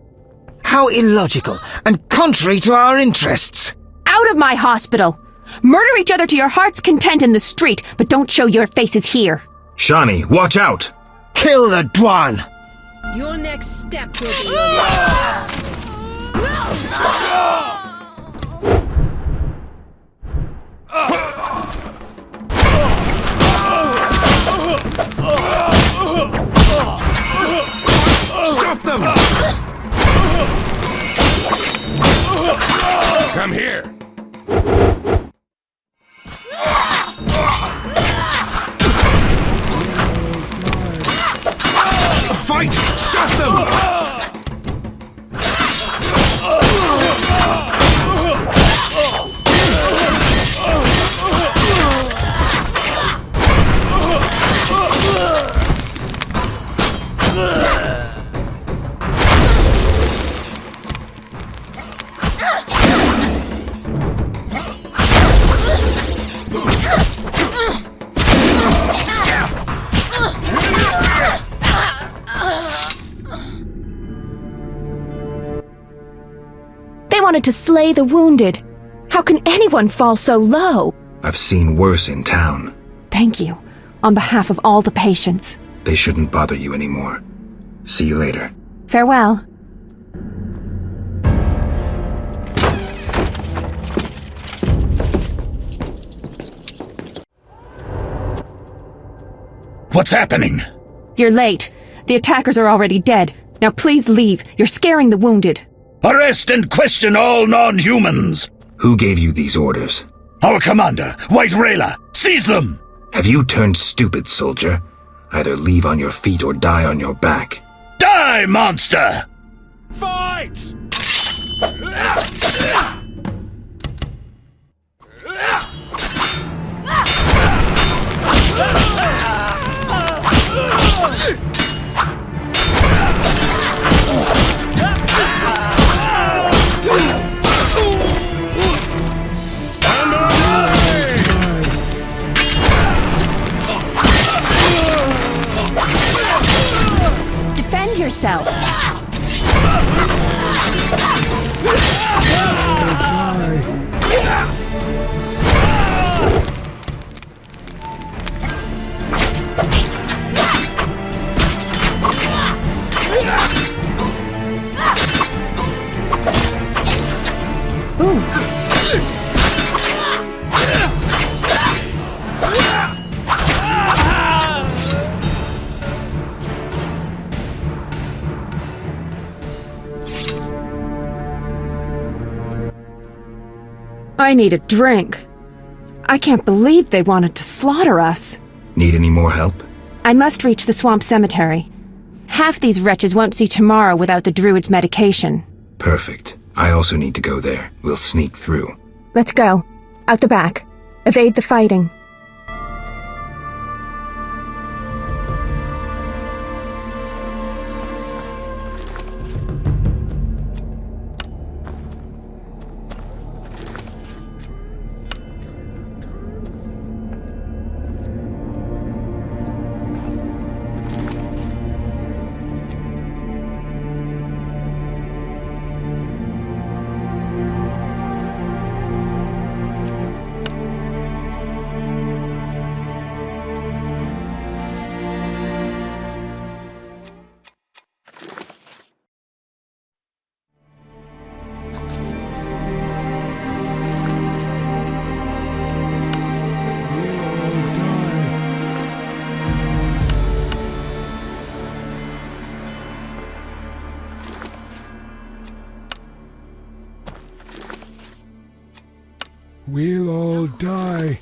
How illogical and contrary to our interests. Out of my hospital! Murder each other to your heart's content in the street, but don't show your faces here. Shani, watch out! Kill the Dwan! Your next step will Stop them! Come here! Fight! Stop them! They wanted to slay the wounded. How can anyone fall so low? I've seen worse in town. Thank you, on behalf of all the patients. They shouldn't bother you anymore. See you later. Farewell. What's happening? You're late. The attackers are already dead. Now please leave. You're scaring the wounded. Arrest and question all non-humans! Who gave you these orders? Our commander, White Rayla! Seize them! Have you turned stupid, soldier? Either leave on your feet or die on your back. Die, monster! Fight! Defend yourself! I need a drink. I can't believe they wanted to slaughter us. Need any more help? I must reach the swamp cemetery. Half these wretches won't see tomorrow without the druid's medication. Perfect. I also need to go there. We'll sneak through. Let's go. Out the back. Evade the fighting. We'll all die.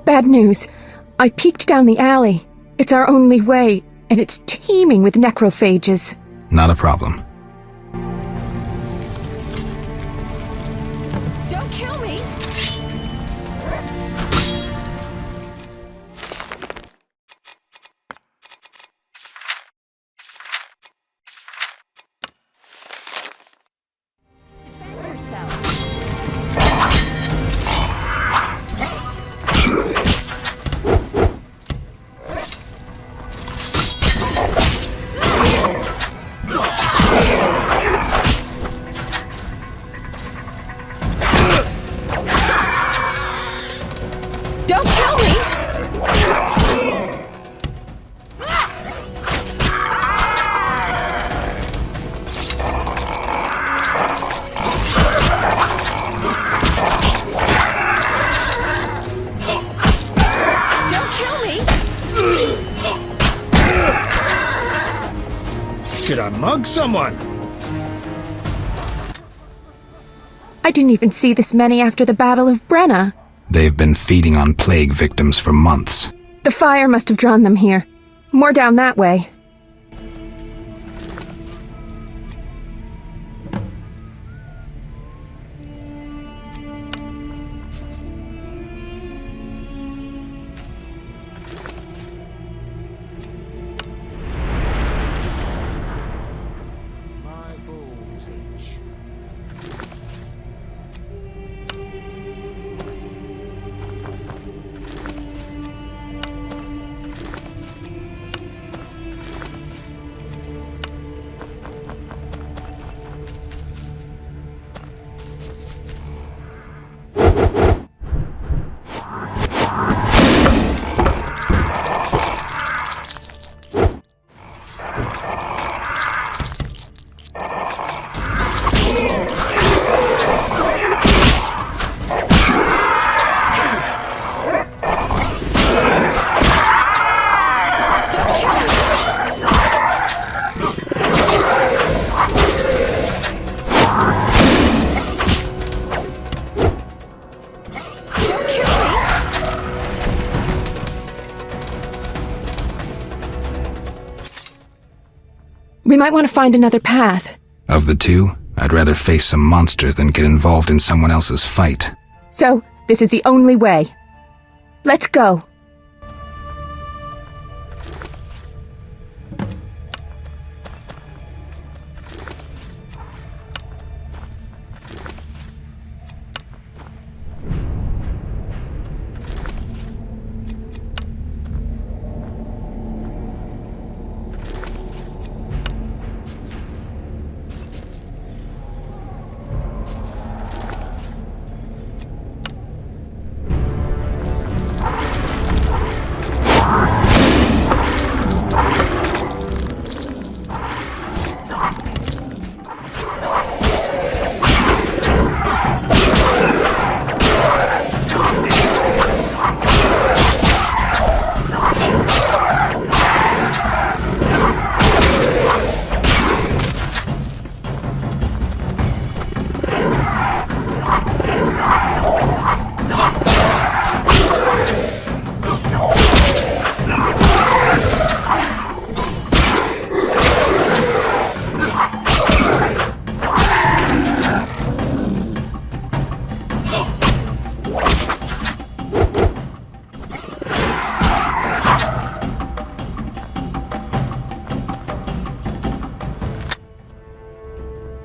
Bad news. I peeked down the alley. It's our only way, and it's teeming with necrophages. Not a problem. Don't kill me! Should I mug someone? I didn't even see this many after the Battle of Brenna. They've been feeding on plague victims for months. The fire must have drawn them here. More down that way. We might want to find another path. Of the two, I'd rather face some monsters than get involved in someone else's fight. So, this is the only way. Let's go.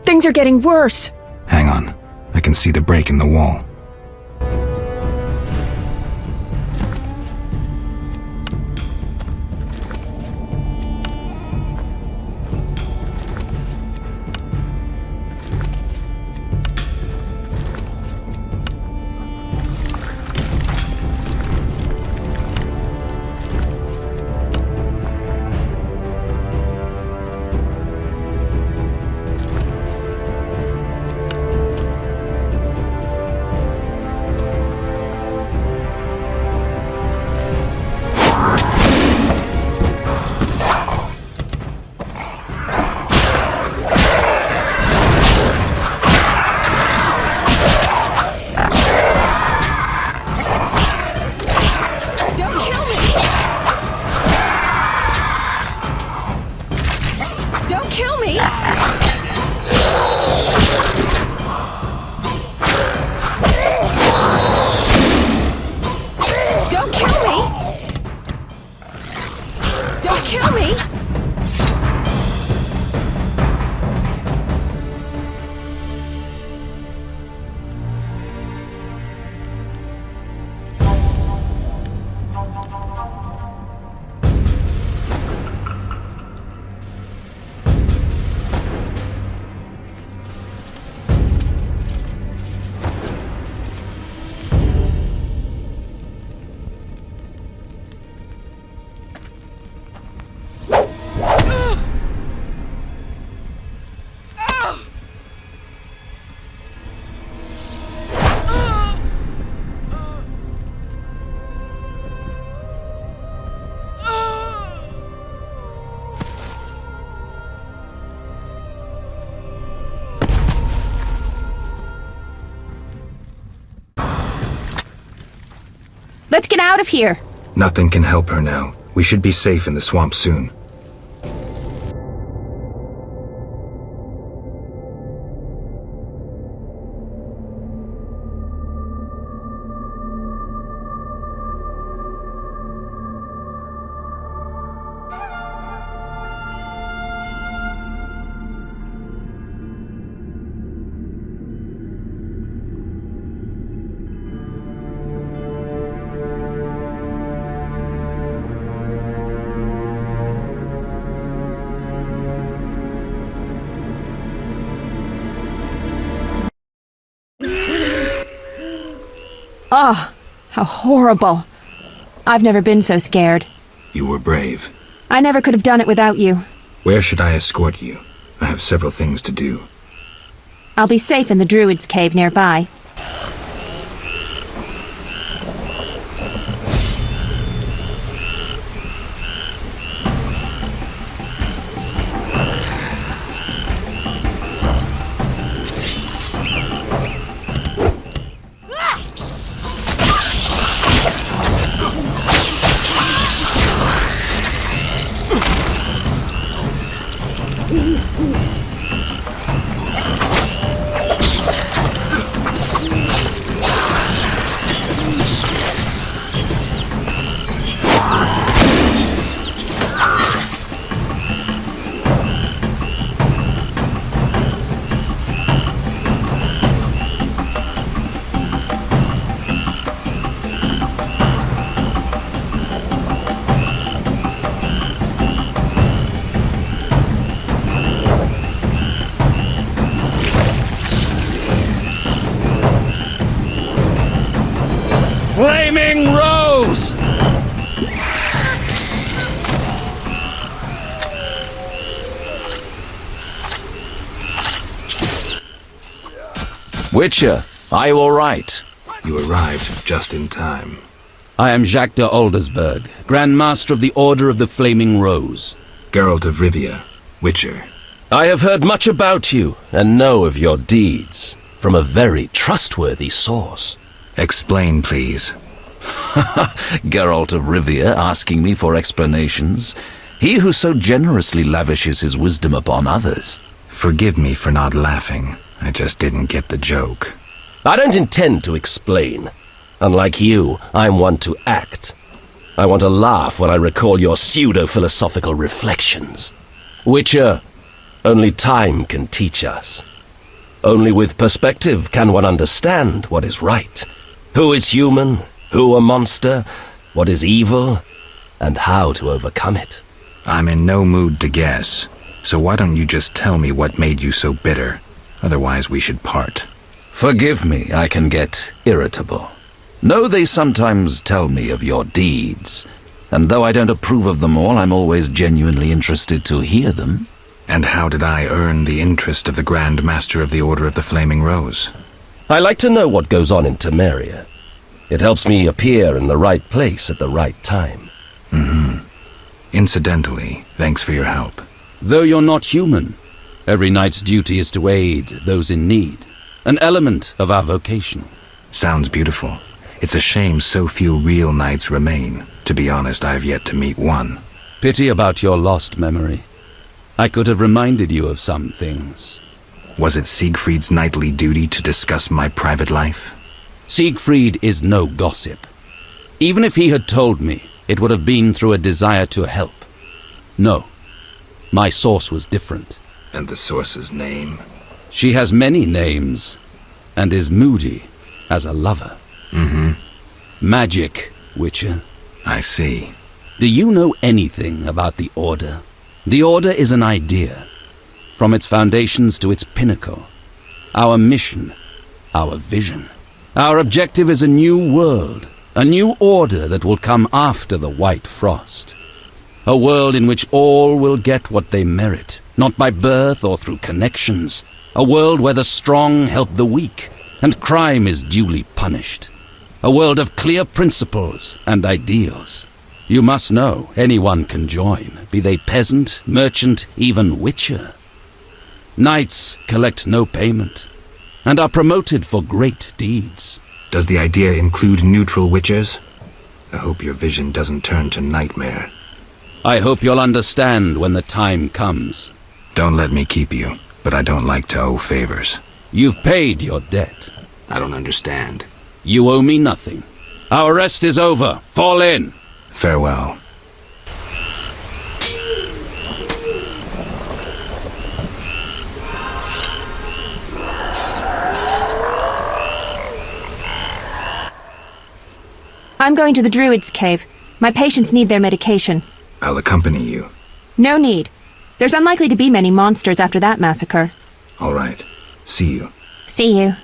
Things are getting worse. Hang on. I can see the break in the wall. Let's get out of here. Nothing can help her now. We should be safe in the swamp soon. Oh, how horrible. I've never been so scared. You were brave. I never could have done it without you. Where should I escort you? I have several things to do. I'll be safe in the Druid's cave nearby. Witcher, are you all right? You arrived just in time. I am Jacques de Aldersberg, Grand Master of the Order of the Flaming Rose. Geralt of Rivia, Witcher. I have heard much about you and know of your deeds from a very trustworthy source. Explain, please. Geralt of Rivia asking me for explanations. He who so generously lavishes his wisdom upon others. Forgive me for not laughing. I just didn't get the joke. I don't intend to explain. Unlike you, I'm one to act. I want to laugh when I recall your pseudo-philosophical reflections. Witcher, only time can teach us. Only with perspective can one understand what is right. Who is human, who a monster, what is evil, and how to overcome it. I'm in no mood to guess, so why don't you just tell me what made you so bitter? Otherwise we should part. Forgive me, I can get irritable. Know they sometimes tell me of your deeds, and though I don't approve of them all, I'm always genuinely interested to hear them. And how did I earn the interest of the Grand Master of the Order of the Flaming Rose? I like to know what goes on in Temeria. It helps me appear in the right place at the right time. Incidentally, thanks for your help. Though you're not human, every knight's duty is to aid those in need. An element of our vocation. Sounds beautiful. It's a shame so few real knights remain. To be honest, I've yet to meet one. Pity about your lost memory. I could have reminded you of some things. Was it Siegfried's knightly duty to discuss my private life? Siegfried is no gossip. Even if he had told me, it would have been through a desire to help. No, my source was different. And the source's name? She has many names, and is moody as a lover. Magic, Witcher. I see. Do you know anything about the Order? The Order is an idea, from its foundations to its pinnacle. Our mission, our vision. Our objective is a new world, a new order that will come after the White Frost. A world in which all will get what they merit, not by birth or through connections. A world where the strong help the weak, and crime is duly punished. A world of clear principles and ideals. You must know anyone can join, be they peasant, merchant, even witcher. Knights collect no payment, and are promoted for great deeds. Does the idea include neutral witchers? I hope your vision doesn't turn to nightmare. I hope you'll understand when the time comes. Don't let me keep you, but I don't like to owe favors. You've paid your debt. I don't understand. You owe me nothing. Our rest is over. Fall in. Farewell. I'm going to the Druid's Cave. My patients need their medication. I'll accompany you. No need. There's unlikely to be many monsters after that massacre. All right. See you. See you.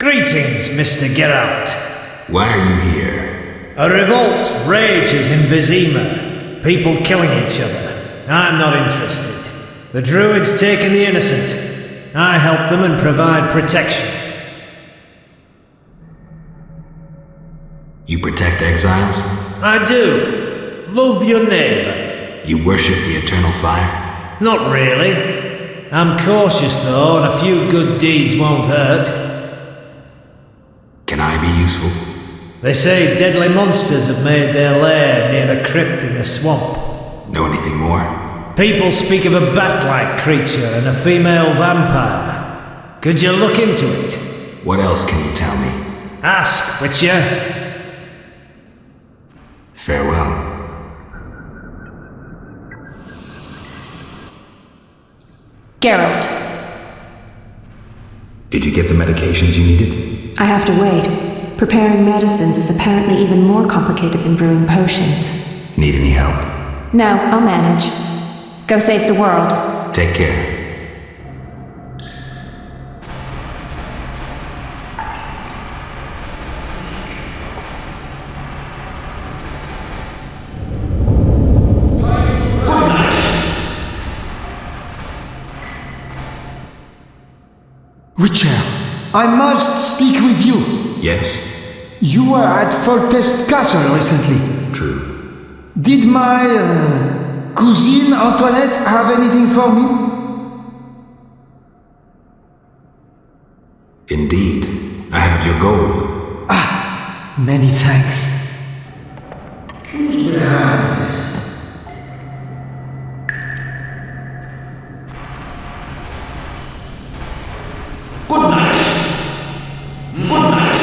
Greetings, Mr. Geralt. Why are you here? A revolt rages in Vizima. People killing each other. I'm not interested. The druids taking the innocent. I help them and provide protection. You protect exiles? I do. Love your neighbour. You worship the eternal fire? Not really. I'm cautious though, and a few good deeds won't hurt. Can I be useful? They say deadly monsters have made their lair near the crypt in the swamp. Know anything more? People speak of a bat-like creature and a female vampire. Could you look into it? What else can you tell me? Ask, Witcher. Farewell. Geralt. Did you get the medications you needed? I have to wait. Preparing medicines is apparently even more complicated than brewing potions. Need any help? No, I'll manage. Go save the world. Take care. Witcher, I must speak with you. Yes? You were at Foltest Castle recently. True. Did my cousine Antoinette have anything for me? Indeed. I have your gold. Ah, many thanks. Who's behind this? Good night. Good night.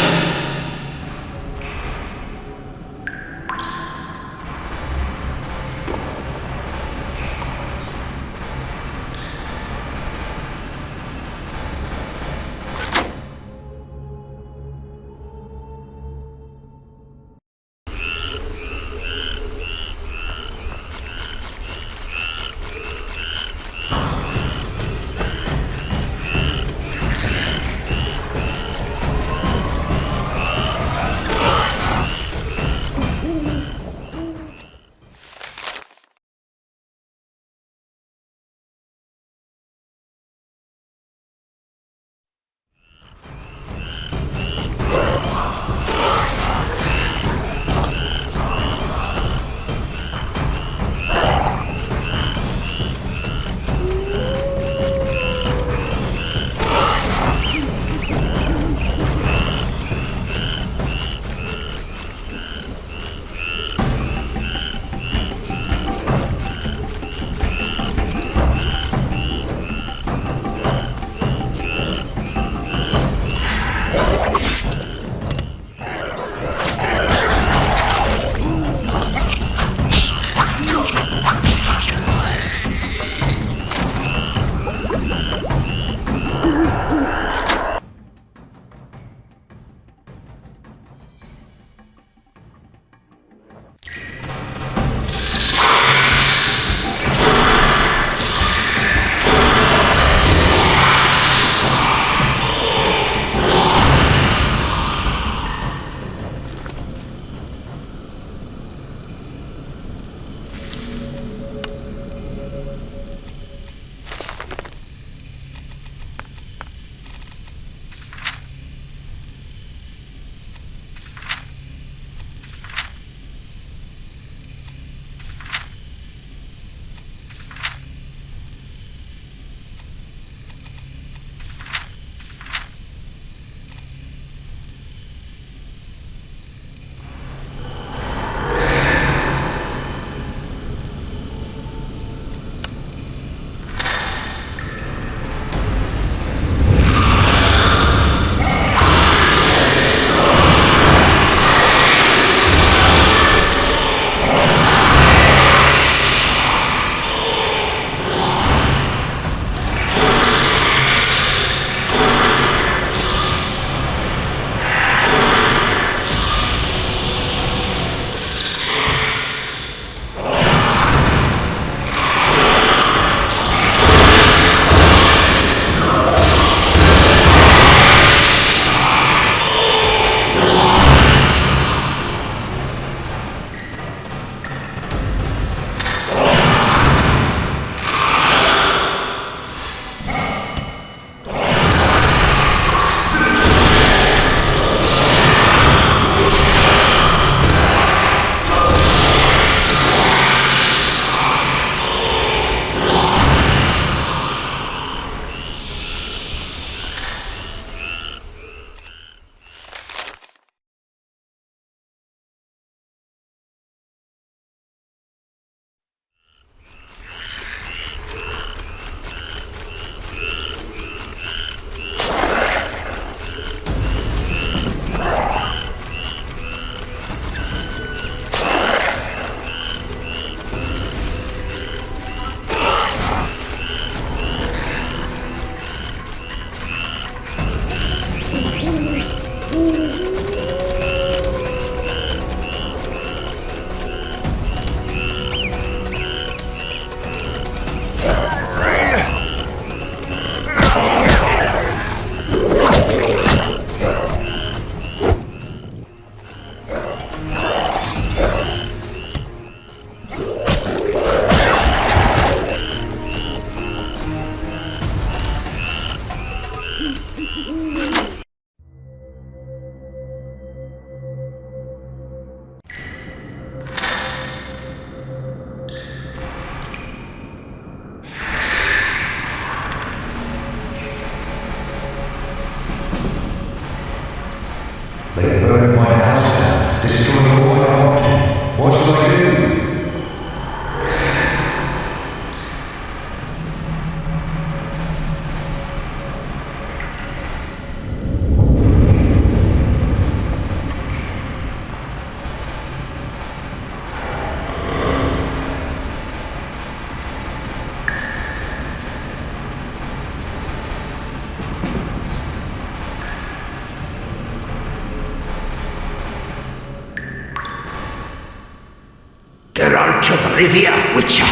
Geralt of Rivia, Witcher,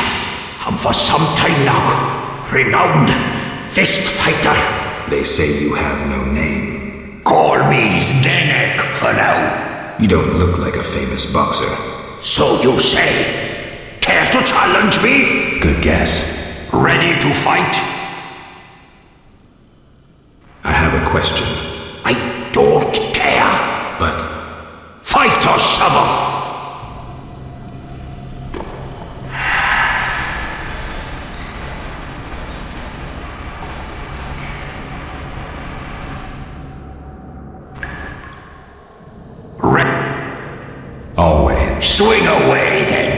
and for some time now, renowned fist fighter. They say you have no name. Call me Zdenek for now. You don't look like a famous boxer. So you say. Care to challenge me? Good guess. Ready to fight? I have a question. I don't care. But... Fight or shove off! Always. Swing away, then.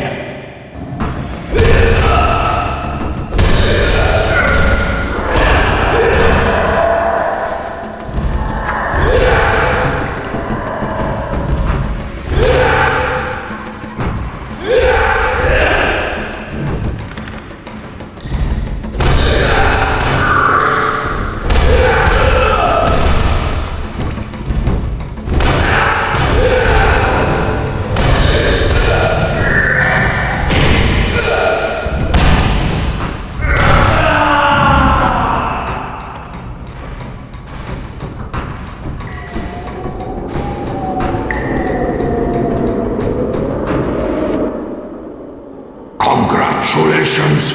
Congratulations!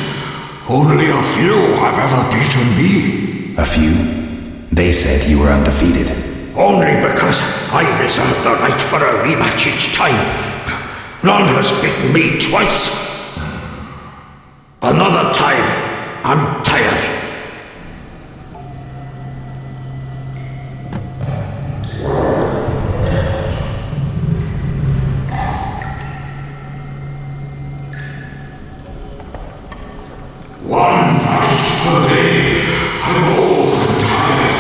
Only a few have ever beaten me. A few? They said you were undefeated. Only because I reserve the right for a rematch each time. None has beaten me twice. Another time. I'm tired. One fight per day. I'm old and tired.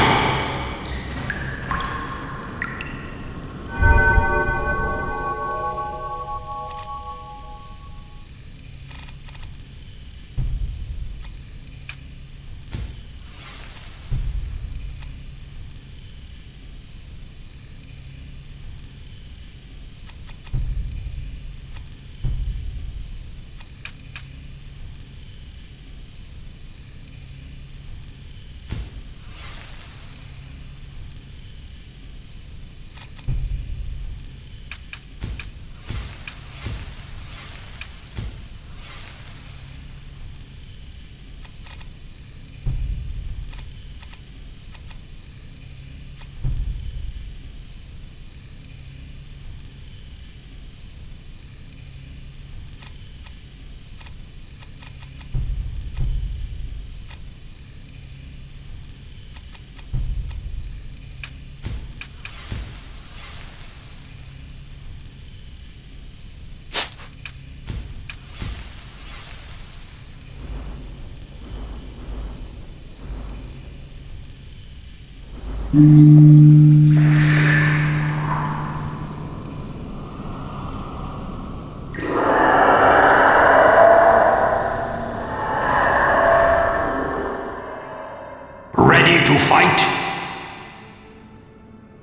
Ready to fight?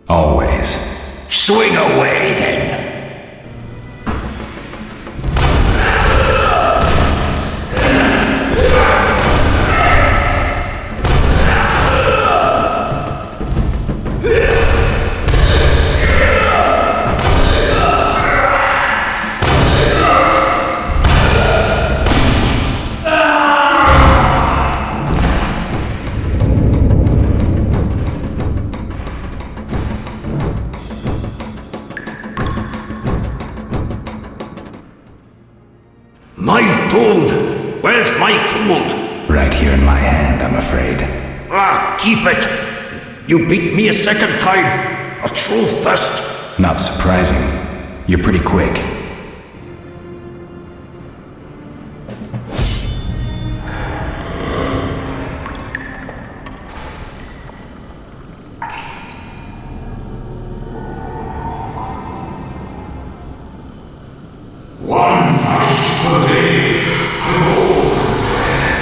Always. Swing away, then. My gold! Where's my gold? Right here in my hand, I'm afraid. Ah, keep it! You beat me a second time! A true first! Not surprising. You're pretty quick. One fight per day. I'm old and tired.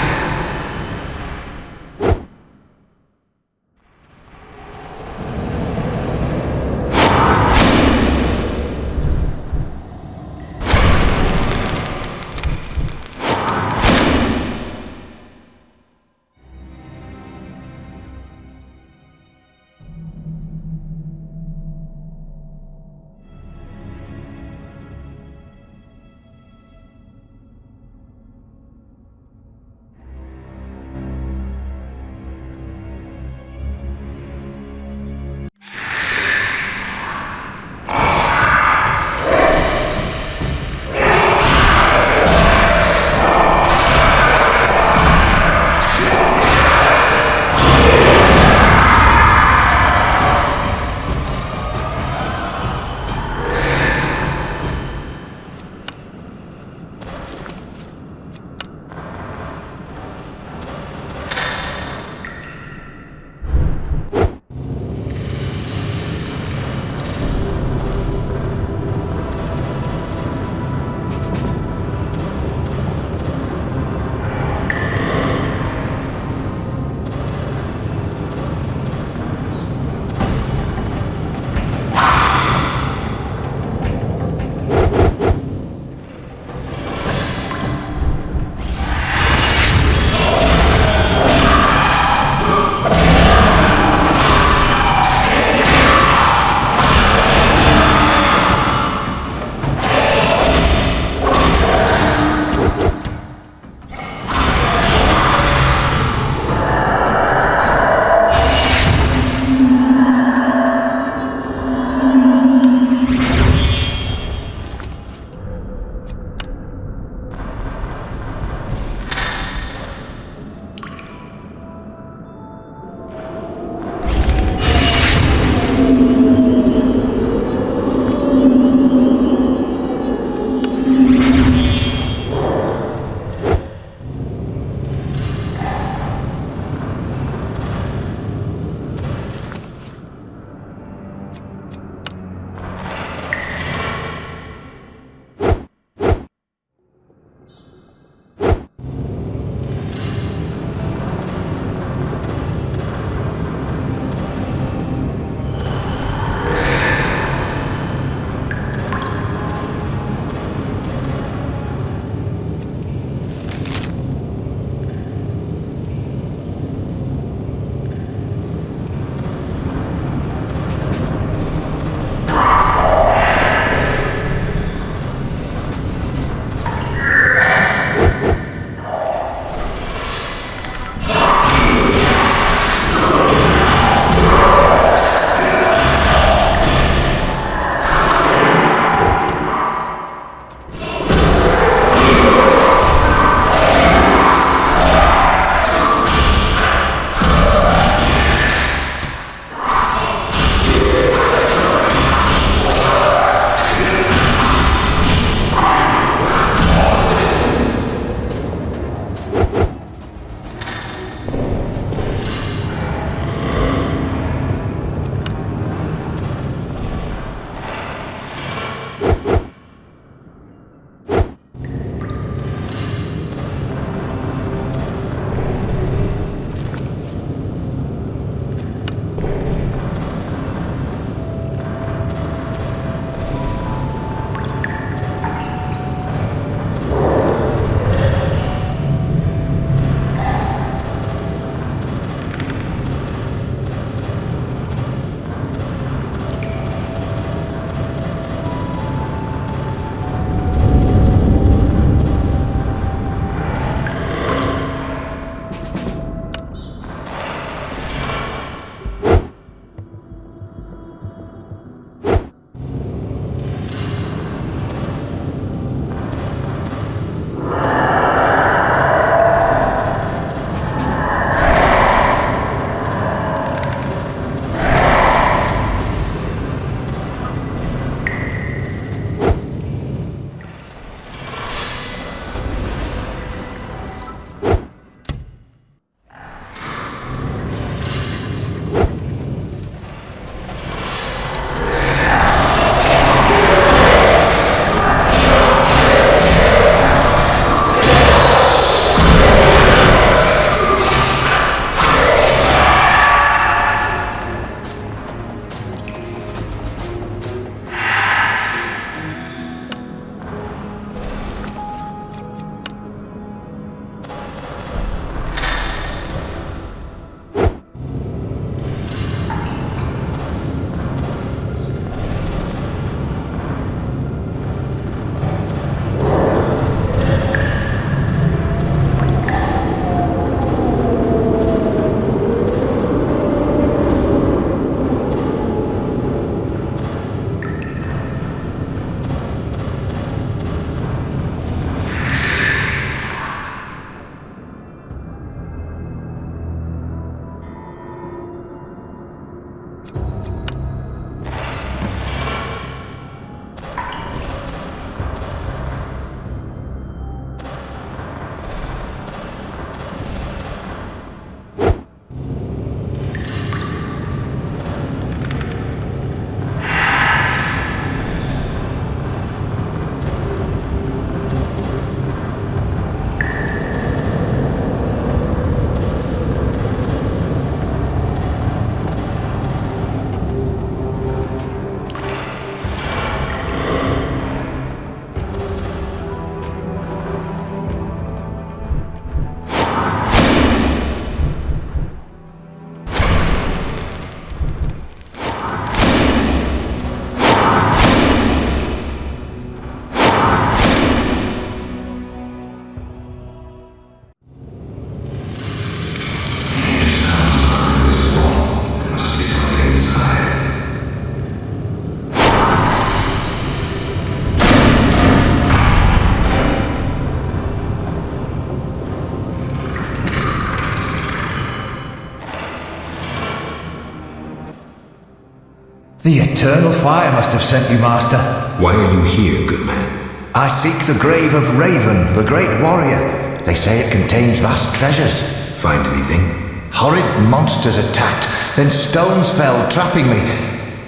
The eternal fire must have sent you, Master. Why are you here, good man? I seek the grave of Raven, the great warrior. They say it contains vast treasures. Find anything? Horrid monsters attacked, then stones fell, trapping me.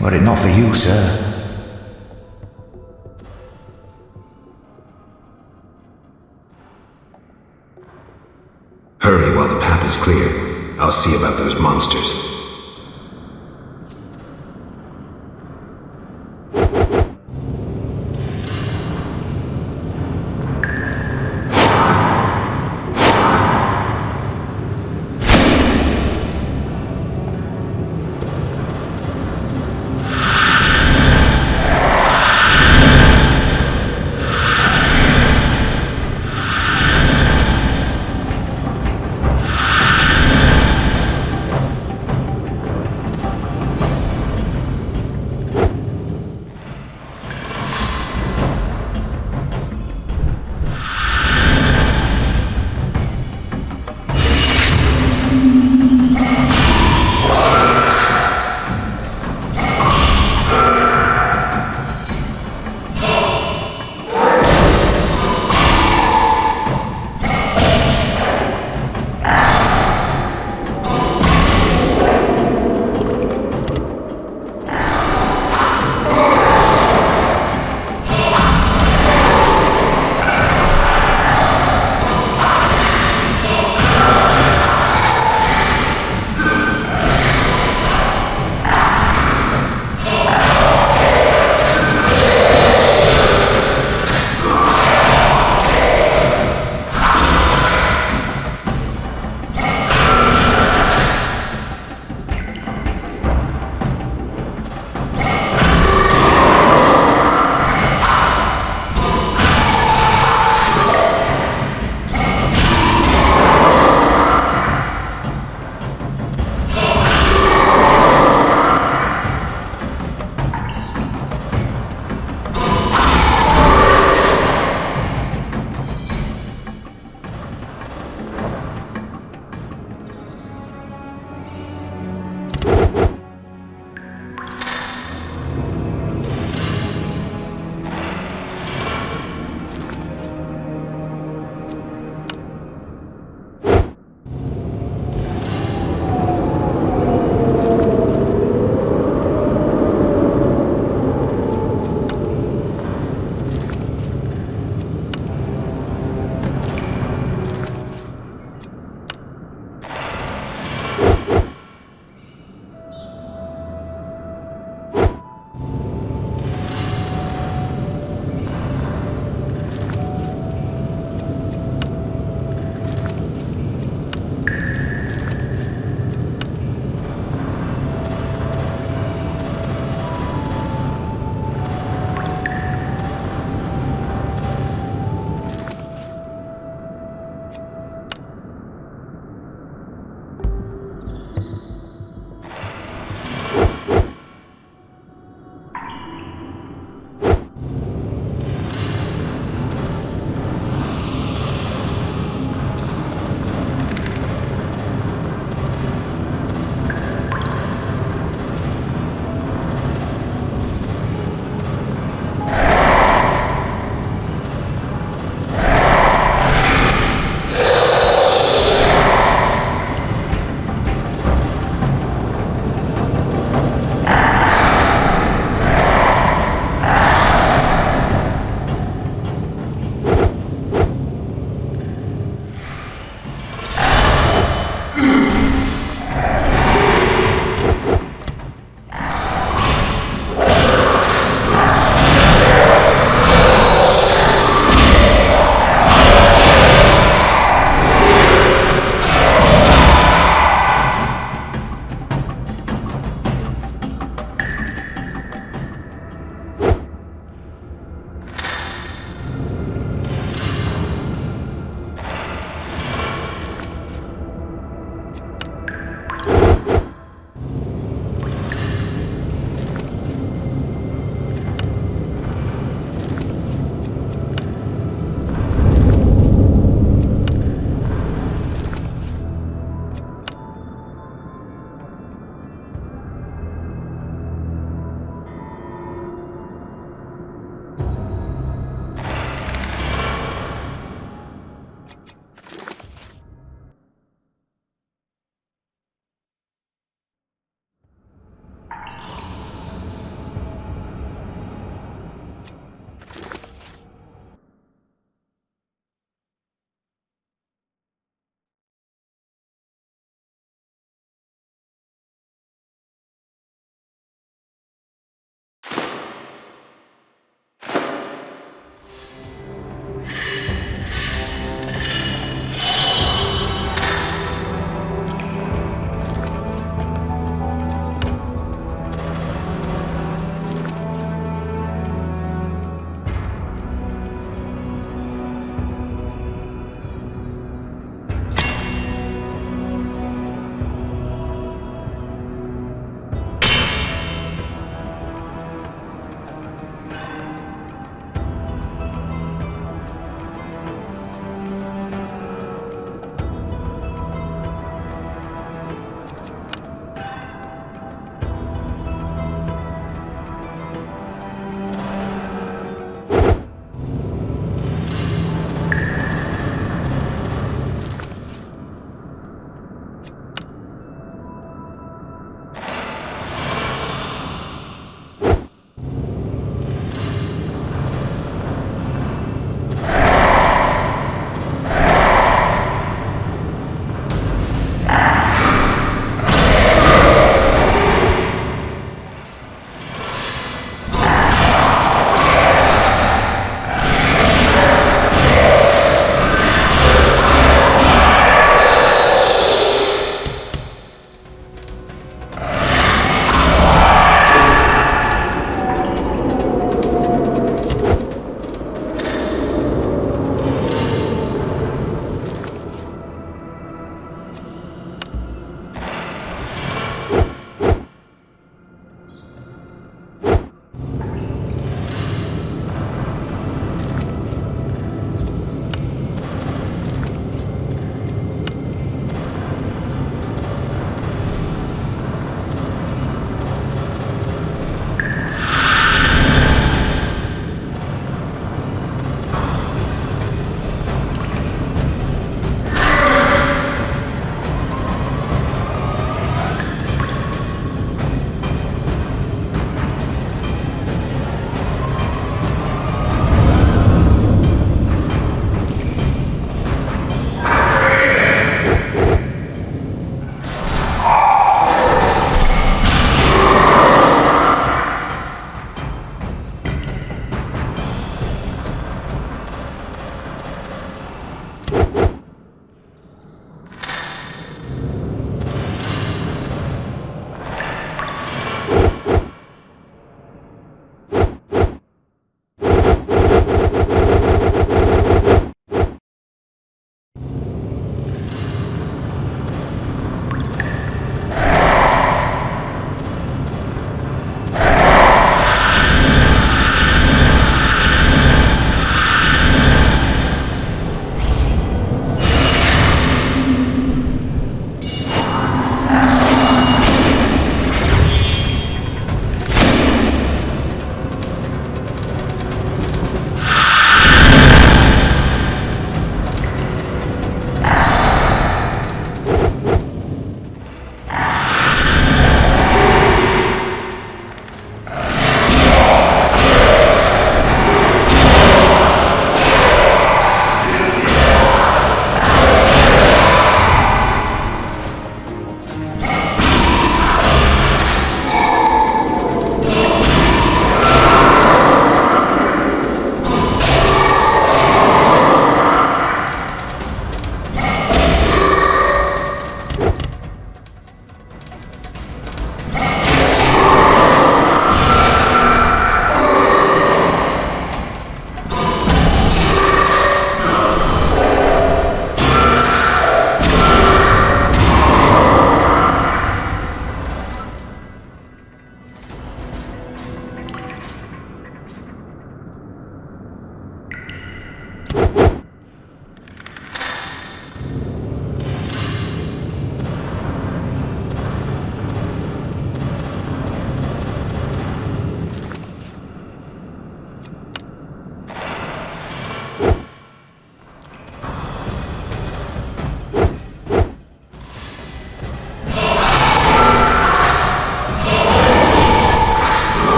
Were it not for you, sir. Hurry while the path is clear. I'll see about those monsters.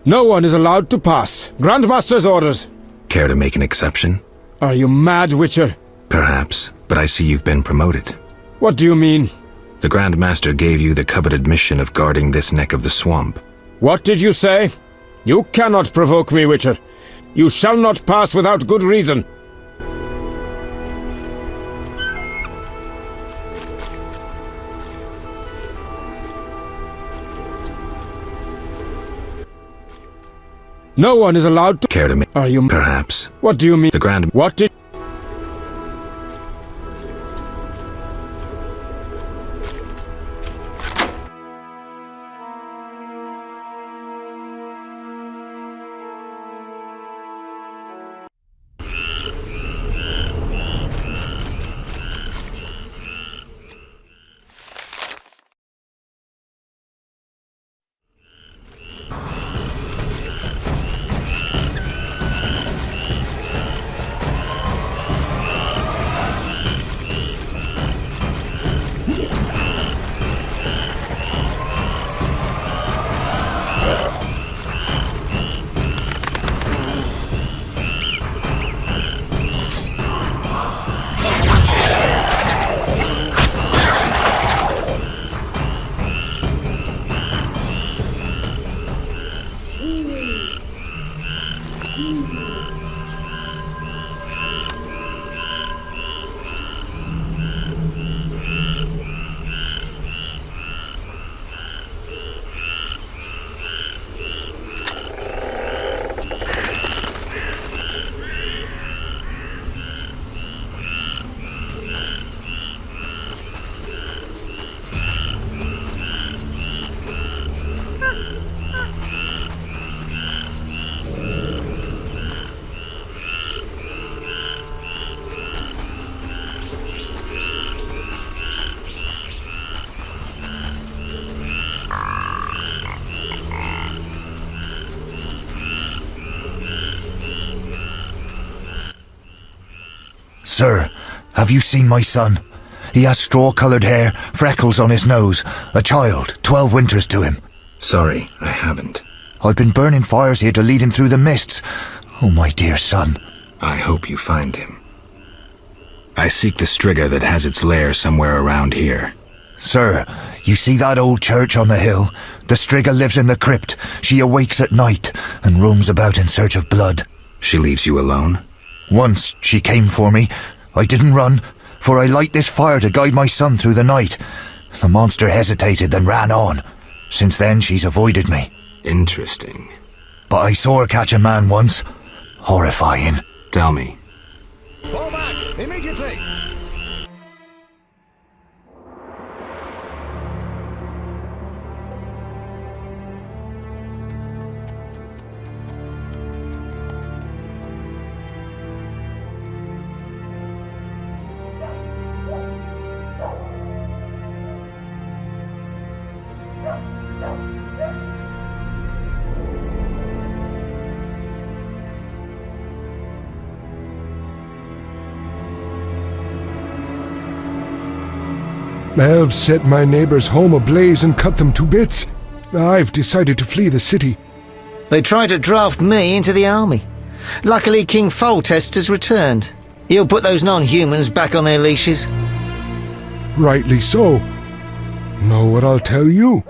No one is allowed to pass. Grandmaster's orders. Care to make an exception? Are you mad, Witcher? Perhaps, but I see you've been promoted. What do you mean? The Grandmaster gave you the coveted mission of guarding this neck of the swamp. What did you say? You cannot provoke me, Witcher. You shall not pass without good reason. No one is allowed to... Care to me? Are you... Perhaps. What do you mean? The Grand... What did... Sir, have you seen my son? He has straw-coloured hair, freckles on his nose, a child, 12 winters to him. Sorry, I haven't. I've been burning fires here to lead him through the mists. Oh, my dear son. I hope you find him. I seek the Striga that has its lair somewhere around here. Sir, you see that old church on the hill? The Striga lives in the crypt. She awakes at night and roams about in search of blood. She leaves you alone? Once she came for me. I didn't run, for I light this fire to guide my son through the night. The monster hesitated, then ran on. Since then, she's avoided me. Interesting. But I saw her catch a man once. Horrifying. Tell me. Fall back! Immediately! Elves set my neighbor's home ablaze and cut them to bits. I've decided to flee the city. They tried to draft me into the army. Luckily, King Foltest has returned. He'll put those non-humans back on their leashes. Rightly so. Know what I'll tell you?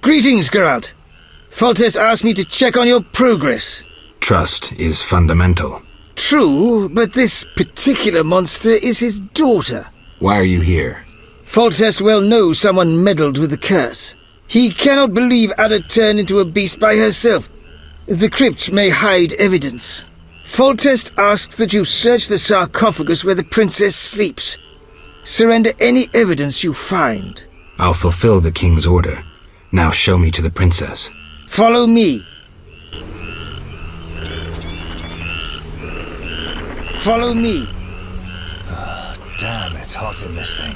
Greetings, Geralt. Foltest asked me to check on your progress. Trust is fundamental. True, but this particular monster is his daughter. Why are you here? Foltest well knows someone meddled with the curse. He cannot believe Ada turned into a beast by herself. The crypt may hide evidence. Foltest asks that you search the sarcophagus where the princess sleeps. Surrender any evidence you find. I'll fulfill the king's order. Now show me to the princess. Follow me. Follow me. Damn, it's hot in this thing.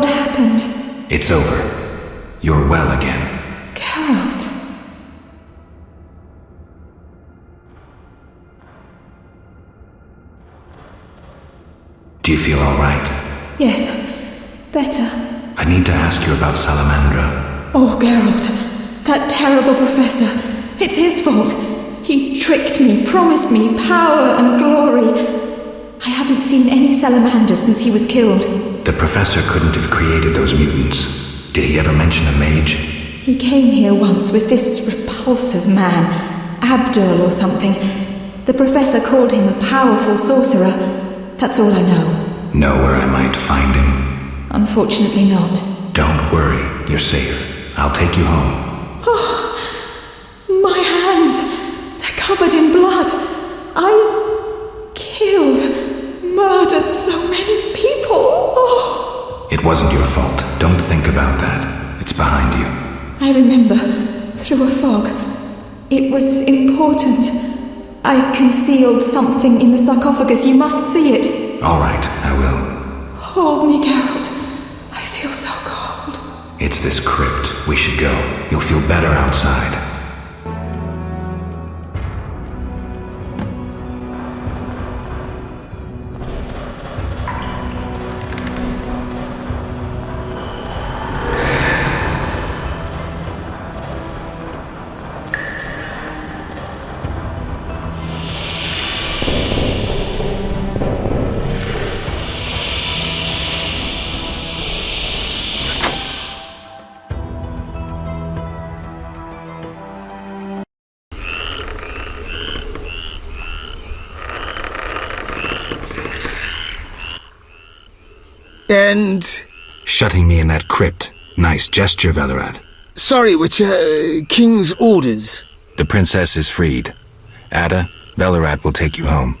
happened? It's over. You're well again. Geralt. Do you feel all right? Yes, better. I need to ask you about Salamandra. Oh, Geralt. That terrible professor. It's his fault. He tricked me, promised me power and glory. I haven't seen any salamanders since he was killed. The professor couldn't have created those mutants. Did he ever mention a mage? He came here once with this repulsive man, Abdul or something. The professor called him a powerful sorcerer. That's all I know. Know where I might find him? Unfortunately not. Don't worry, you're safe. I'll take you home. Oh, my hands! They're covered in blood. I killed, murdered so many people. Oh. It wasn't your fault. Don't think about that. It's behind you. I remember, through a fog. It was important. I concealed something in the sarcophagus. You must see it. All right, I will. Hold me, Geralt. I feel so cold. It's this crypt. We should go. You'll feel better outside. And... Shutting me in that crypt. Nice gesture, Velerad. Sorry, Witcher. King's orders. The princess is freed. Ada, Velerad will take you home.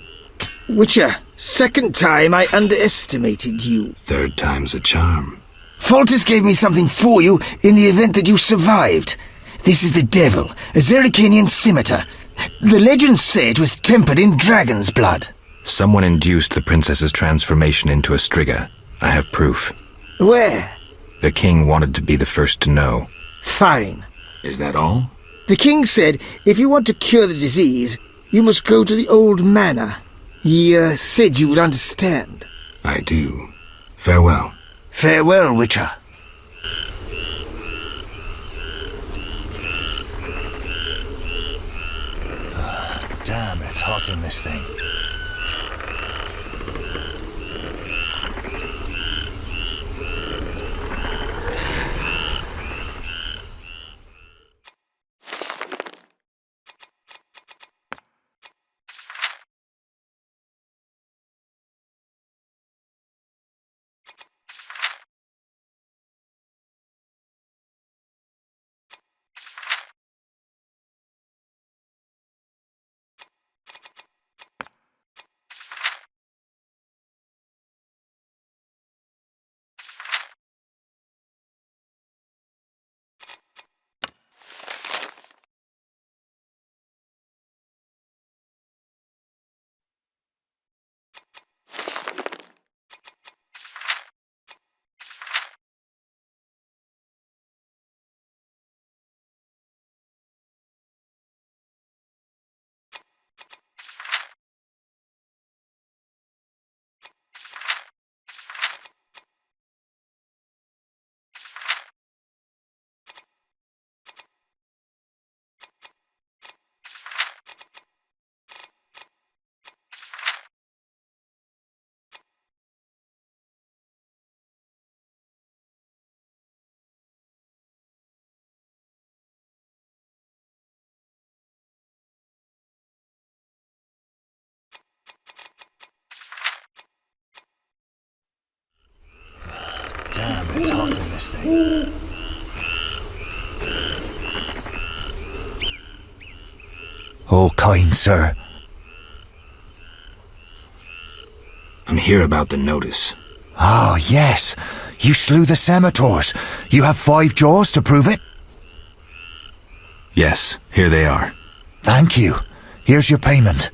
Witcher, second time I underestimated you. Third time's a charm. Foltest gave me something for you in the event that you survived. This is the devil, a Zerrikanian scimitar. The legends say it was tempered in dragon's blood. Someone induced the princess's transformation into a striga. I have proof. Where? The king wanted to be the first to know. Fine. Is that all? The king said if you want to cure the disease, you must go to the old manor. He said you would understand. I do. Farewell. Farewell, Witcher. Damn, it's hot in this thing. Damn, it's hot in this thing. Oh, kind sir. I'm here about the notice. Ah, yes. You slew the Scimitars. You have 5 jaws to prove it? Yes, here they are. Thank you. Here's your payment.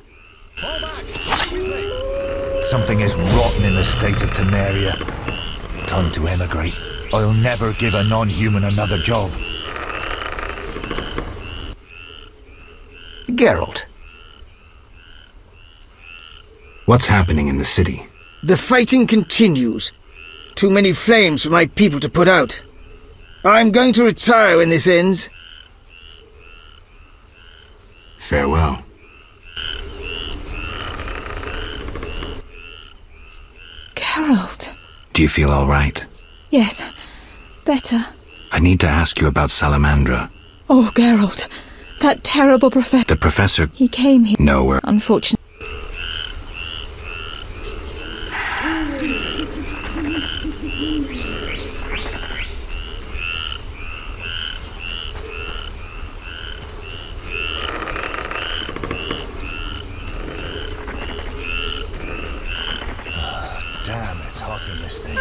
Something is rotten in the state of Temeria. time to emigrate. I'll never give a non-human another job. Geralt. What's happening in the city? The fighting continues. Too many flames for my people to put out. I'm going to retire when this ends. Farewell. Geralt. Do you feel all right? Yes, better. I need to ask you about Salamandra. Oh, Geralt. That terrible professor. The professor... He came here. Nowhere. Unfortunately. Damn, it's hot in this thing.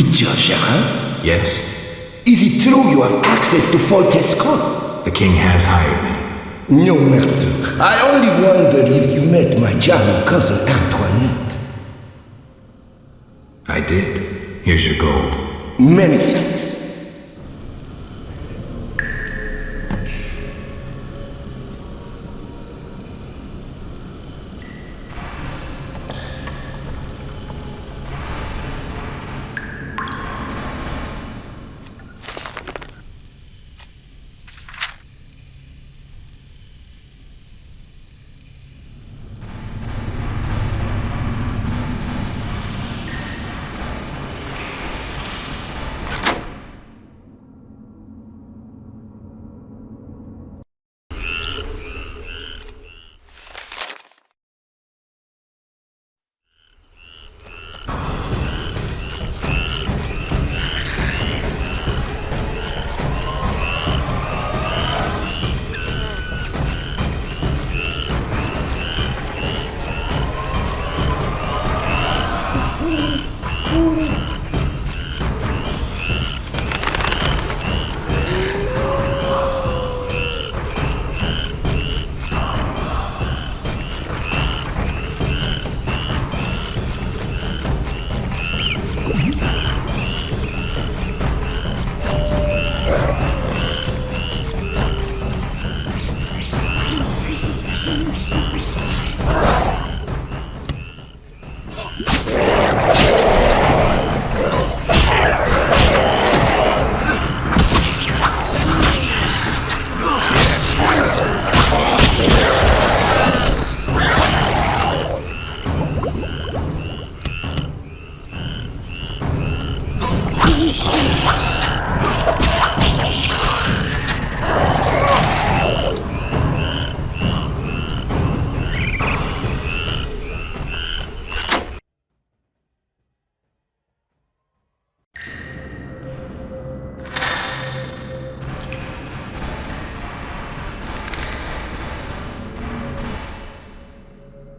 Witcher, Geralt? Yes? Is it true you have access to Foltest Court? The king has hired me. No matter. I only wondered if you met my charming cousin Antoinette. I did. Here's your gold. Many thanks.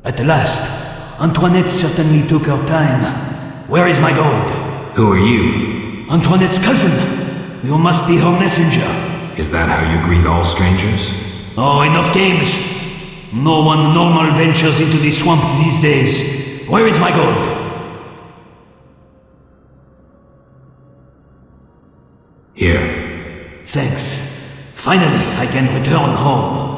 At last, Antoinette certainly took her time. Where is my gold? Who are you? Antoinette's cousin. You must be her messenger. Is that how you greet all strangers? Oh, enough games. No one normal ventures into the swamp these days. Where is my gold? Here. Thanks. Finally, I can return home.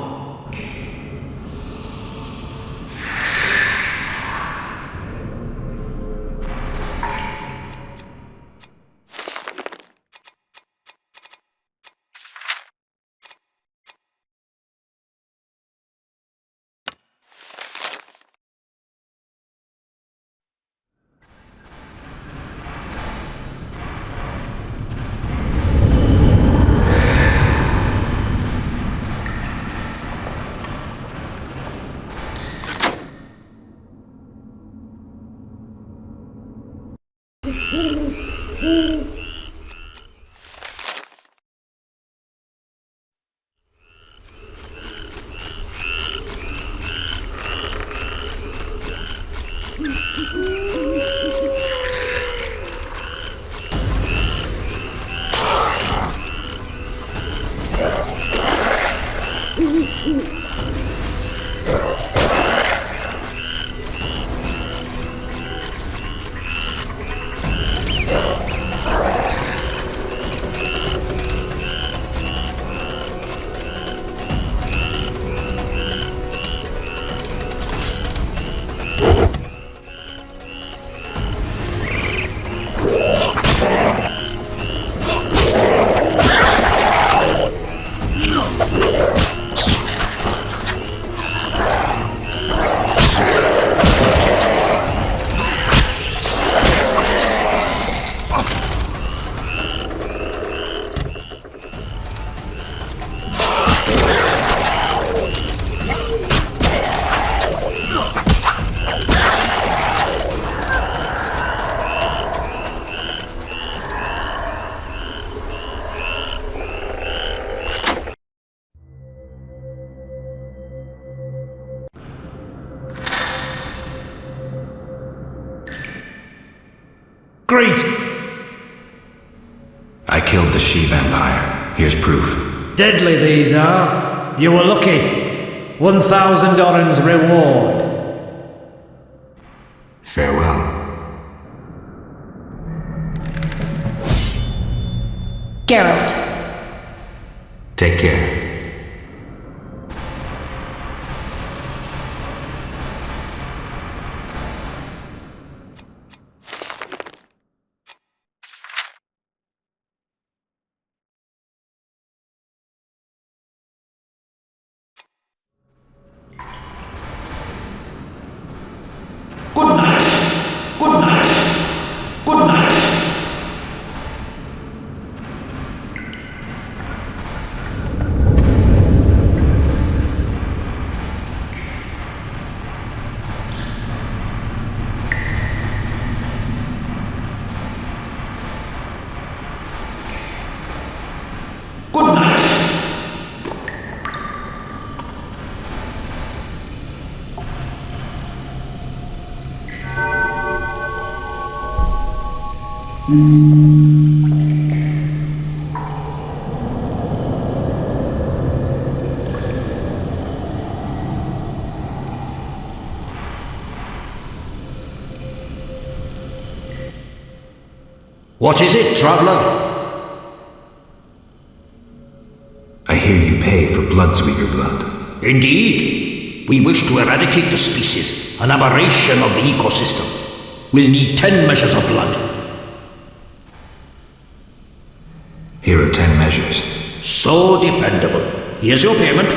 Great! killed the she-vampire. Here's proof. Deadly these are. You were lucky. 1,000 Oren's reward. Farewell. Geralt. Take care. Good night. Good night. Good night. Good night. What is it, traveler? I hear you pay for Bloodsweeper blood. Indeed. We wish to eradicate the species, an aberration of the ecosystem. We'll need 10 measures of blood. Here are 10 measures. So dependable. Here's your payment.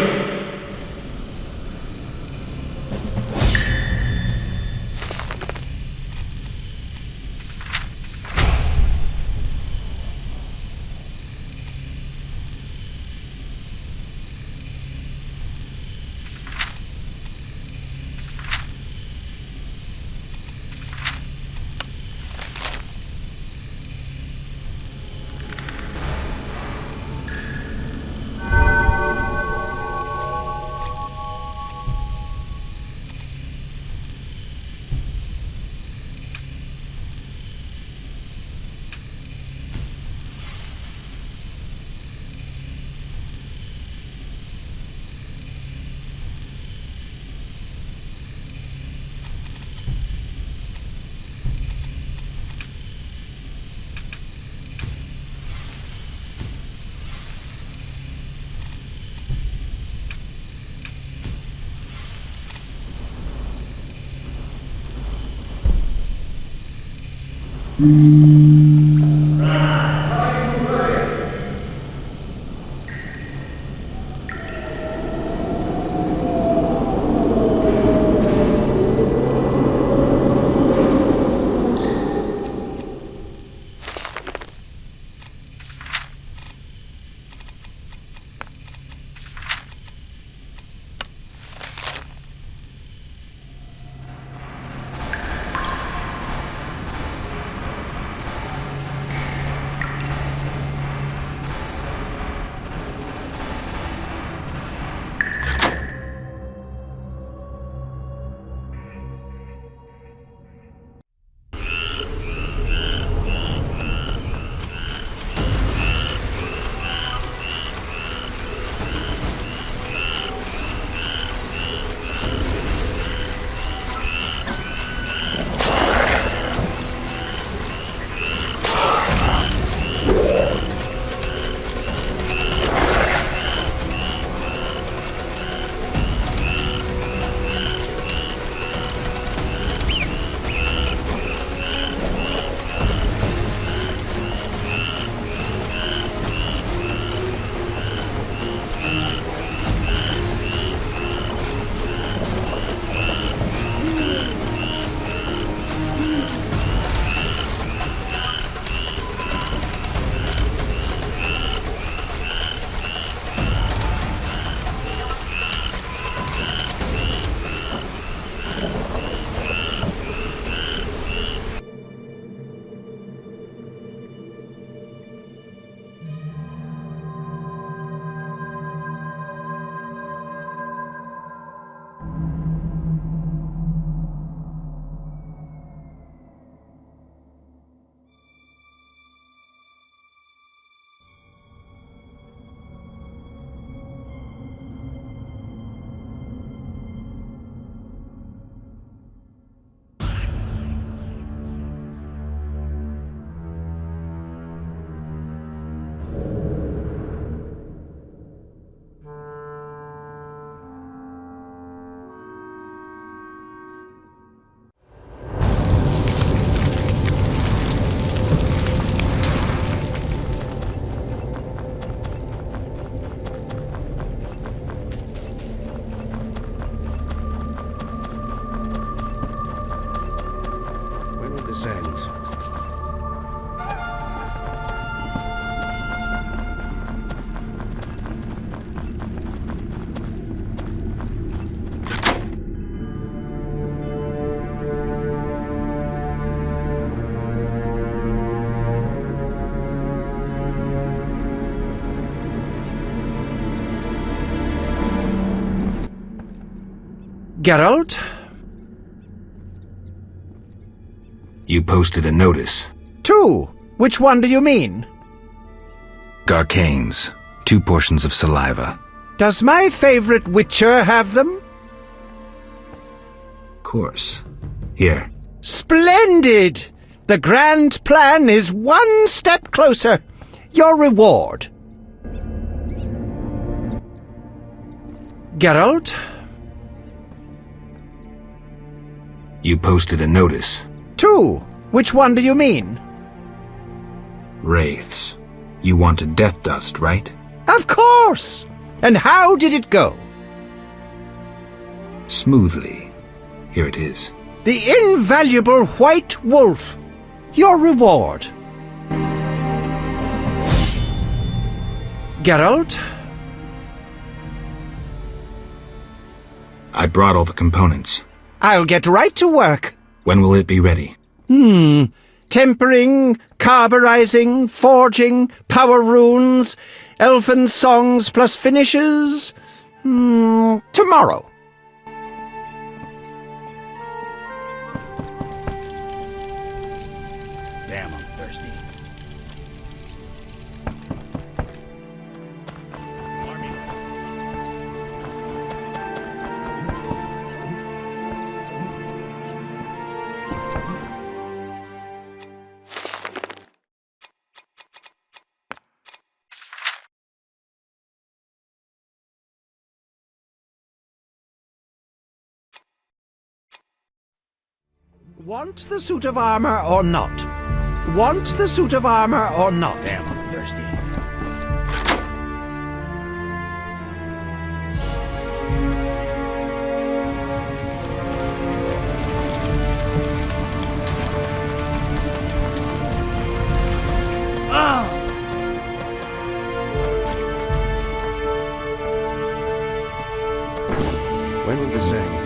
Geralt? You posted a notice. 2. Which one do you mean? Garcanes. 2 portions of saliva. Does my favorite Witcher have them? Of course. Here. Splendid! The grand plan is one step closer. Your reward. Geralt? You posted a notice. 2. Which one do you mean? Wraiths. You wanted death dust, right? Of course! And how did it go? Smoothly. Here it is. The invaluable White Wolf. Your reward. Geralt? I brought all the components. I'll get right to work. When will it be ready? Tempering, carburizing, forging, power runes, elfin songs plus finishes. Tomorrow. Damn, I'm thirsty. Want the suit of armor or not? Want the suit of armor or not? Damn, I'm thirsty. When will this end?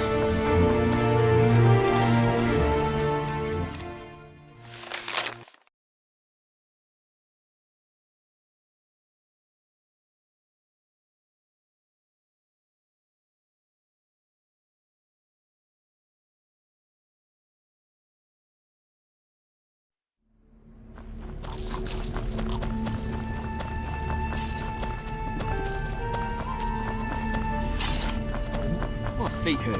My feet hurt.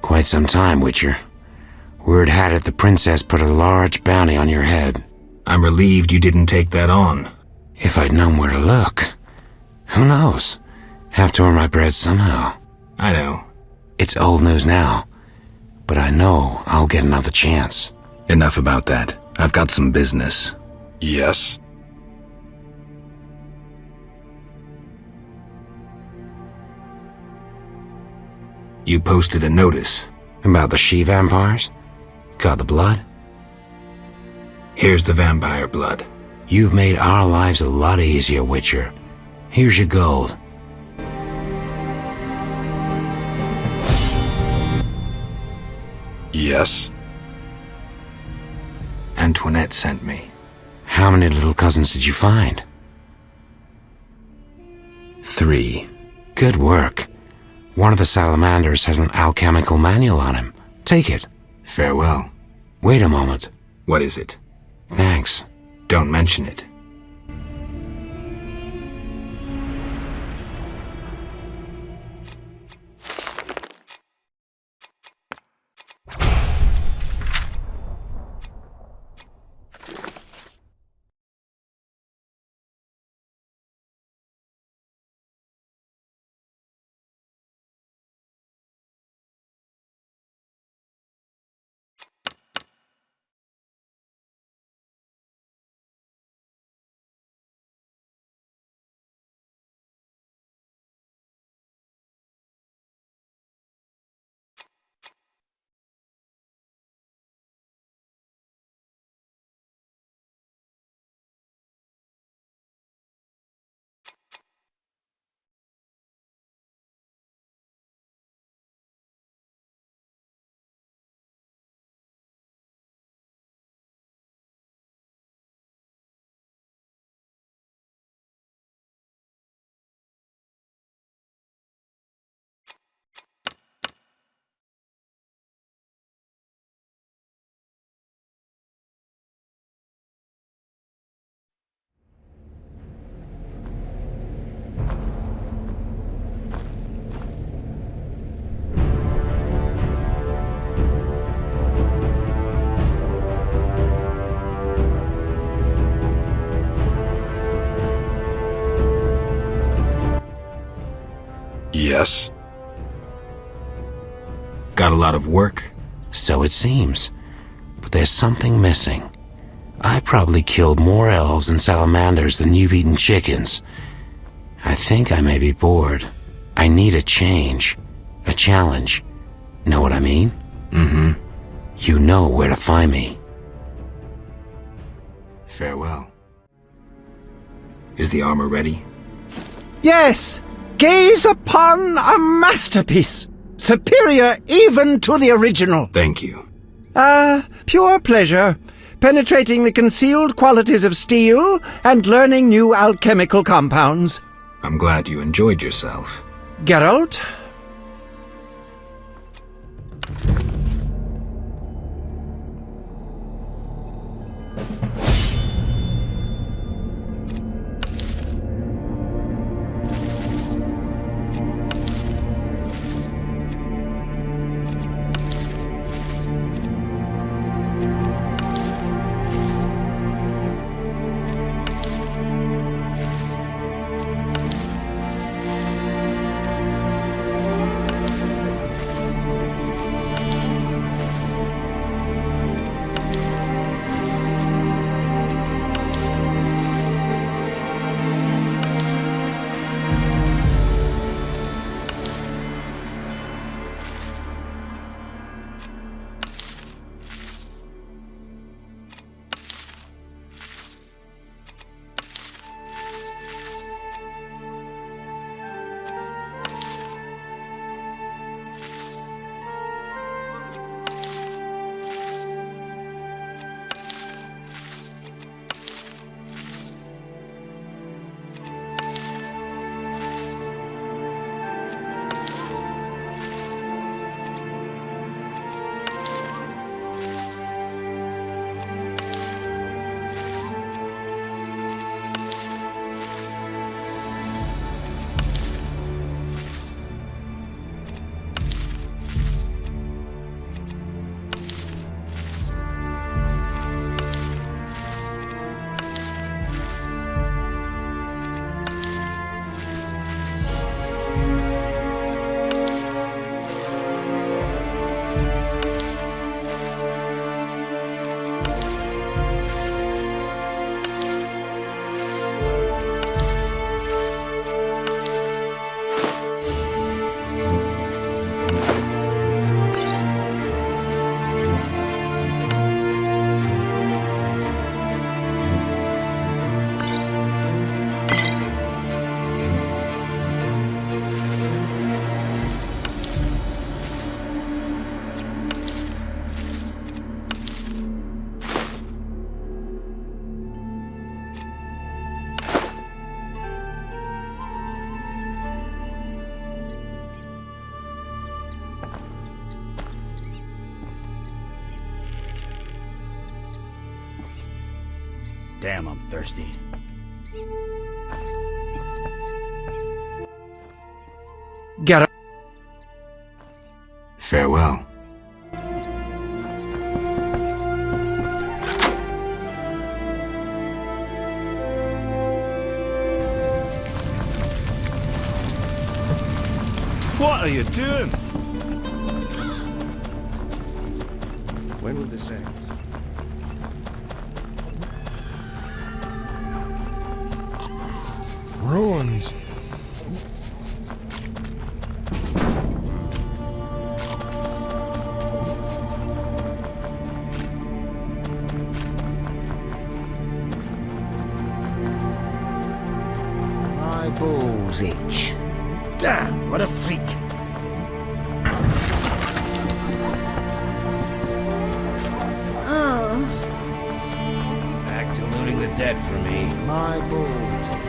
Quite some time, Witcher. Word had it the princess put a large bounty on your head. I'm relieved you didn't take that on. If I'd known where to look. Who knows? Have to earn my bread somehow. I know. It's old news now. But I know I'll get another chance. Enough about that. I've got some business. Yes? You posted a notice. About the she-vampires? Got the blood? Here's the vampire blood. You've made our lives a lot easier, Witcher. Here's your gold. Yes? Antoinette sent me. How many little cousins did you find? 3. Good work. One of the salamanders had an alchemical manual on him. Take it. Farewell. Wait a moment. What is it? Thanks. Don't mention it. Yes. Got a lot of work? So it seems. But there's something missing. I probably killed more elves and salamanders than you've eaten chickens. I think I may be bored. I need a change. A challenge. Know what I mean? Mm-hmm. You know where to find me. Farewell. Is the armor ready? Yes! Gaze upon a masterpiece! Superior even to the original! Thank you. Pure pleasure. Penetrating the concealed qualities of steel and learning new alchemical compounds. I'm glad you enjoyed yourself. Geralt? Damn, I'm thirsty. Geralt. Farewell. What are you doing? When will this end? Ruins. My balls itch. Damn, what a freak. Oh. Back to looting the dead for me. My balls itch.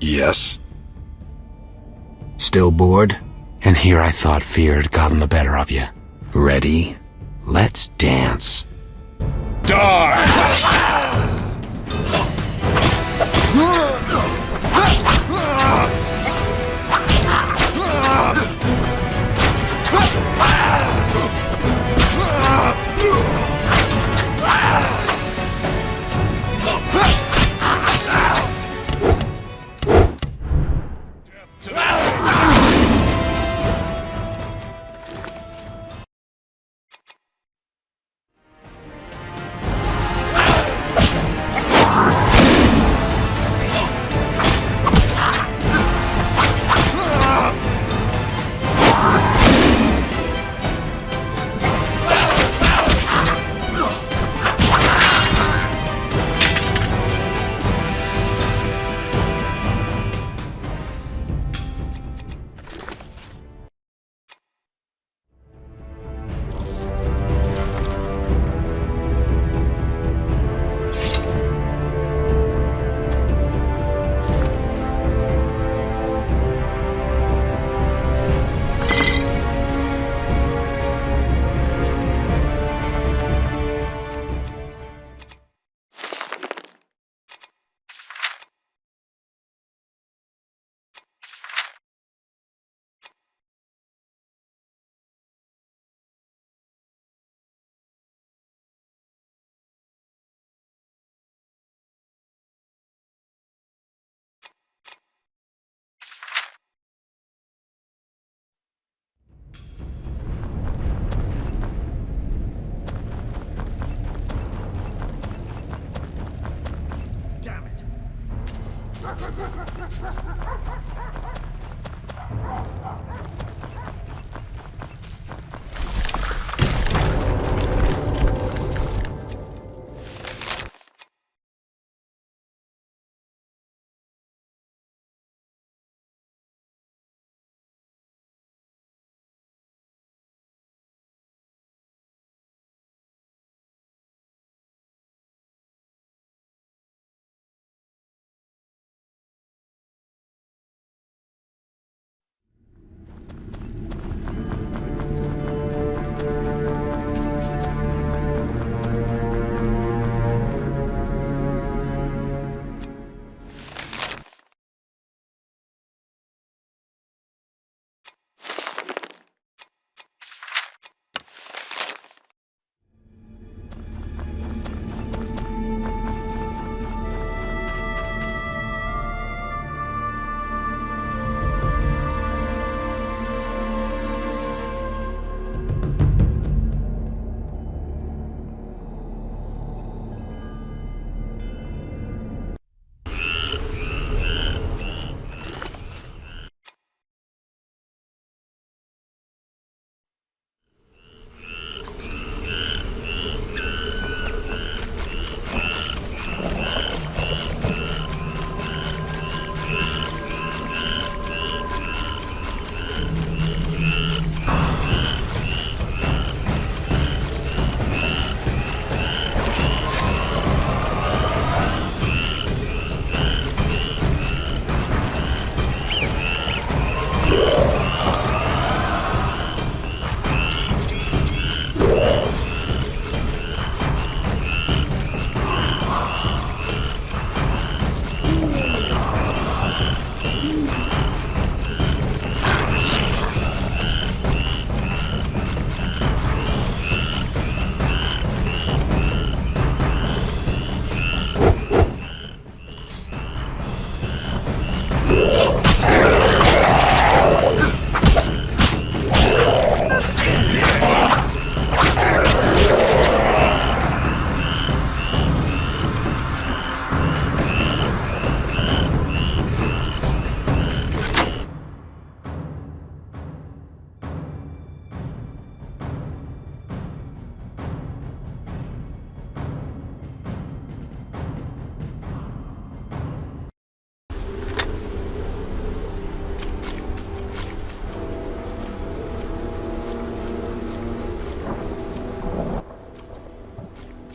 Yes. Still bored? And here I thought fear had gotten the better of you. Ready? Let's dance. Die!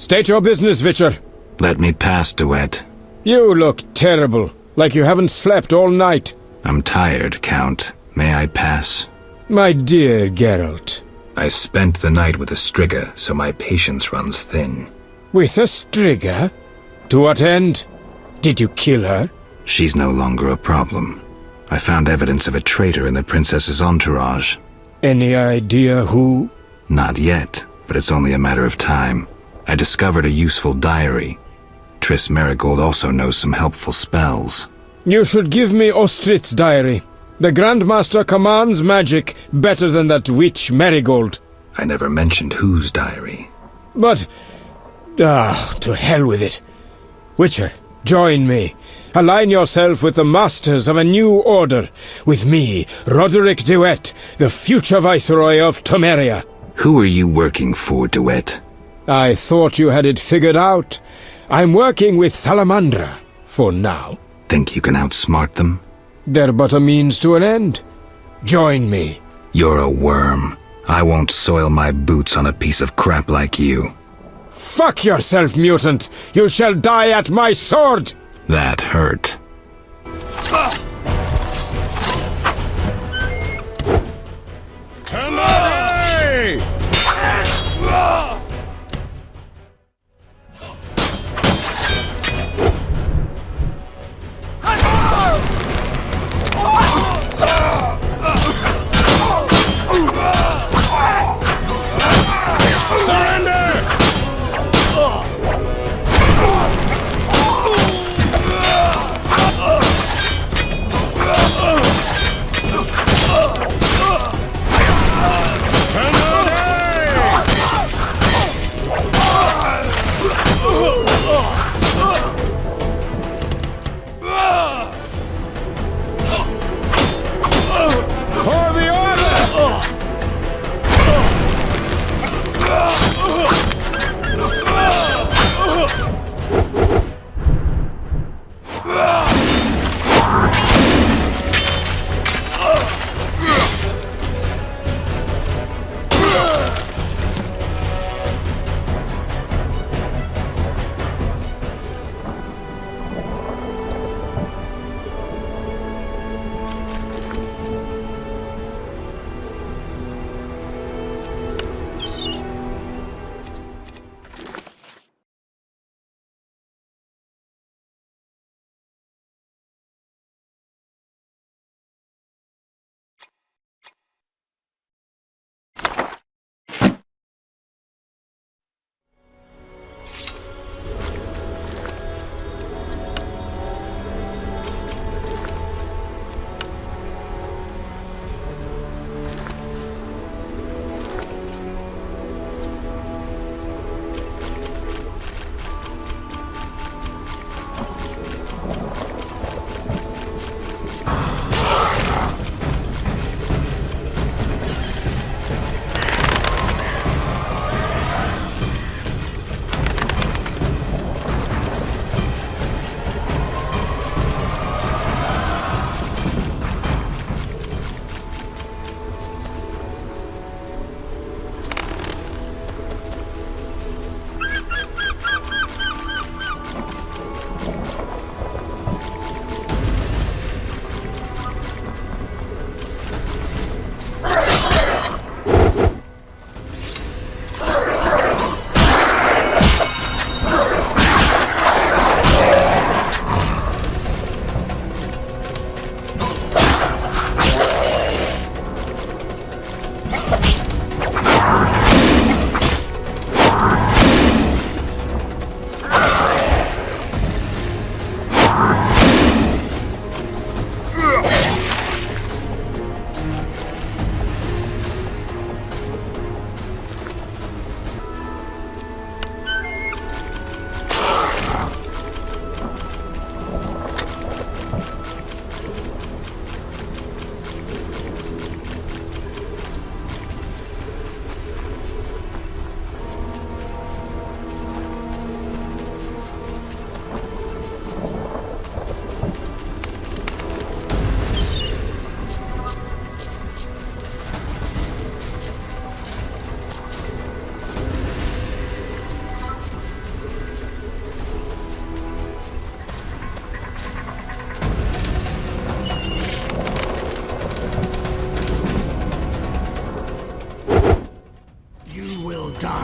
State your business, Witcher. Let me pass, Duet. You look terrible. Like you haven't slept all night. I'm tired, Count. May I pass? My dear Geralt. I spent the night with a Striga, so my patience runs thin. With a Striga? To what end? Did you kill her? She's no longer a problem. I found evidence of a traitor in the princess's entourage. Any idea who? Not yet, but it's only a matter of time. I discovered a useful diary. Triss Marigold also knows some helpful spells. You should give me Ostrit's diary. The Grandmaster commands magic better than that witch Marigold. I never mentioned whose diary. But... to hell with it. Witcher, join me. Align yourself with the masters of a new order. With me, Roderick DeWitt, the future Viceroy of Temeria. Who are you working for, DeWitt? I thought you had it figured out. I'm working with Salamandra, for now. Think you can outsmart them? They're but a means to an end. Join me. You're a worm. I won't soil my boots on a piece of crap like you. Fuck yourself, mutant! You shall die at my sword! That hurt.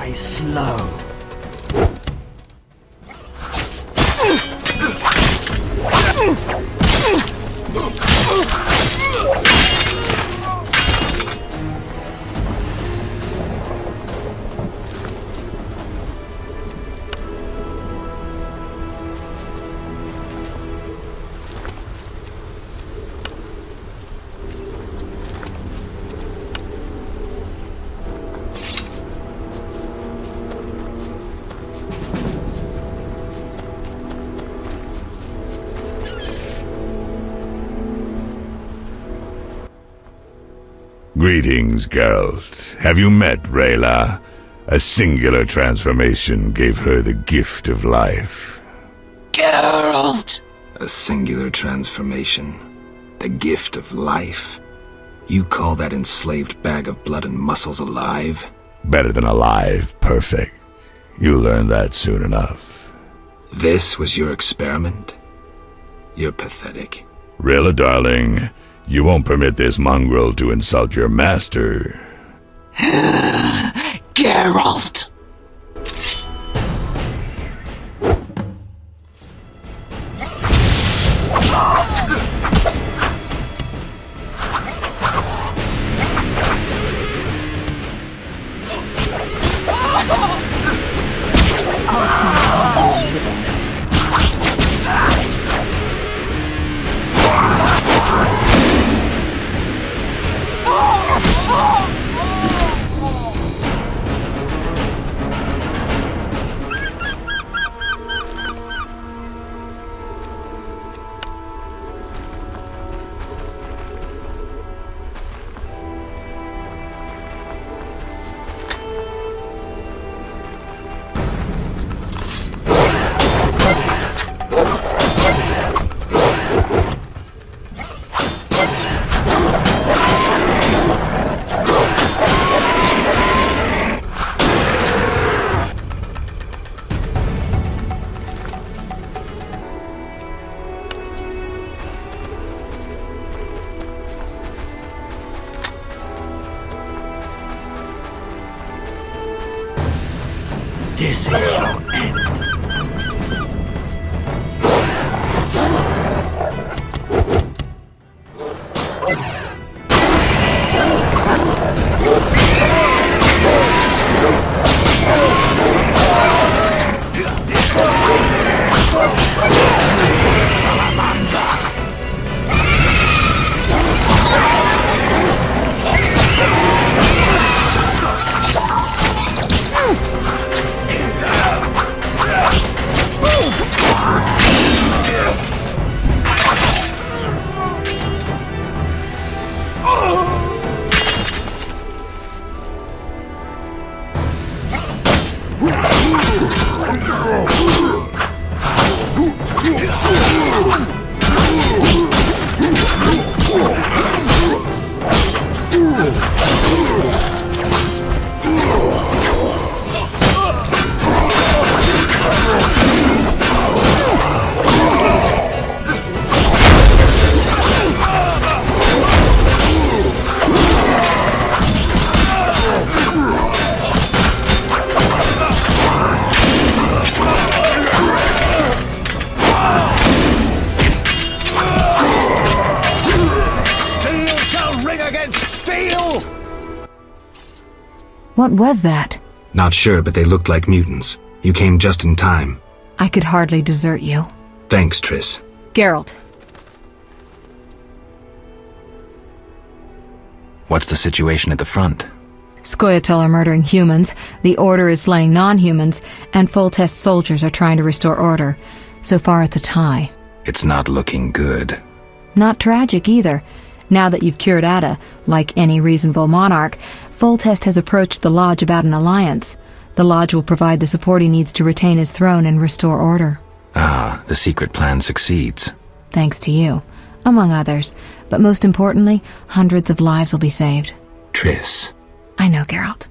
die slow. Greetings, Geralt. Have you met Rayla? A singular transformation gave her the gift of life. Geralt! A singular transformation. The gift of life. You call that enslaved bag of blood and muscles alive? Better than alive, perfect. You'll learn that soon enough. This was your experiment? You're pathetic. Rayla, darling, you won't permit this mongrel to insult your master. Geralt! This is your end. What was that? Not sure, but they looked like mutants. You came just in time. I could hardly desert you. Thanks, Triss. Geralt. What's the situation at the front? Scoia'tael are murdering humans, the Order is slaying non-humans, and Foltest soldiers are trying to restore order. So far it's a tie. It's not looking good. Not tragic either. Now that you've cured Ada, like any reasonable monarch, Foltest has approached the Lodge about an alliance. The Lodge will provide the support he needs to retain his throne and restore order. Ah, the secret plan succeeds. Thanks to you, among others. But most importantly, hundreds of lives will be saved. Triss. I know, Geralt.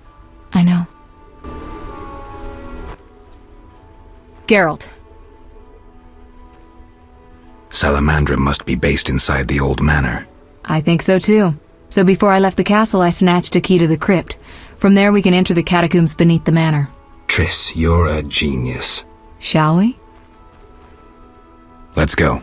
I know. Geralt. Salamandra must be based inside the old manor. I think so too. So before I left the castle, I snatched a key to the crypt. From there we can enter the catacombs beneath the manor. Triss, you're a genius. Shall we? Let's go.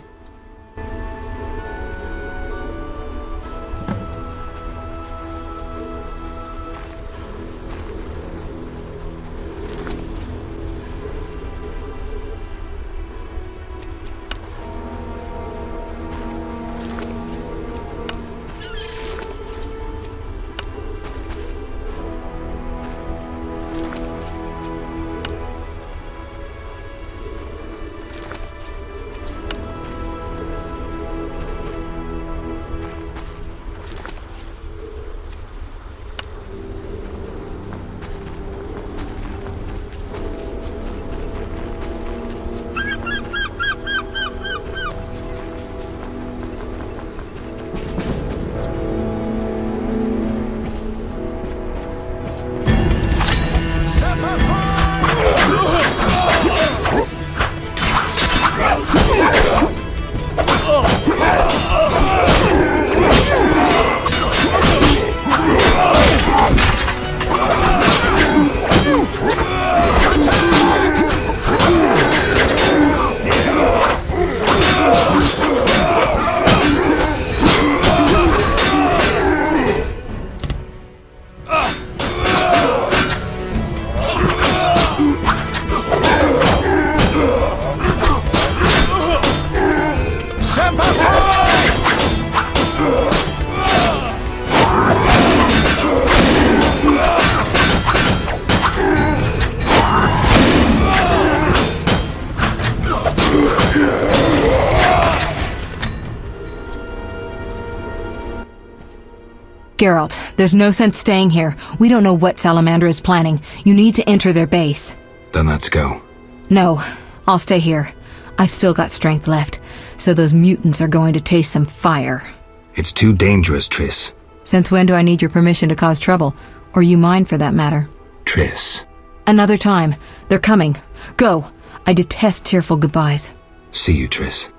Geralt, there's no sense staying here. We don't know what Salamander is planning. You need to enter their base. Then let's go. No, I'll stay here. I've still got strength left, so those mutants are going to taste some fire. It's too dangerous, Triss. Since when do I need your permission to cause trouble? Or you mine, for that matter? Triss. Another time. They're coming. Go. I detest tearful goodbyes. See you, Triss.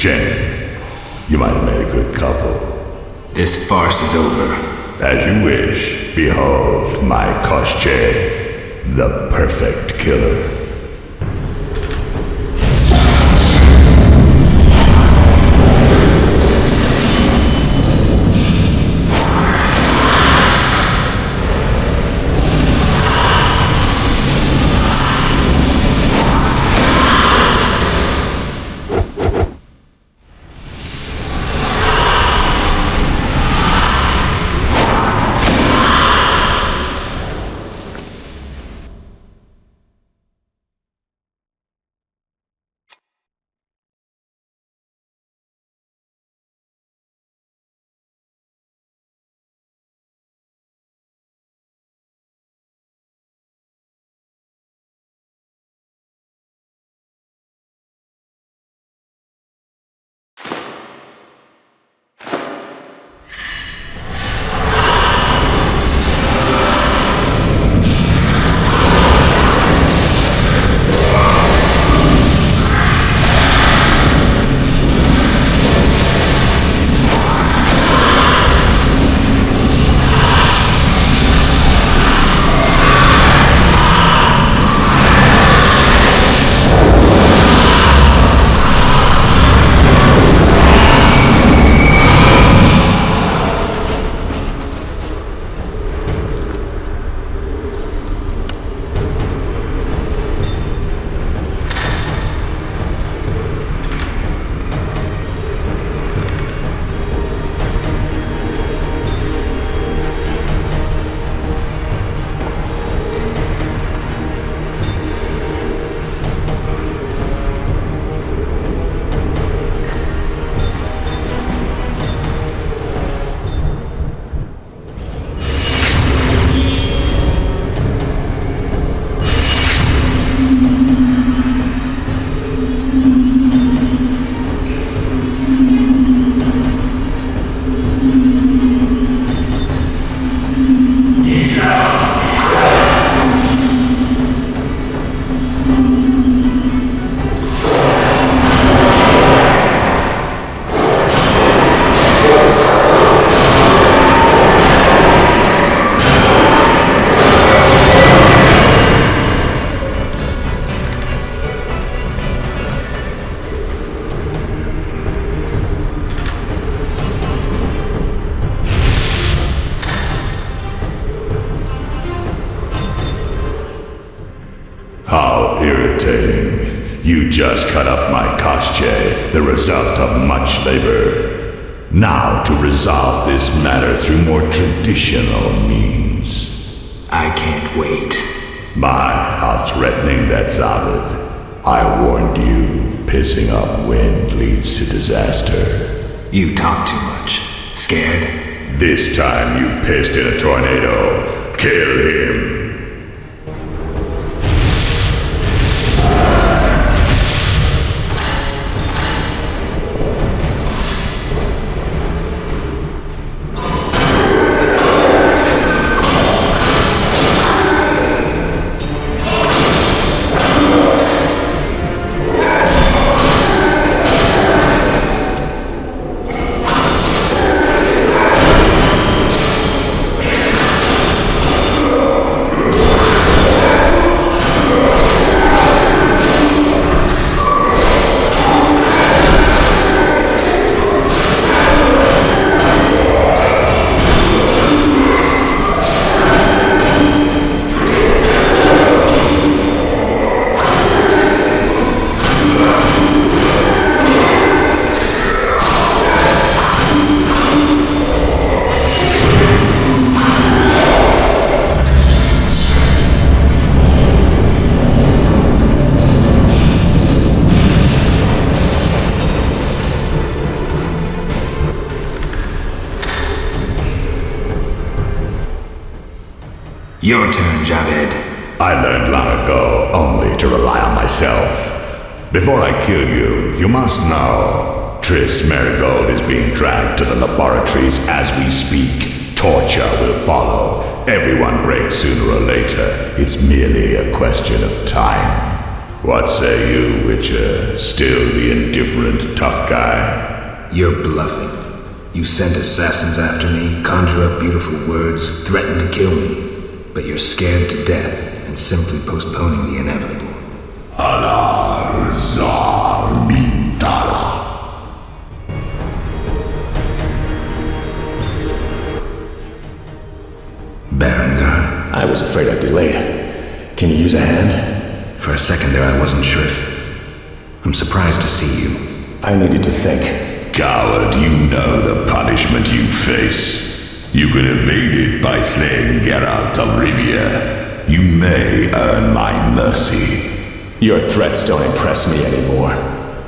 Jane, you might have made a good couple. This farce is over. As you wish. Behold my Koschei, the perfect killer. How irritating. You just cut up my Koschei, the result of much labor. Now to resolve this matter through more traditional means. I can't wait. My, how threatening that sounded. I warned you, pissing up wind leads to disaster. You talk too much. Scared? This time you pissed in a tornado. Kill him. Your turn, Javed. I learned long ago only to rely on myself. Before I kill you, you must know Triss Marigold is being dragged to the laboratories as we speak. Torture will follow. Everyone breaks sooner or later. It's merely a question of time. What say you, Witcher? Still the indifferent tough guy? You're bluffing. You send assassins after me, conjure up beautiful words, threaten to kill me, but you're scared to death and simply postponing the inevitable. Allah Zar Bintala. Berengar. I was afraid I'd be late. Can you use a hand? For a second there I wasn't sure if... I'm surprised to see you. I needed to think. Coward, you know the punishment you face. You can evade it by slaying Geralt of Rivia. You may earn my mercy. Your threats don't impress me anymore.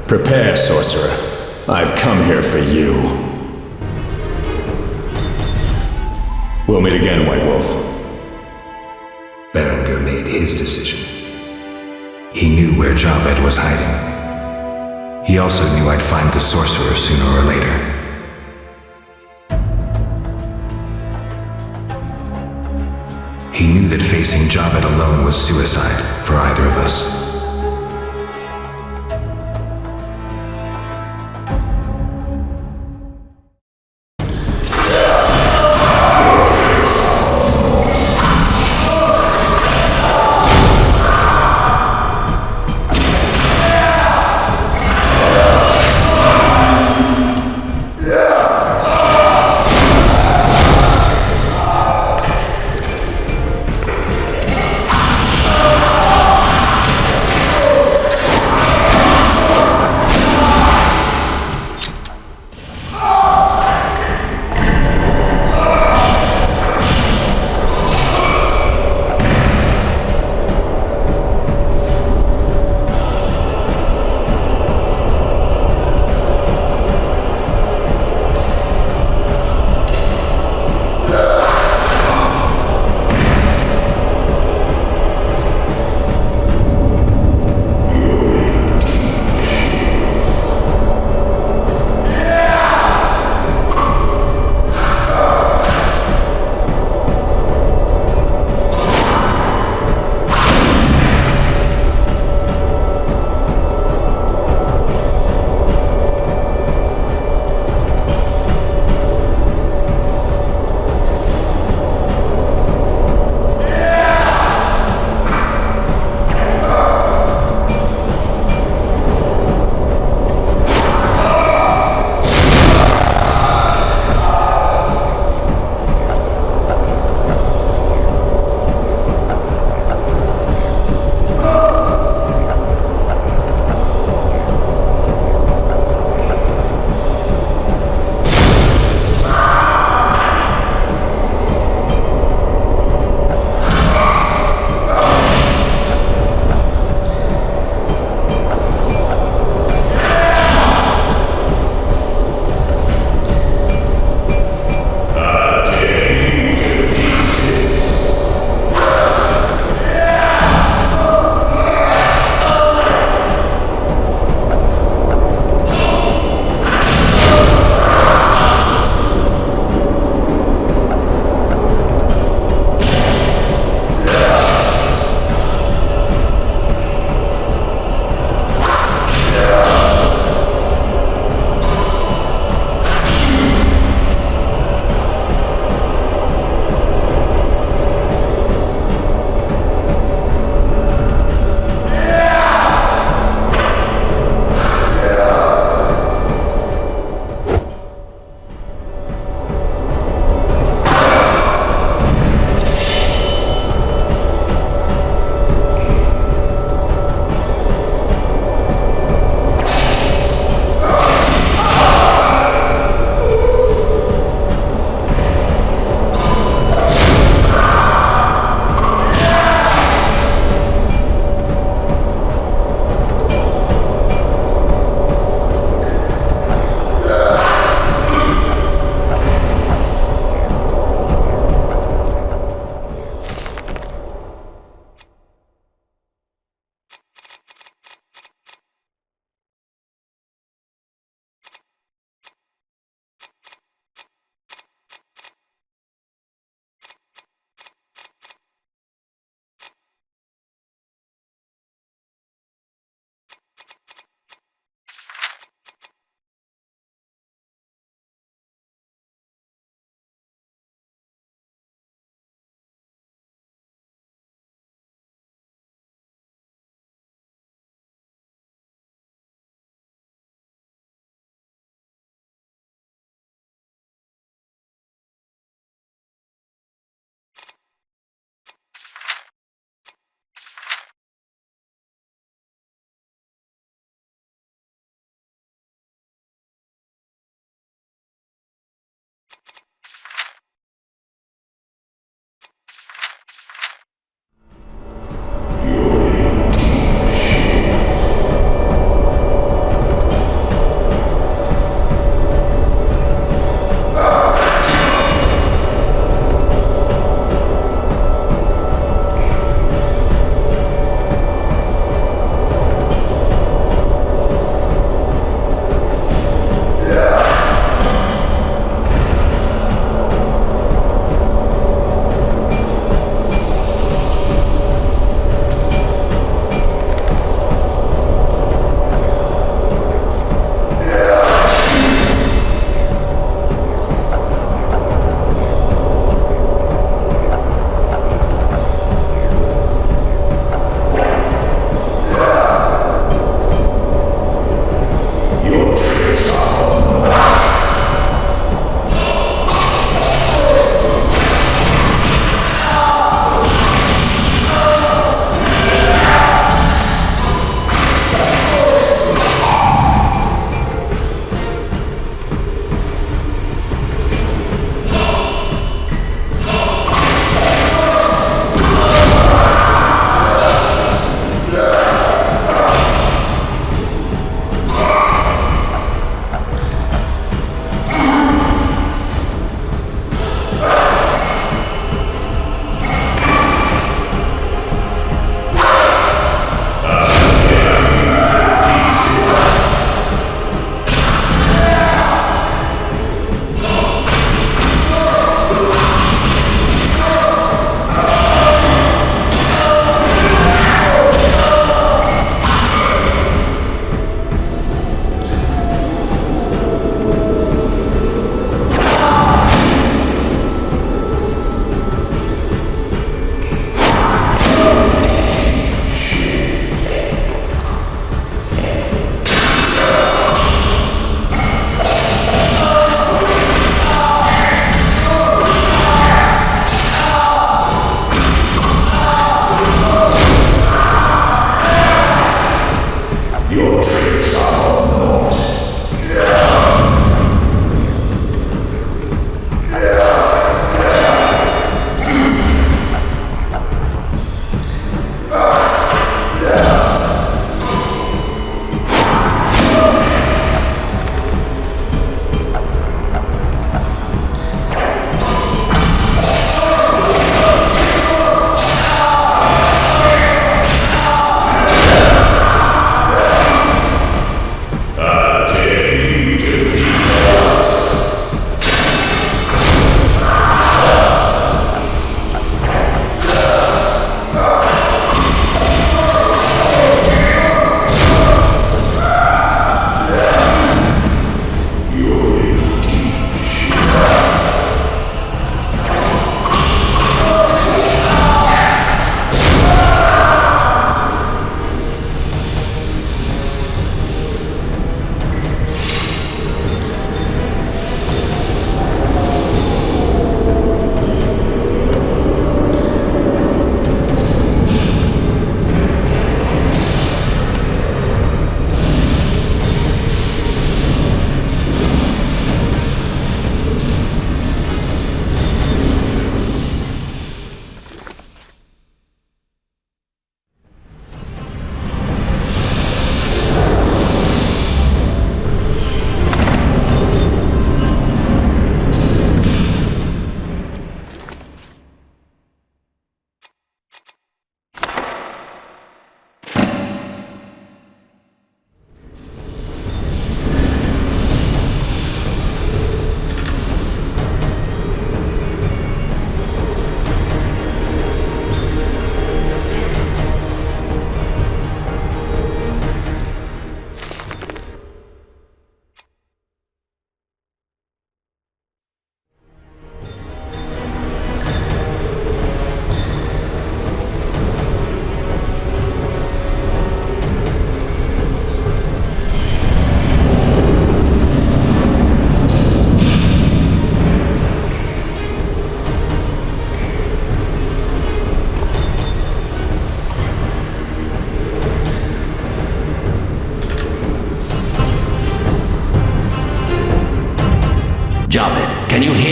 Prepare, sorcerer. I've come here for you. We'll meet again, White Wolf. Berengar made his decision. He knew where Javed was hiding. He also knew I'd find the sorcerer sooner or later. He knew that facing Javed alone was suicide for either of us.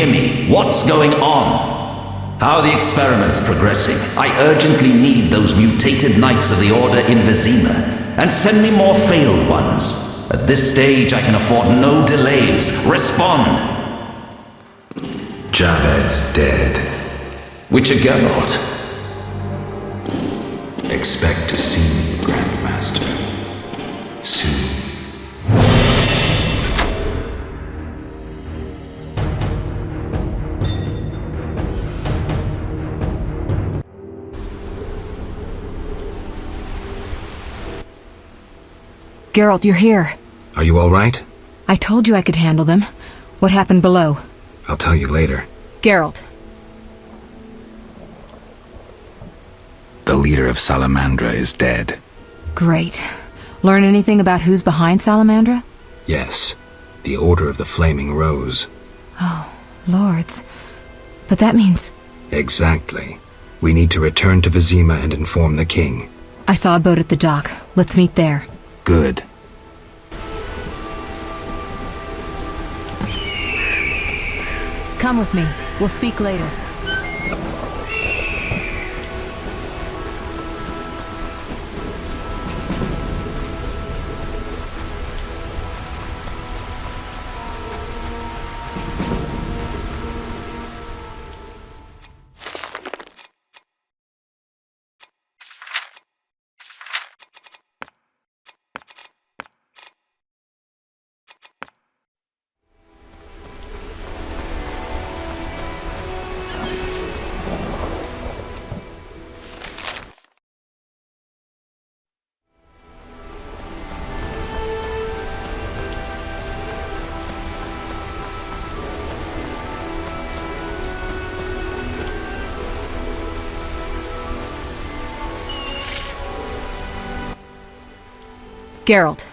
hear me? What's going on? How are the experiments progressing? I urgently need those mutated knights of the Order in Vizima, and send me more failed ones. At this stage, I can afford no delays. Respond! Javed's dead. Witcher Geralt. Expect to see me, Grandmaster. Soon. Geralt, you're here. Are you all right? I told you I could handle them. What happened below? I'll tell you later. Geralt. The leader of Salamandra is dead. Great. Learn anything about who's behind Salamandra? Yes. The Order of the Flaming Rose. Oh, lords. But that means... Exactly. We need to return to Vizima and inform the king. I saw a boat at the dock. Let's meet there. Good. Come with me. We'll speak later. Geralt.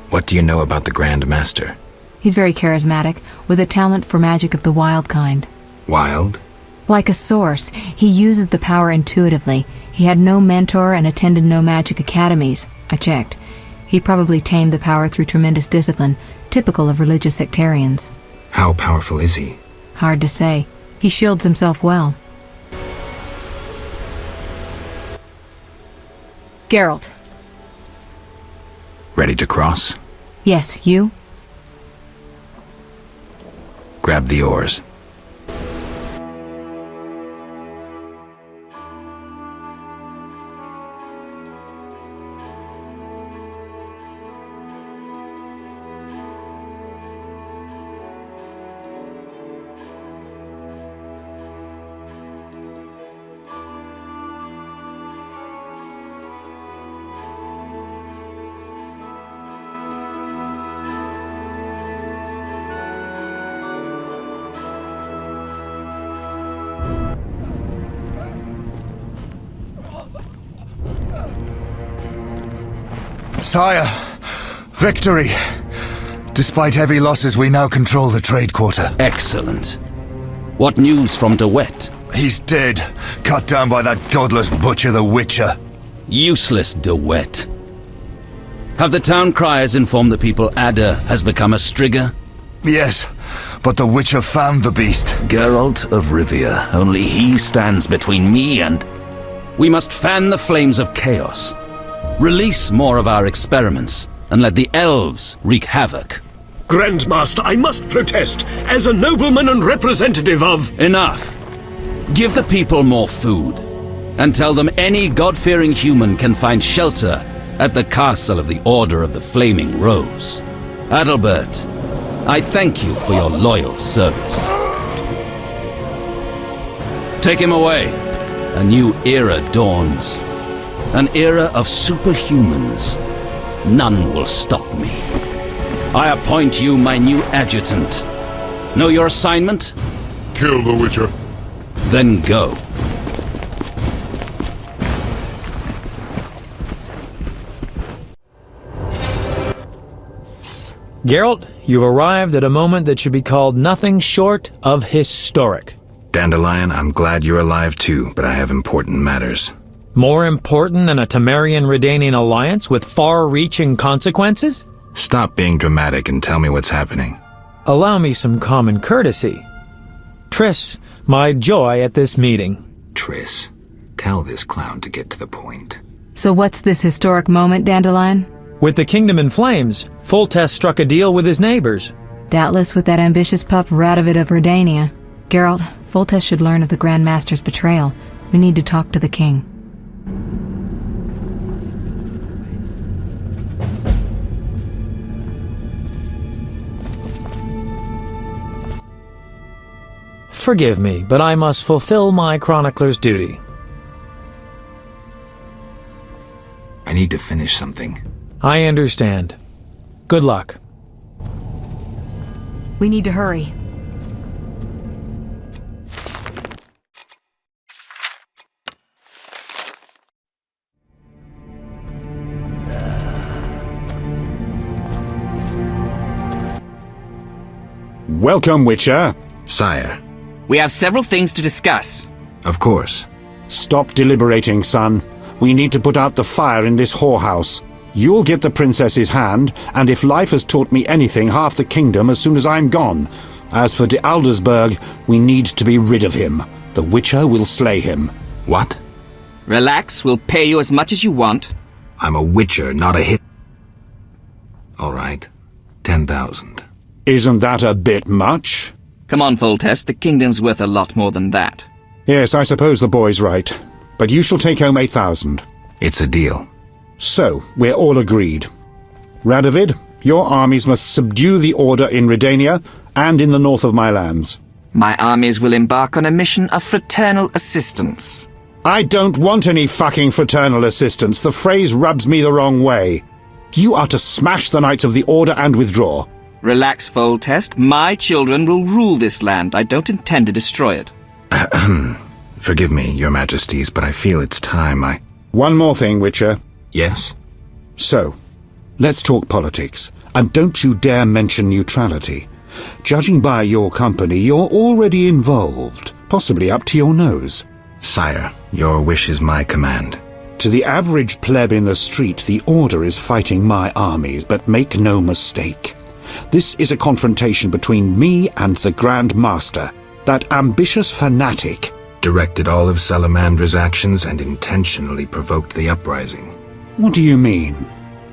What do you know about the Grand Master? He's very charismatic, with a talent for magic of the wild kind. Wild? Like a source, he uses the power intuitively. He had no mentor and attended no magic academies. I checked. He probably tamed the power through tremendous discipline, typical of religious sectarians. How powerful is he? Hard to say. He shields himself well. Geralt. Ready to cross? Yes, you? Grab the oars. Sire, victory! Despite heavy losses, we now control the trade quarter. Excellent. What news from De Wet? He's dead, cut down by that godless butcher, the Witcher. Useless De Wet. Have the town criers informed the people Ada has become a Strigger? Yes, but the Witcher found the beast. Geralt of Rivia. Only he stands between me and... We must fan the flames of chaos. Release more of our experiments, and let the elves wreak havoc. Grandmaster, I must protest, as a nobleman and representative of... Enough. Give the people more food, and tell them any God-fearing human can find shelter at the castle of the Order of the Flaming Rose. Adalbert, I thank you for your loyal service. Take him away. A new era dawns. An era of superhumans. None will stop me. I appoint you my new adjutant. Know your assignment? Kill the Witcher. Then go. Geralt, you've arrived at a moment that should be called nothing short of historic. Dandelion, I'm glad you're alive too, but I have important matters. More important than a Temerian-Redanian alliance with far-reaching consequences? Stop being dramatic and tell me what's happening. Allow me some common courtesy. Triss, my joy at this meeting. Triss, tell this clown to get to the point. So what's this historic moment, Dandelion? With the kingdom in flames, Foltest struck a deal with his neighbors. Doubtless with that ambitious pup Radovid of Redania. Geralt, Foltest should learn of the Grand Master's betrayal. We need to talk to the king. Forgive me, but I must fulfill my chronicler's duty. I need to finish something. I understand. Good luck. We need to hurry. Welcome, Witcher. Sire. We have several things to discuss. Of course. Stop deliberating, son. We need to put out the fire in this whorehouse. You'll get the princess's hand, and if life has taught me anything, half the kingdom as soon as I'm gone. As for de Aldersberg, we need to be rid of him. The Witcher will slay him. What? Relax, we'll pay you as much as you want. I'm a Witcher, not a hit. All right. 10,000. Isn't that a bit much? Come on, Foltest, the kingdom's worth a lot more than that. Yes, I suppose the boy's right. But you shall take home 8,000. It's a deal. So, we're all agreed. Radovid, your armies must subdue the Order in Redania and in the north of my lands. My armies will embark on a mission of fraternal assistance. I don't want any fucking fraternal assistance. The phrase rubs me the wrong way. You are to smash the Knights of the Order and withdraw. Relax, Foltest. My children will rule this land. I don't intend to destroy it. Forgive me, your majesties, but I feel it's time I... One more thing, Witcher. Yes? So, let's talk politics. And don't you dare mention neutrality. Judging by your company, you're already involved, possibly up to your nose. Sire, your wish is my command. To the average pleb in the street, the Order is fighting my armies, but make no mistake. This is a confrontation between me and the Grand Master, that ambitious fanatic. Directed all of Salamandra's actions and intentionally provoked the uprising. What do you mean?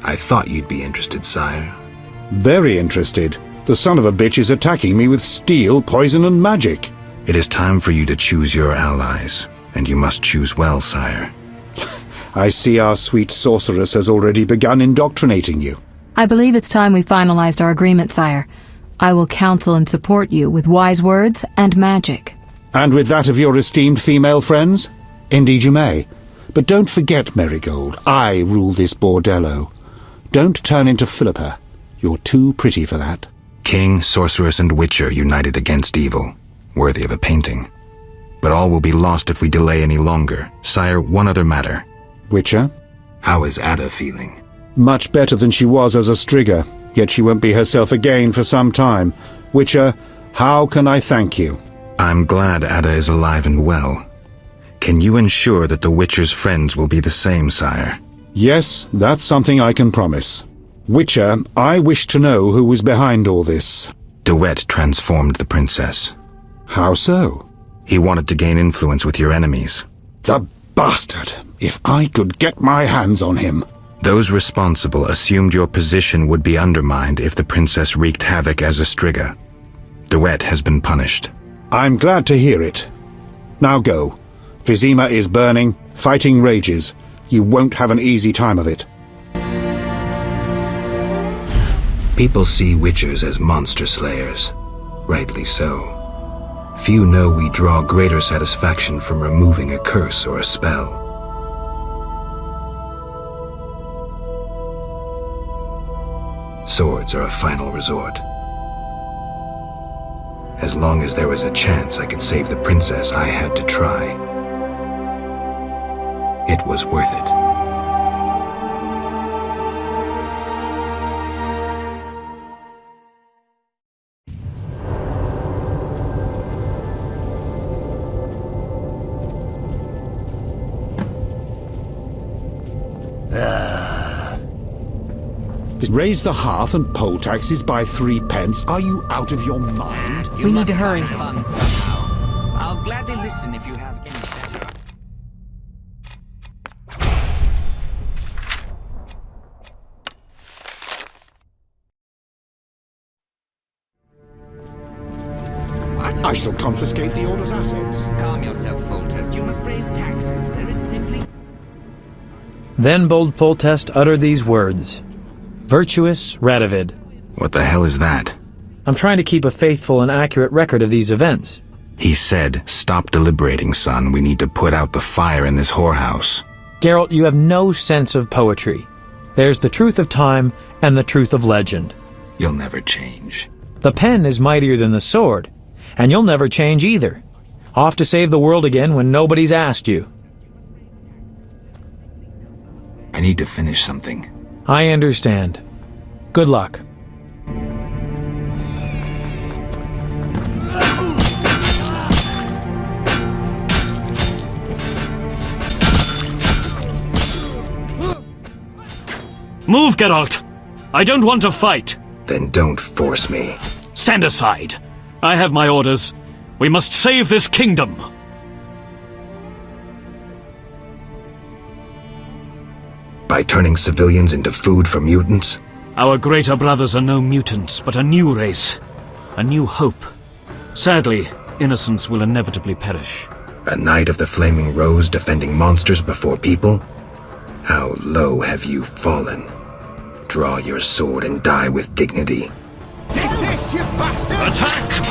I thought you'd be interested, sire. Very interested. The son of a bitch is attacking me with steel, poison, and magic. It is time for you to choose your allies, and you must choose well, sire. I see our sweet sorceress has already begun indoctrinating you. I believe it's time we finalized our agreement, sire. I will counsel and support you with wise words and magic. And with that of your esteemed female friends? Indeed you may. But don't forget, Marigold, I rule this bordello. Don't turn into Philippa. You're too pretty for that. King, sorceress, and witcher united against evil. Worthy of a painting. But all will be lost if we delay any longer. Sire, one other matter. Witcher? How is Ada feeling? Much better than she was as a Strigger, yet she won't be herself again for some time. Witcher, how can I thank you? I'm glad Ada is alive and well. Can you ensure that the Witcher's friends will be the same, sire? Yes, that's something I can promise. Witcher, I wish to know who was behind all this. De Wet transformed the princess. How so? He wanted to gain influence with your enemies. The bastard! If I could get my hands on him. Those responsible assumed your position would be undermined if the princess wreaked havoc as a Strigger. De Wet has been punished. I'm glad to hear it. Now go. Vizima is burning, fighting rages. You won't have an easy time of it. People see witchers as monster slayers. Rightly so. Few know we draw greater satisfaction from removing a curse or a spell. Swords are a final resort. As long as there was a chance I could save the princess, I had to try. It was worth it. Raise the hearth and poll taxes by 3 pence. Are you out of your mind? We need to hurry. I'll gladly listen if you have any better. What? I shall confiscate the Order's assets. Calm yourself, Foltest. You must raise taxes. There is simply... Then bold Foltest uttered these words. Virtuous Radovid. What the hell is that? I'm trying to keep a faithful and accurate record of these events. He said, "Stop deliberating, son. We need to put out the fire in this whorehouse." Geralt, you have no sense of poetry. There's the truth of time and the truth of legend. You'll never change. The pen is mightier than the sword, and you'll never change either. Off to save the world again when nobody's asked you. I need to finish something. I understand. Good luck. Move, Geralt! I don't want to fight! Then don't force me. Stand aside. I have my orders. We must save this kingdom. By turning civilians into food for mutants? Our greater brothers are no mutants, but a new race. A new hope. Sadly, innocents will inevitably perish. A knight of the Flaming Rose defending monsters before people? How low have you fallen? Draw your sword and die with dignity. Desist, you bastard! Attack!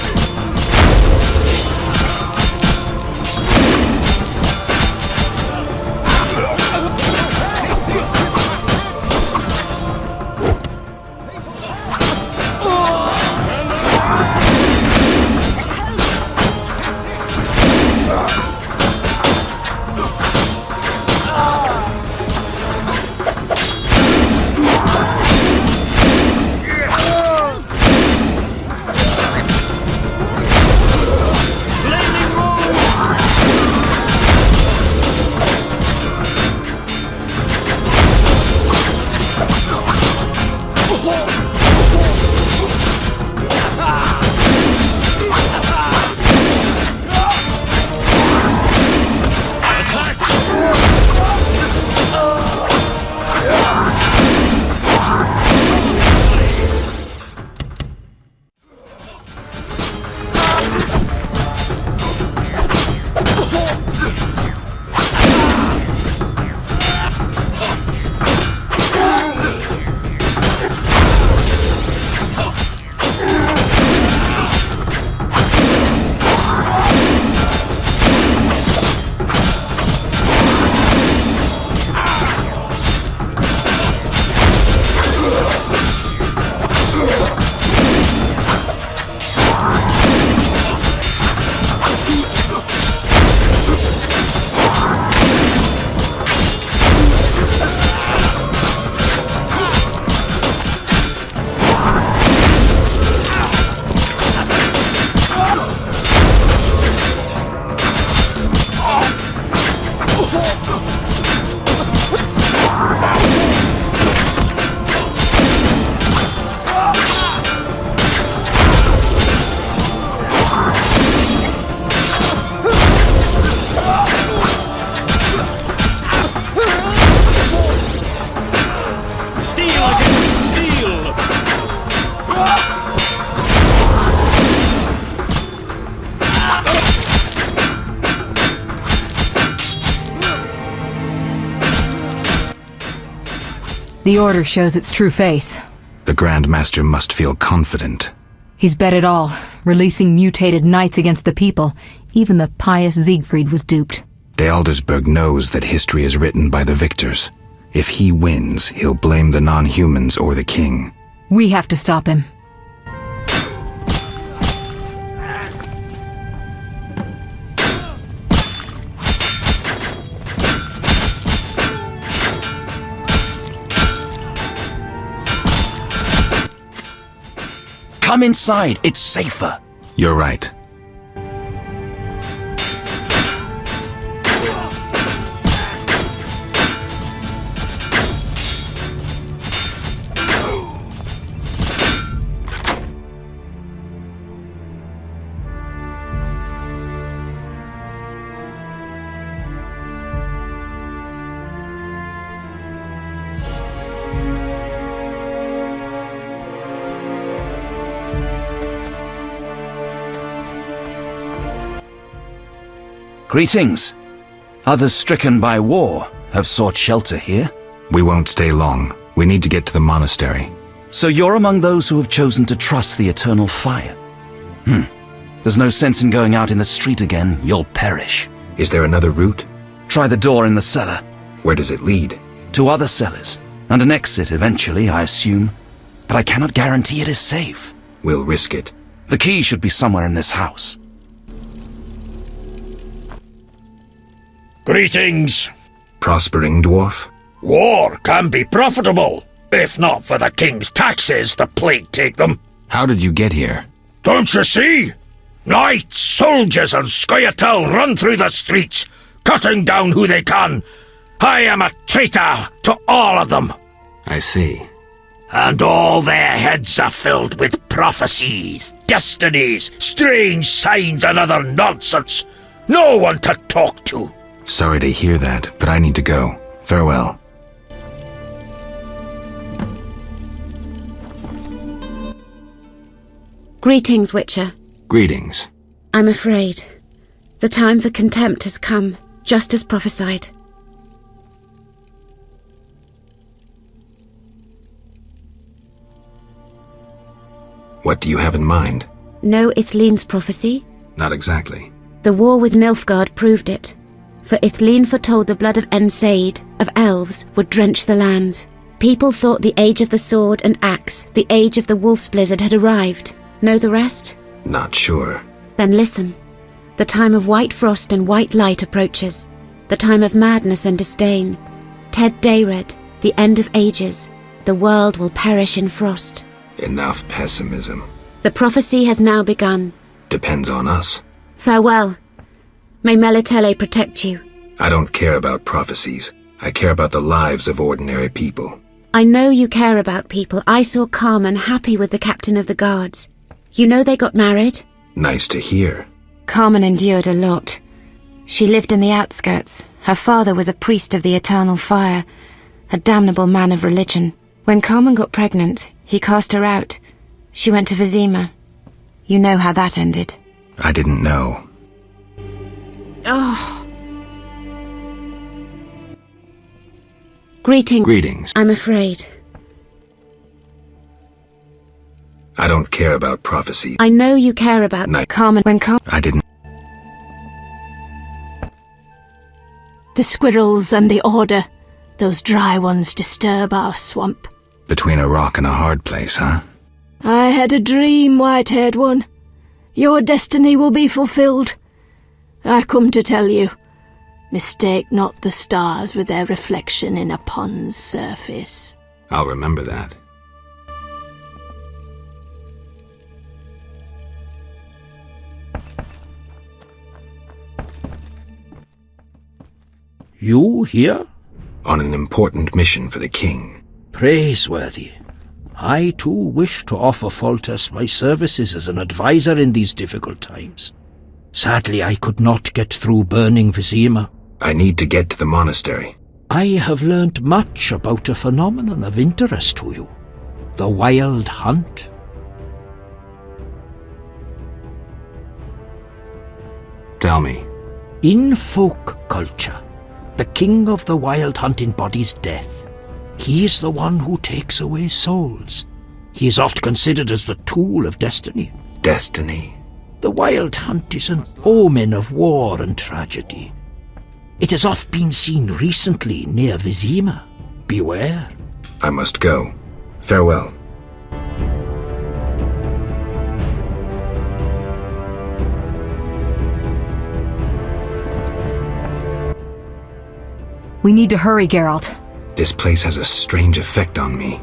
The Order shows its true face. The Grand Master must feel confident. He's bet it all, releasing mutated knights against the people. Even the pious Siegfried was duped. De Aldersberg knows that history is written by the victors. If he wins, he'll blame the non-humans or the king. We have to stop him. Come inside, it's safer. You're right. Greetings. Others stricken by war have sought shelter here. We won't stay long. We need to get to the monastery. So you're among those who have chosen to trust the eternal fire? There's no sense in going out in the street again. You'll perish. Is there another route? Try the door in the cellar. Where does it lead? To other cellars, and an exit eventually, I assume. But I cannot guarantee it is safe. We'll risk it. The key should be somewhere in this house. Greetings. Prospering dwarf? War can be profitable. If not for the king's taxes, the plague take them. How did you get here? Don't you see? Knights, soldiers, and Scoia'tael run through the streets, cutting down who they can. I am a traitor to all of them. I see. And all their heads are filled with prophecies, destinies, strange signs, and other nonsense. No one to talk to. Sorry to hear that, but I need to go. Farewell. Greetings, Witcher. Greetings. I'm afraid. The time for contempt has come, just as prophesied. What do you have in mind? Know Ithleen's prophecy? Not exactly. The war with Nilfgaard proved it. For Ithleen foretold the blood of Ensaid, of elves, would drench the land. People thought the age of the sword and axe, the age of the wolf's blizzard had arrived. Know the rest? Not sure. Then listen. The time of white frost and white light approaches. The time of madness and disdain. Ted Dayred, the end of ages. The world will perish in frost. Enough pessimism. The prophecy has now begun. Depends on us. Farewell. May Melitele protect you. I don't care about prophecies. I care about the lives of ordinary people. I know you care about people. I saw Carmen happy with the captain of the guards. You know they got married? Nice to hear. Carmen endured a lot. She lived in the outskirts. Her father was a priest of the eternal fire, a damnable man of religion. When Carmen got pregnant, he cast her out. She went to Vizima. You know how that ended. I didn't know. Oh. Greetings. I'm afraid. I don't care about prophecy. I know you care about Carmen. I didn't. The squirrels and the order. Those dry ones disturb our swamp. Between a rock and a hard place, huh? I had a dream, white-haired one. Your destiny will be fulfilled. I come to tell you. Mistake not the stars with their reflection in a pond's surface. I'll remember that. You here? On an important mission for the king. Praiseworthy. I too wish to offer Foltest my services as an advisor in these difficult times. Sadly, I could not get through burning Vizima. I need to get to the monastery. I have learnt much about a phenomenon of interest to you. The Wild Hunt. Tell me. In folk culture, the king of the Wild Hunt embodies death. He is the one who takes away souls. He is oft considered as the tool of destiny. Destiny? The Wild Hunt is an omen of war and tragedy. It has oft been seen recently near Vizima. Beware. I must go. Farewell. We need to hurry, Geralt. This place has a strange effect on me.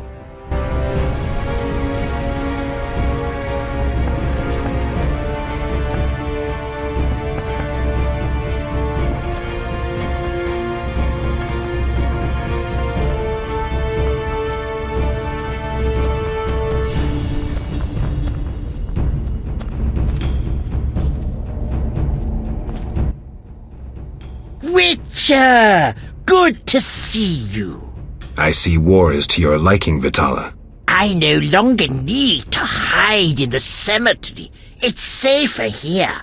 Witcher! Good to see you. I see war is to your liking, Vitala. I no longer need to hide in the cemetery. It's safer here.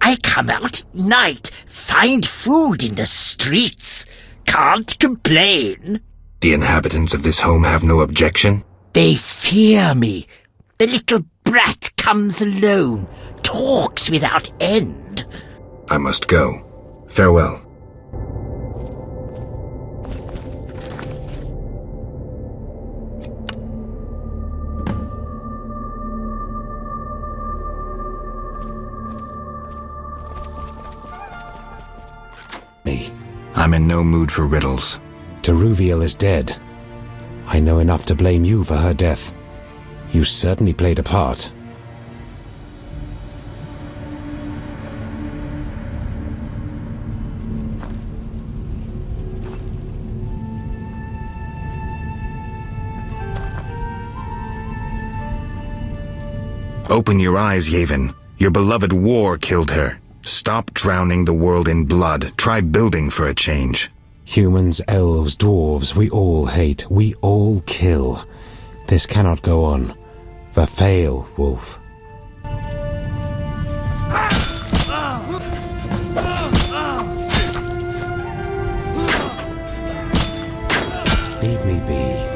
I come out at night, find food in the streets. Can't complain. The inhabitants of this home have no objection? They fear me. The little brat comes alone, talks without end. I must go. Farewell. I'm in no mood for riddles. Teruviel is dead. I know enough to blame you for her death. You certainly played a part. Open your eyes, Yavin. Your beloved war killed her. Stop drowning the world in blood. Try building for a change. Humans, elves, dwarves, we all hate. We all kill. This cannot go on. Verfail, Wolf. Leave me be.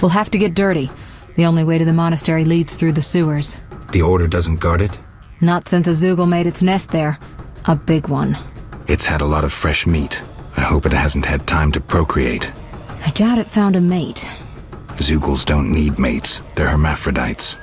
We'll have to get dirty. The only way to the monastery leads through the sewers. The Order doesn't guard it? Not since a Zoogle made its nest there. A big one. It's had a lot of fresh meat. I hope it hasn't had time to procreate. I doubt it found a mate. Zoogles don't need mates. They're hermaphrodites.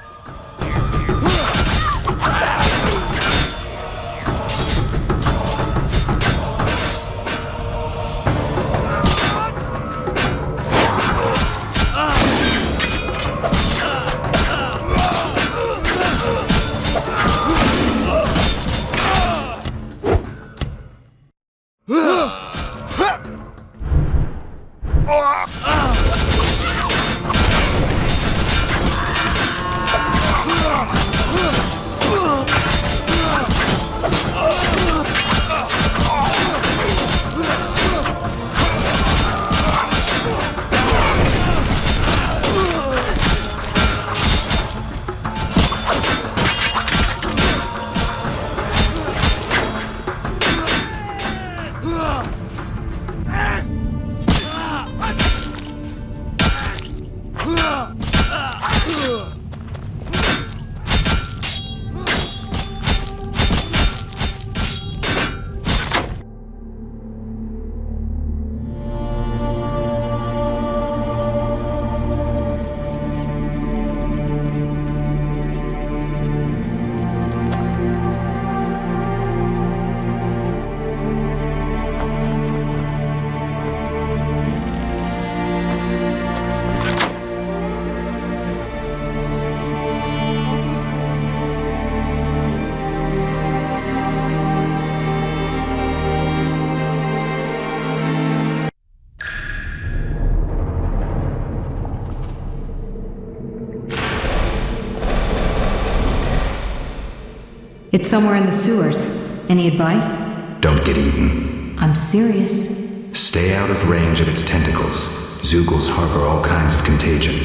It's somewhere in the sewers. Any advice? Don't get eaten. I'm serious. Stay out of range of its tentacles. Zeugles harbor all kinds of contagion.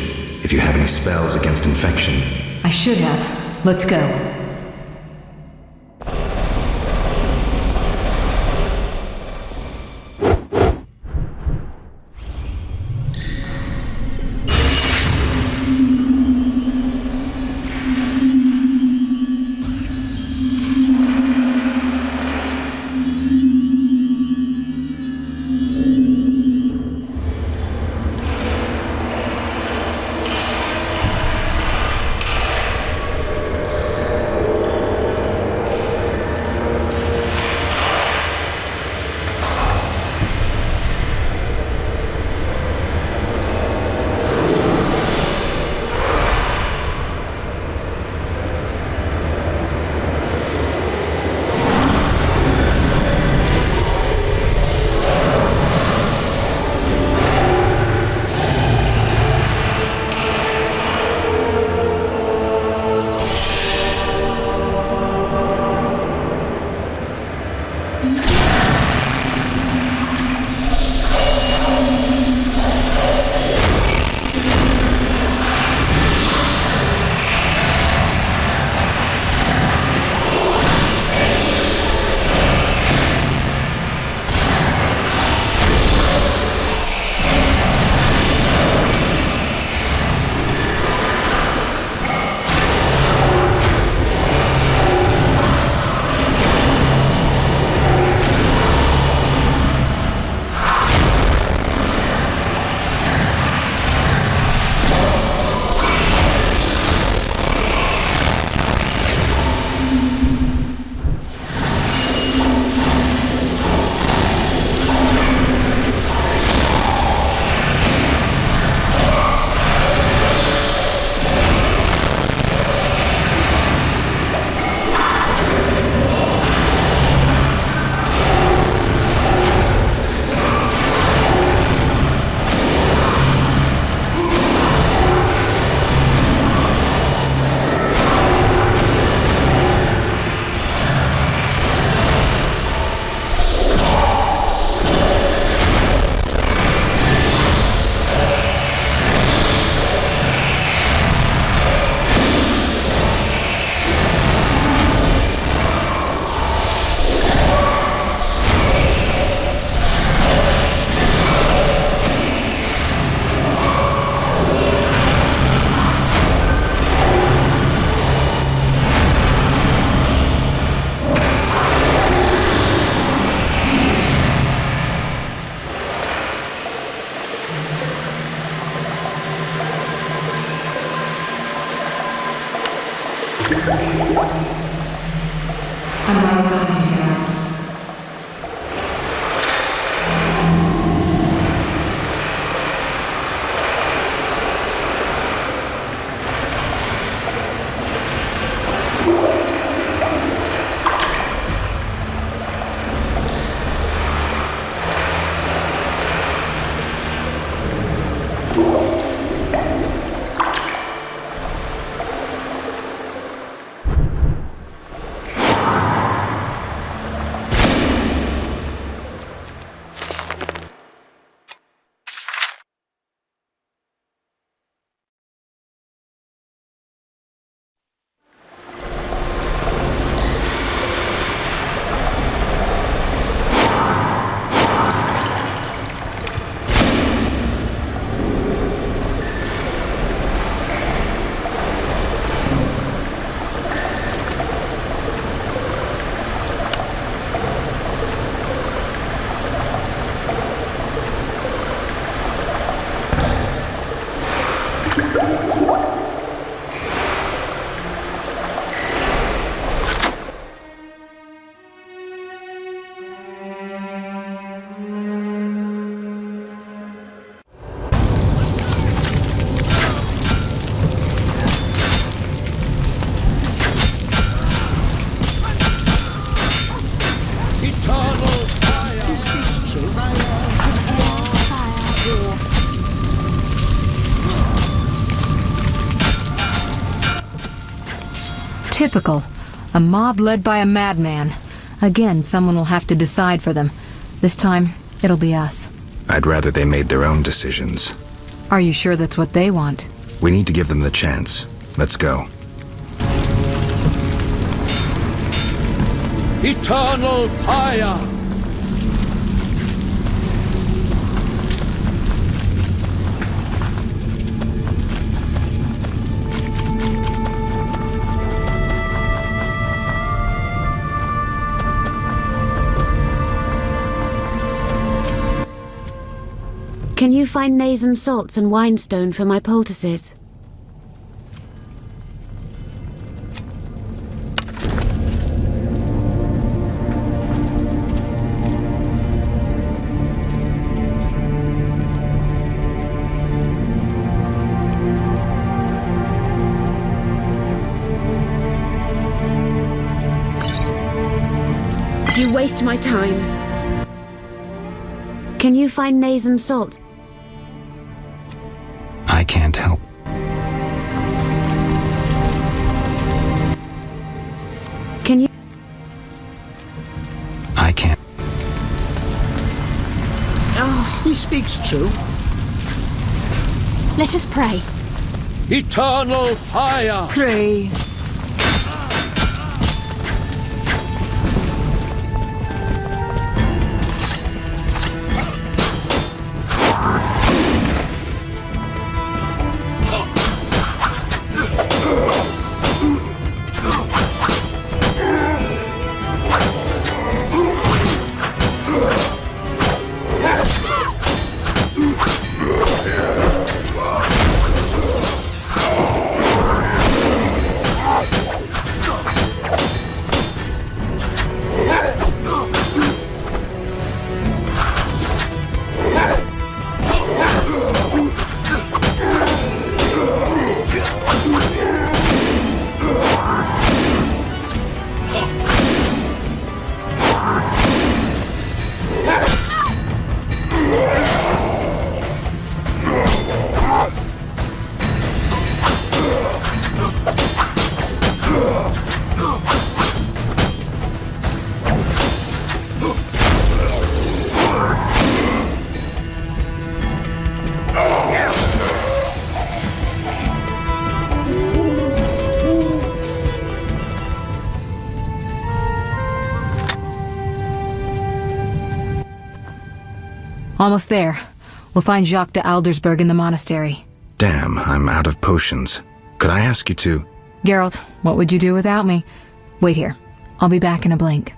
If you have any spells against infection... I should have. Let's go. I'm right behind you, Geralt. Typical. A mob led by a madman. Again, someone will have to decide for them. This time, it'll be us. I'd rather they made their own decisions. Are you sure that's what they want? We need to give them the chance. Let's go. Eternal fire! Can you find Nazen salts and winestone for my poultices? You waste my time. Can you find Nazen salts? I can't help. Can you? I can't. Oh, he speaks true. Let us pray. Eternal fire! Pray. Almost there. We'll find Jacques de Aldersberg in the monastery. Damn, I'm out of potions. Could I ask you to... Geralt, what would you do without me? Wait here. I'll be back in a blink.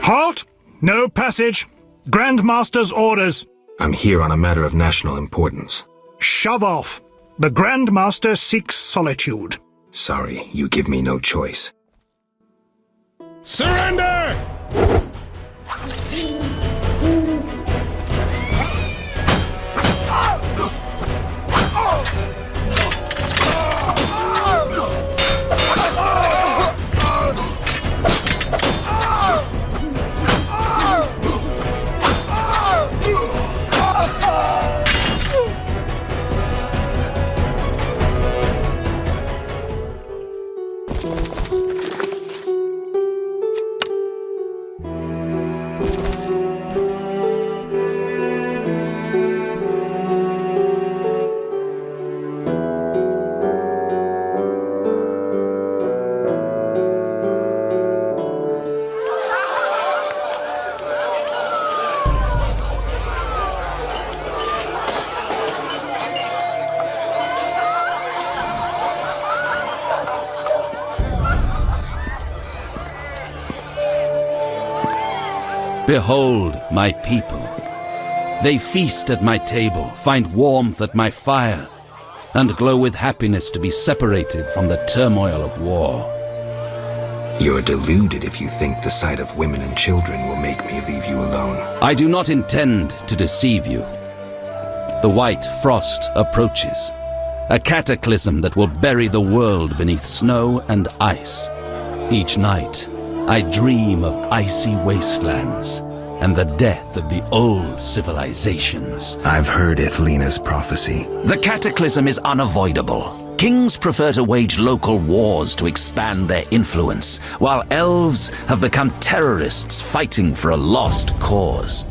Halt! No passage. Grandmaster's orders. I'm here on a matter of national importance. Shove off. The Grandmaster seeks solitude. Sorry, you give me no choice. Surrender! Behold my people. They feast at my table, find warmth at my fire, and glow with happiness to be separated from the turmoil of war. You're deluded if you think the sight of women and children will make me leave you alone. I do not intend to deceive you. The white frost approaches, a cataclysm that will bury the world beneath snow and ice. Each night, I dream of icy wastelands and the death of the old civilizations. I've heard Ithlina's prophecy. The cataclysm is unavoidable. Kings prefer to wage local wars to expand their influence, while elves have become terrorists fighting for a lost cause.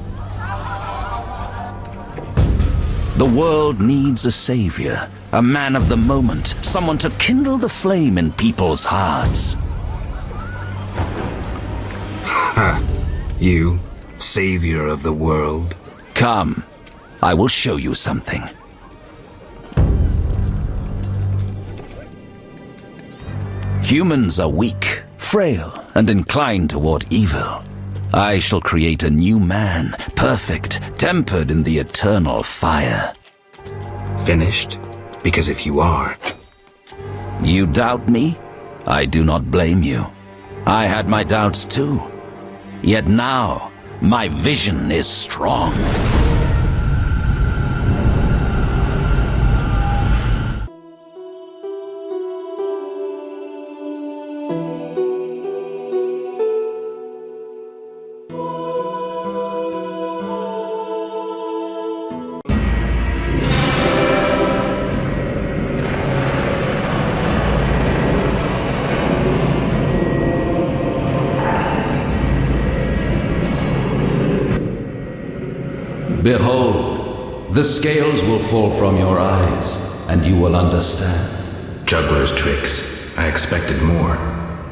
The world needs a savior, a man of the moment, someone to kindle the flame in people's hearts. Ha! You, savior of the world? Come, I will show you something. Humans are weak, frail, and inclined toward evil. I shall create a new man, perfect, tempered in the eternal fire. Finished? Because if you are... You doubt me? I do not blame you. I had my doubts too. Yet now, my vision is strong. Behold, the scales will fall from your eyes, and you will understand. Juggler's tricks. I expected more.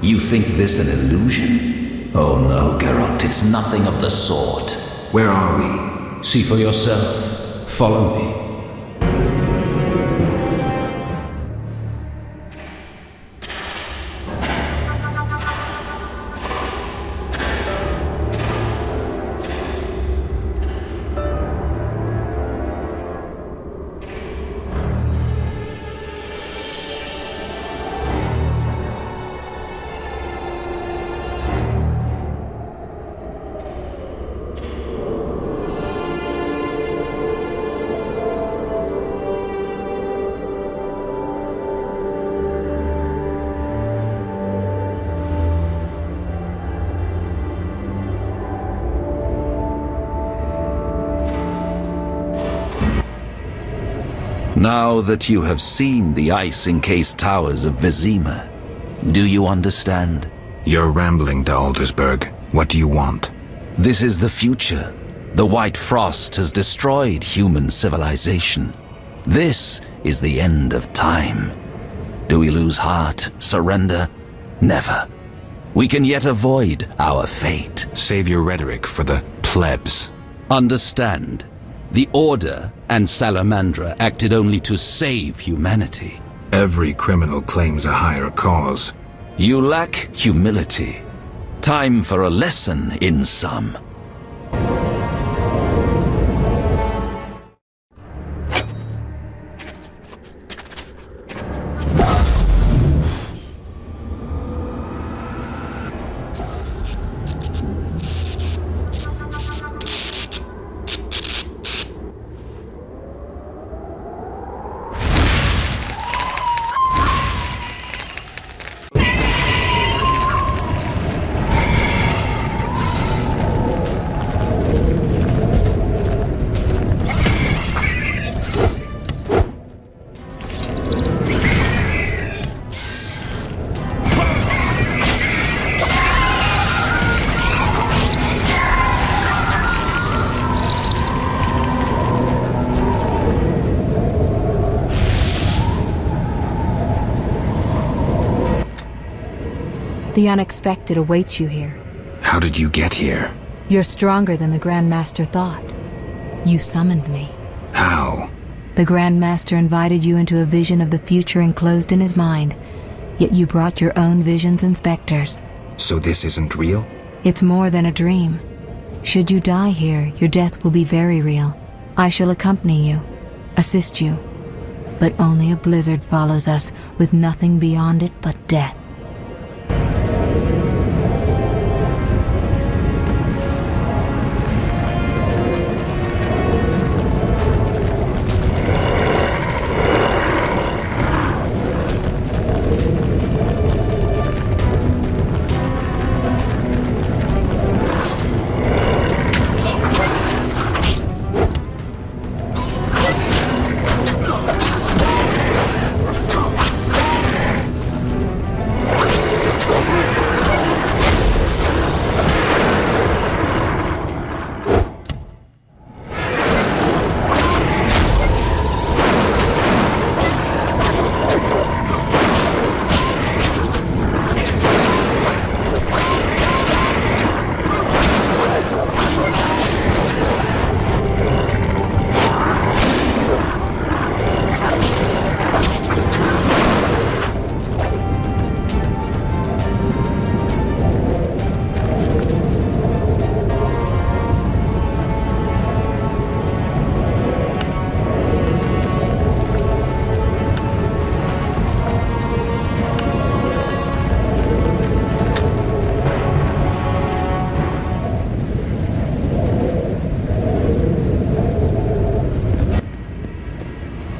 You think this an illusion? Oh no, Geralt, it's nothing of the sort. Where are we? See for yourself. Follow me. Now that you have seen the ice-encased towers of Vizima, do you understand? You're rambling to Aldersburg. What do you want? This is the future. The white frost has destroyed human civilization. This is the end of time. Do we lose heart, surrender? Never. We can yet avoid our fate. Save your rhetoric for the plebs. Understand. The Order and Salamandra acted only to save humanity. Every criminal claims a higher cause. You lack humility. Time for a lesson in some. The unexpected awaits you here. How did you get here? You're stronger than the Grand Master thought. You summoned me. How? The Grand Master invited you into a vision of the future enclosed in his mind, yet you brought your own visions and specters. So this isn't real? It's more than a dream. Should you die here, your death will be very real. I shall accompany you, assist you. But only a blizzard follows us, with nothing beyond it but death.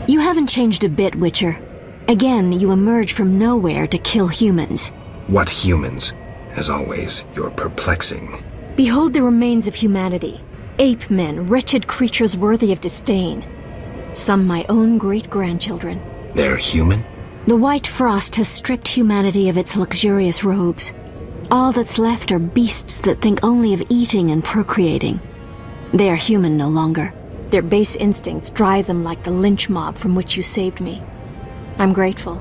You haven't changed a bit, Witcher. Again, you emerge from nowhere to kill humans. What humans? As always, you're perplexing. Behold the remains of humanity. Ape men, wretched creatures worthy of disdain. Some my own great-grandchildren. They're human? The white frost has stripped humanity of its luxurious robes. All that's left are beasts that think only of eating and procreating. They are human no longer. Their base instincts drive them like the lynch mob from which you saved me. I'm grateful.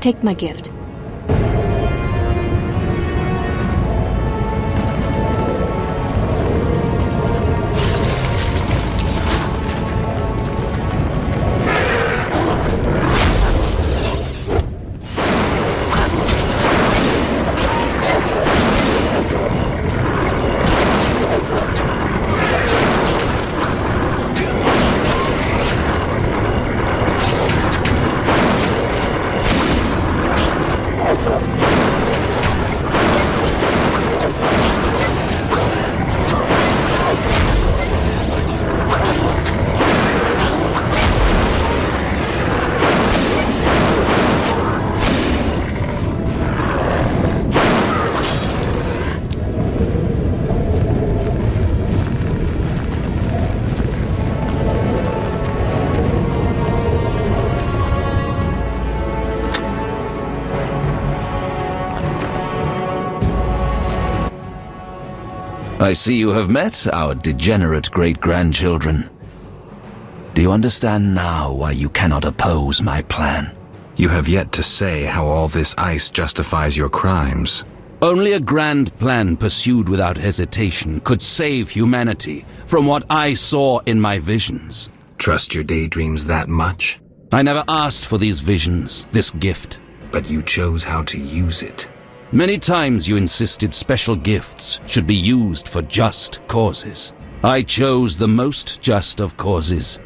Take my gift. I see you have met our degenerate great-grandchildren. Do you understand now why you cannot oppose my plan? You have yet to say how all this ice justifies your crimes. Only a grand plan pursued without hesitation could save humanity from what I saw in my visions. Trust your daydreams that much? I never asked for these visions, this gift. But you chose how to use it. Many times you insisted special gifts should be used for just causes. I chose the most just of causes,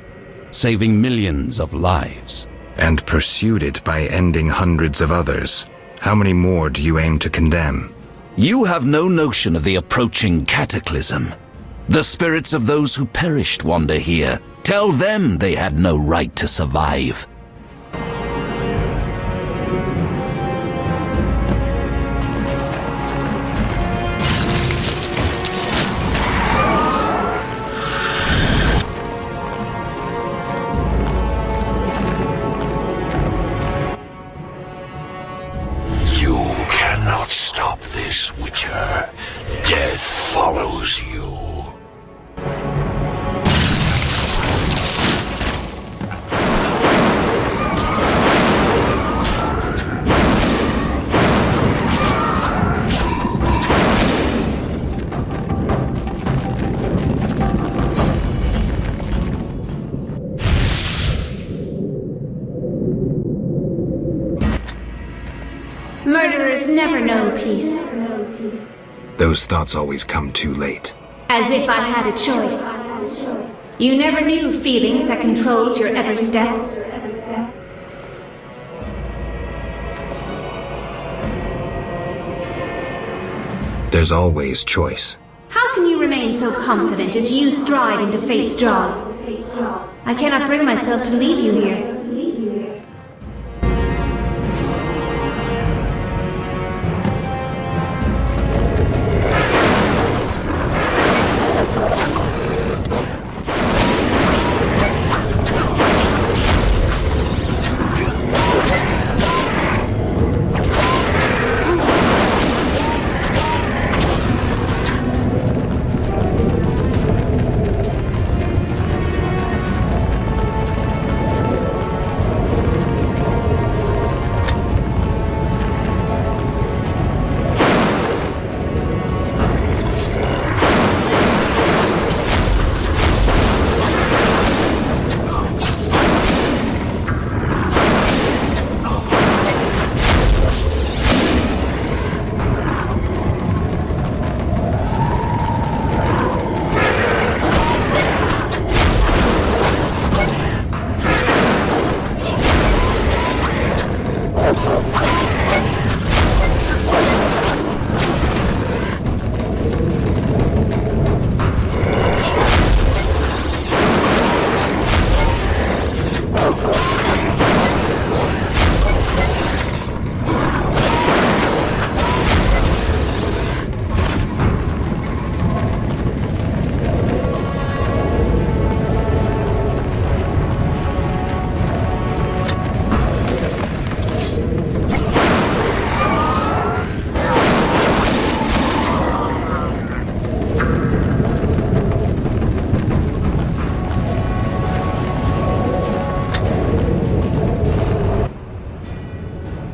saving millions of lives. And pursued it by ending hundreds of others. How many more do you aim to condemn? You have no notion of the approaching cataclysm. The spirits of those who perished wander here. Tell them they had no right to survive. Stop this, Witcher. Death follows you. Murderers never know peace. Those thoughts always come too late. As if I had a choice. You never knew feelings that controlled your every step. There's always choice. How can you remain so confident as you stride into fate's jaws? I cannot bring myself to leave you here.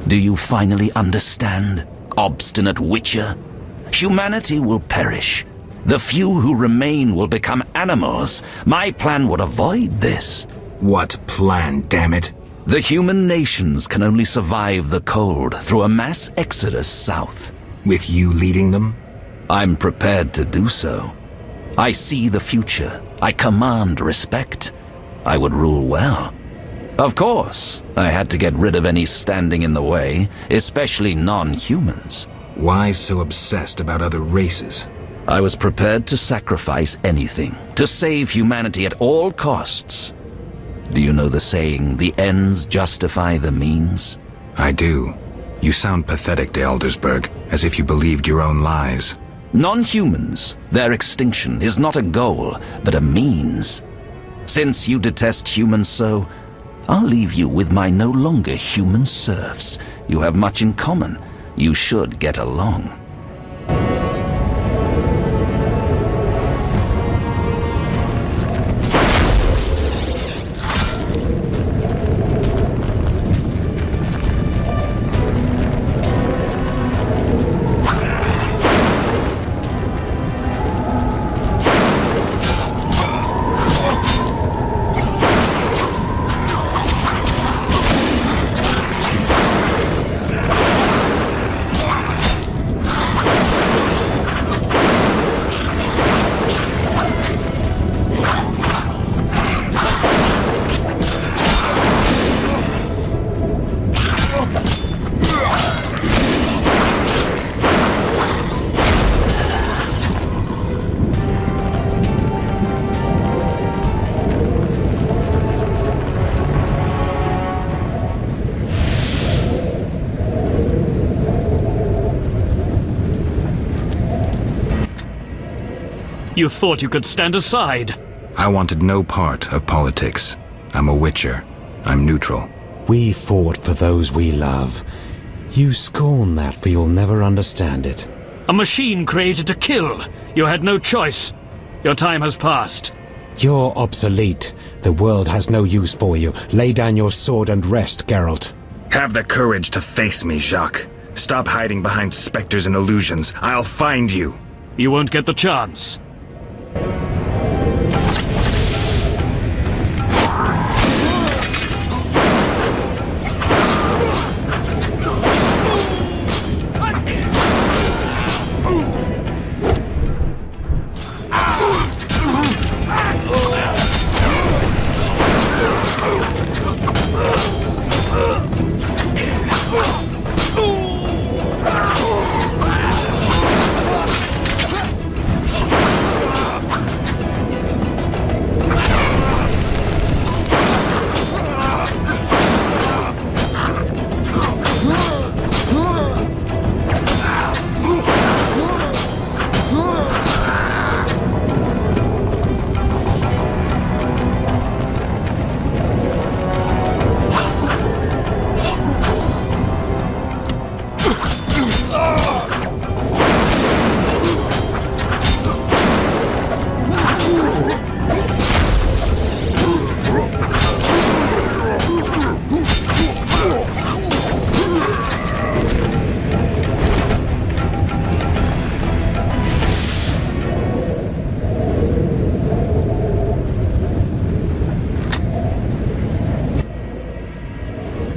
Do you finally understand, obstinate Witcher? Humanity will perish. The few who remain will become animals. My plan would avoid this. What plan, damn it? The human nations can only survive the cold through a mass exodus south. With you leading them? I'm prepared to do so. I see the future. I command respect. I would rule well. Of course, I had to get rid of any standing in the way, especially non-humans. Why so obsessed about other races? I was prepared to sacrifice anything, to save humanity at all costs. Do you know the saying, the ends justify the means? I do. You sound pathetic to Eldersburg, as if you believed your own lies. Non-humans, their extinction is not a goal, but a means. Since you detest humans so, I'll leave you with my no longer human serfs. You have much in common. You should get along. You thought you could stand aside. I wanted no part of politics. I'm a Witcher. I'm neutral. We fought for those we love. You scorn that, for you'll never understand it. A machine created to kill. You had no choice. Your time has passed. You're obsolete. The world has no use for you. Lay down your sword and rest, Geralt. Have the courage to face me, Jacques. Stop hiding behind specters and illusions. I'll find you. You won't get the chance.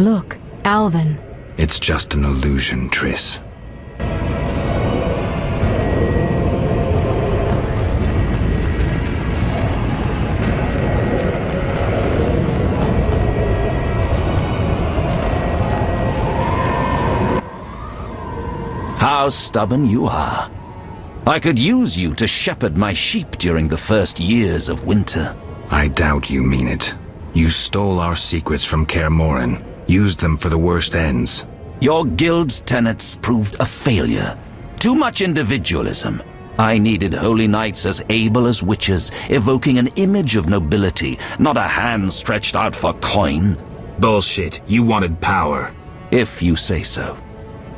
Look, Alvin. It's just an illusion, Triss. How stubborn you are. I could use you to shepherd my sheep during the first years of winter. I doubt you mean it. You stole our secrets from Kaer Morhen, used them for the worst ends. Your guild's tenets proved a failure. Too much individualism. I needed holy knights as able as witches, evoking an image of nobility, not a hand stretched out for coin. Bullshit. You wanted power. If you say so.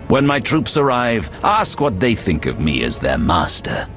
When my troops arrive, ask what they think of me as their master.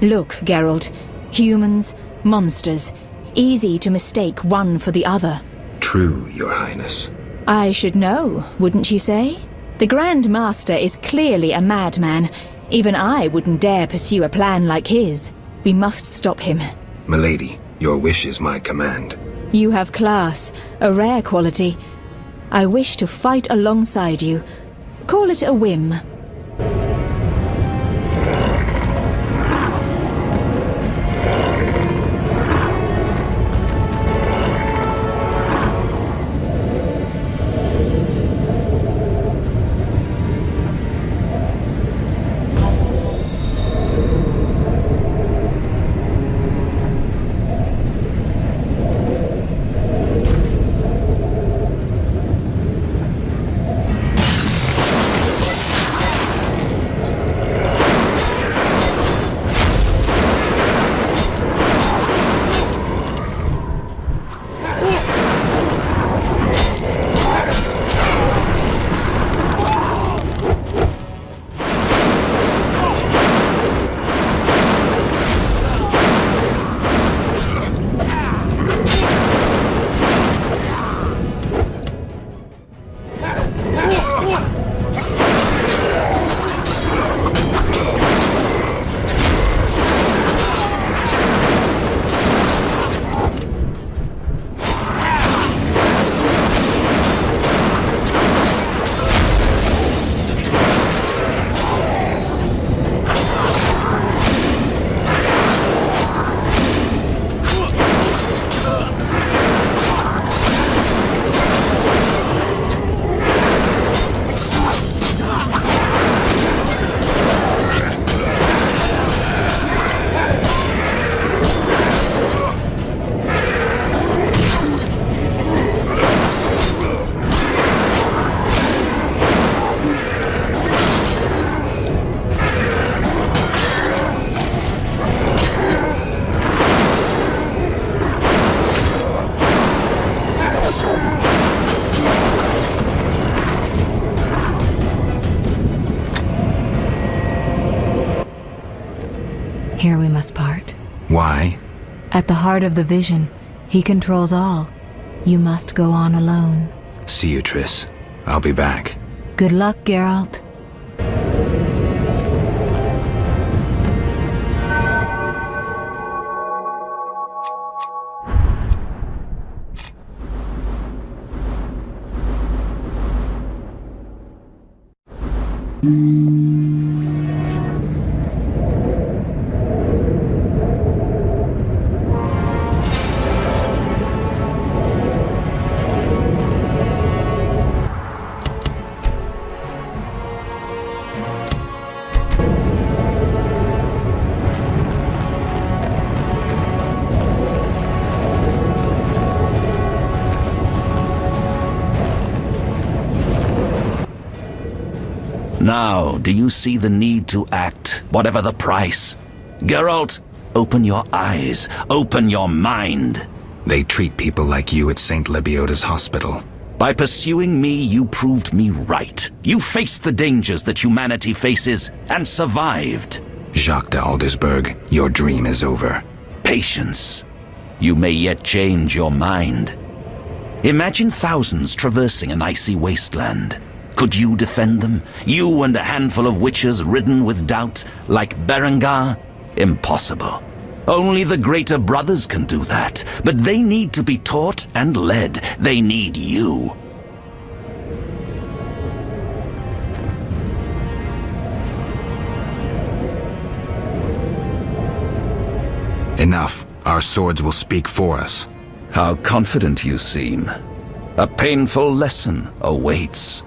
Look, Geralt. Humans, monsters. Easy to mistake one for the other. True, Your Highness. I should know, wouldn't you say? The Grand Master is clearly a madman. Even I wouldn't dare pursue a plan like his. We must stop him. Milady, your wish is my command. You have class, a rare quality. I wish to fight alongside you. Call it a whim. Here we must part. Why? At the heart of the vision, he controls all. You must go on alone. See you, Triss. I'll be back. Good luck, Geralt. Now, do you see the need to act, whatever the price? Geralt, open your eyes, open your mind. They treat people like you at St. Lebioda's hospital. By pursuing me, you proved me right. You faced the dangers that humanity faces and survived. Jacques de Aldersberg, your dream is over. Patience. You may yet change your mind. Imagine thousands traversing an icy wasteland. Could you defend them? You and a handful of witches ridden with doubt, like Berengar? Impossible. Only the greater brothers can do that, but they need to be taught and led. They need you. Enough. Our swords will speak for us. How confident you seem. A painful lesson awaits.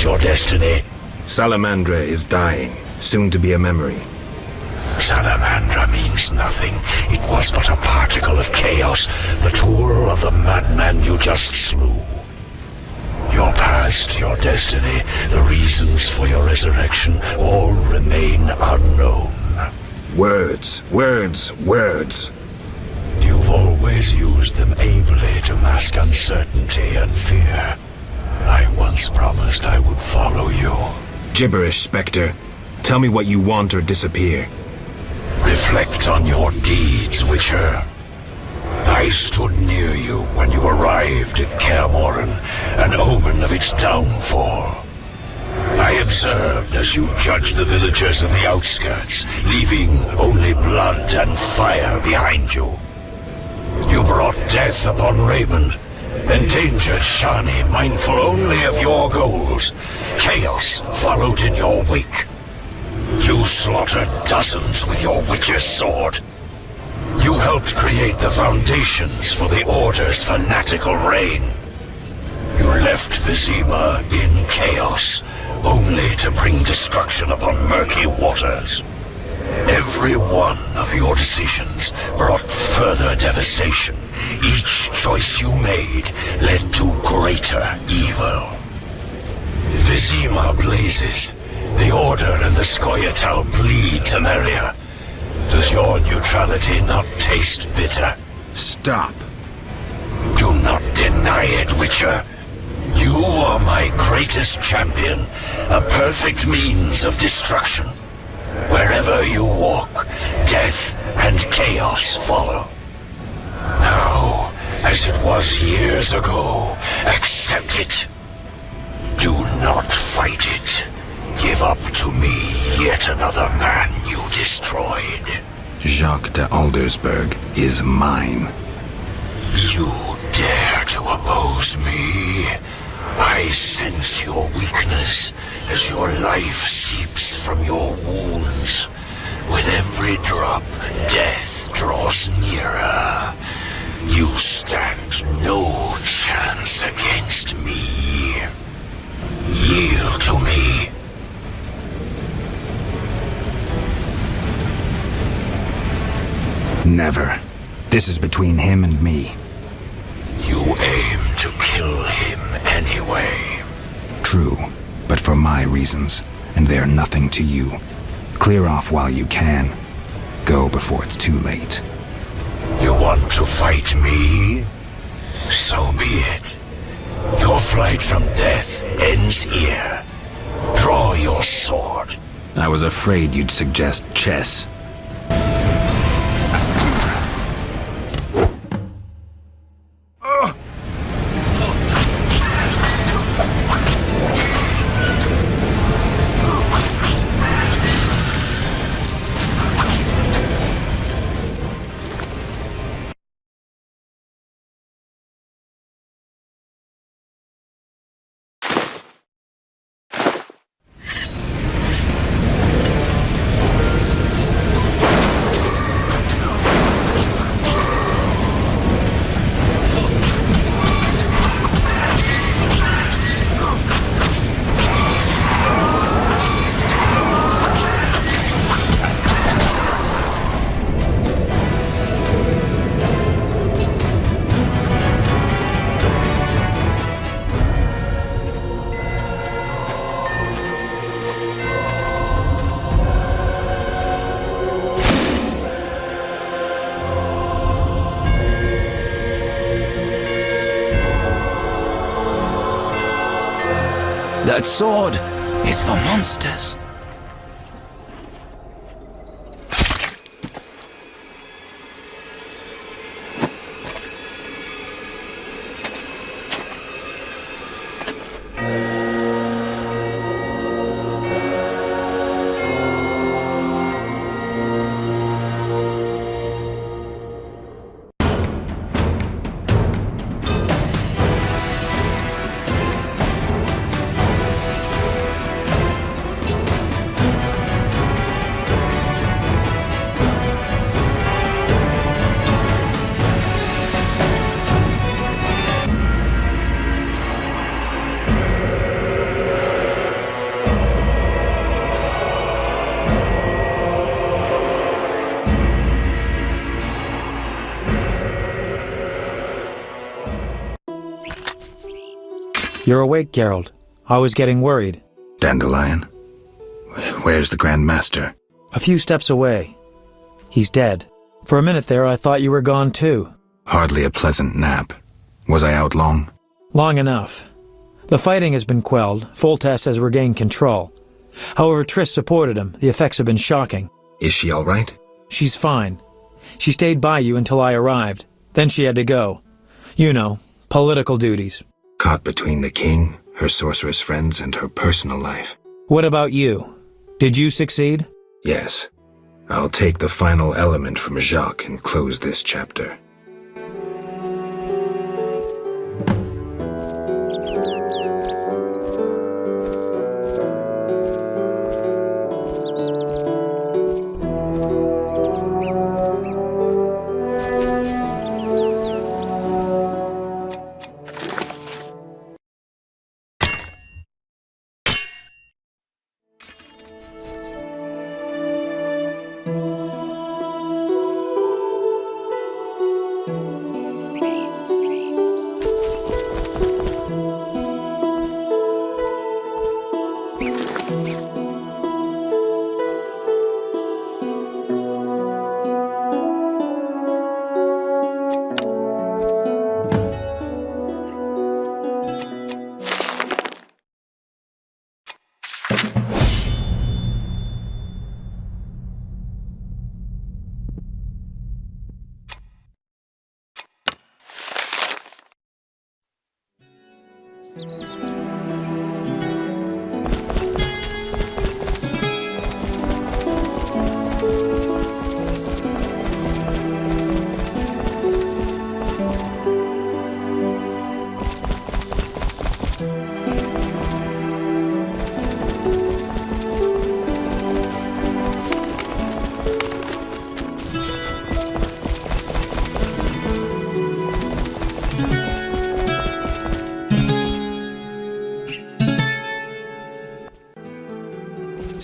fulfilled your destiny. Salamandra is dying, soon to be a memory. Salamandra means nothing. It was but a particle of chaos, the tool of the madman you just slew. Your past, your destiny, the reasons for your resurrection all remain unknown. Words, words, words. You've always used them ably to mask uncertainty and fear. I once promised I would follow you. Gibberish, Spectre. Tell me what you want or disappear. Reflect on your deeds, Witcher. I stood near you when you arrived at Kaer Morhen, an omen of its downfall. I observed as you judged the villagers of the outskirts, leaving only blood and fire behind you. You brought death upon Raymond, endangered Shani, mindful only of your goals. Chaos followed in your wake. You slaughtered dozens with your witcher's sword. You helped create the foundations for the Order's fanatical reign. You left Vizima in chaos, only to bring destruction upon murky waters. Every one of your decisions brought further devastation. Each choice you made led to greater evil. Vizima blazes. The Order and the Scoia'tael bleed, Temeria. Does your neutrality not taste bitter? Stop. Do not deny it, Witcher. You are my greatest champion, a perfect means of destruction. Wherever you walk, death and chaos follow. Now, as it was years ago, accept it. Do not fight it. Give up to me yet another man you destroyed. Jacques de Aldersberg is mine. You dare to oppose me? I sense your weakness as your life seeps from your wounds. With every drop, death draws nearer. You stand no chance against me. Yield to me. Never. This is between him and me. You aim to kill him anyway. True, but for my reasons, and they're nothing to you. Clear off while you can. Go before it's too late. You want to fight me? So be it. Your flight from death ends here. Draw your sword. I was afraid you'd suggest chess. That sword is for monsters. You're awake, Geralt. I was getting worried. Dandelion? Where's the Grand Master? A few steps away. He's dead. For a minute there, I thought you were gone too. Hardly a pleasant nap. Was I out long? Long enough. The fighting has been quelled. Foltest has regained control. However, Triss supported him. The effects have been shocking. Is she all right? She's fine. She stayed by you until I arrived. Then she had to go. You know, political duties. Caught between the king, her sorceress friends, and her personal life. What about you? Did you succeed? Yes. I'll take the final element from Jacques and close this chapter.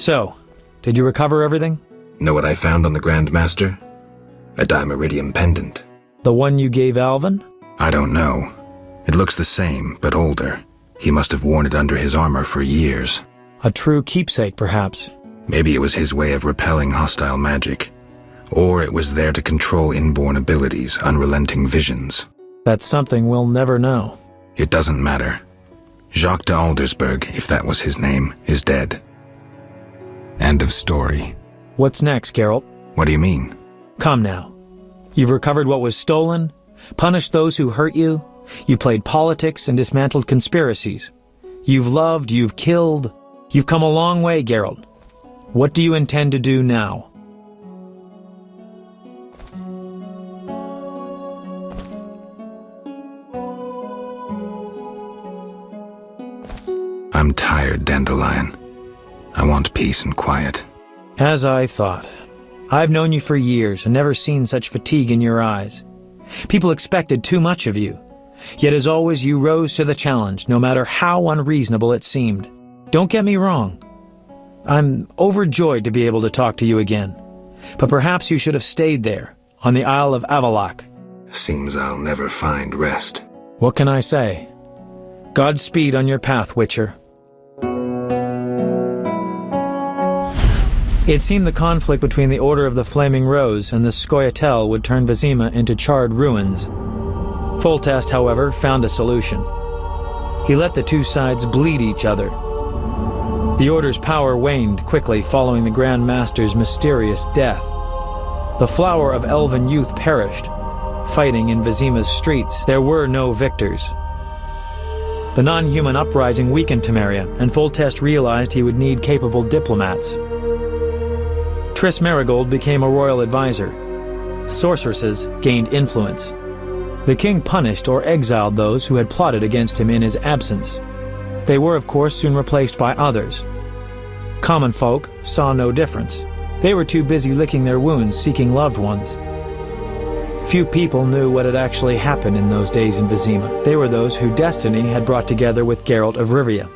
So, did you recover everything? Know what I found on the Grand Master? A dimeridium pendant. The one you gave Alvin? I don't know. It looks the same, but older. He must have worn it under his armor for years. A true keepsake, perhaps. Maybe it was his way of repelling hostile magic. Or it was there to control inborn abilities, unrelenting visions. That's something we'll never know. It doesn't matter. Jacques de Aldersberg, if that was his name, is dead. End of story. What's next, Geralt? What do you mean? Come now. You've recovered what was stolen, punished those who hurt you, you played politics and dismantled conspiracies. You've loved, you've killed. You've come a long way, Geralt. What do you intend to do now? I'm tired, Dandelion. I want peace and quiet. As I thought. I've known you for years and never seen such fatigue in your eyes. People expected too much of you. Yet as always, you rose to the challenge, no matter how unreasonable it seemed. Don't get me wrong. I'm overjoyed to be able to talk to you again. But perhaps you should have stayed there, on the Isle of Avallac'h. Seems I'll never find rest. What can I say? Godspeed on your path, Witcher. It seemed the conflict between the Order of the Flaming Rose and the Scoia'tael would turn Vizima into charred ruins. Foltest, however, found a solution. He let the two sides bleed each other. The Order's power waned quickly following the Grand Master's mysterious death. The flower of elven youth perished. Fighting in Vizima's streets, there were no victors. The non-human uprising weakened Temeria, and Foltest realized he would need capable diplomats. Triss Merigold became a royal advisor. Sorceresses gained influence. The king punished or exiled those who had plotted against him in his absence. They were, of course, soon replaced by others. Common folk saw no difference. They were too busy licking their wounds, seeking loved ones. Few people knew what had actually happened in those days in Vizima. They were those who destiny had brought together with Geralt of Rivia.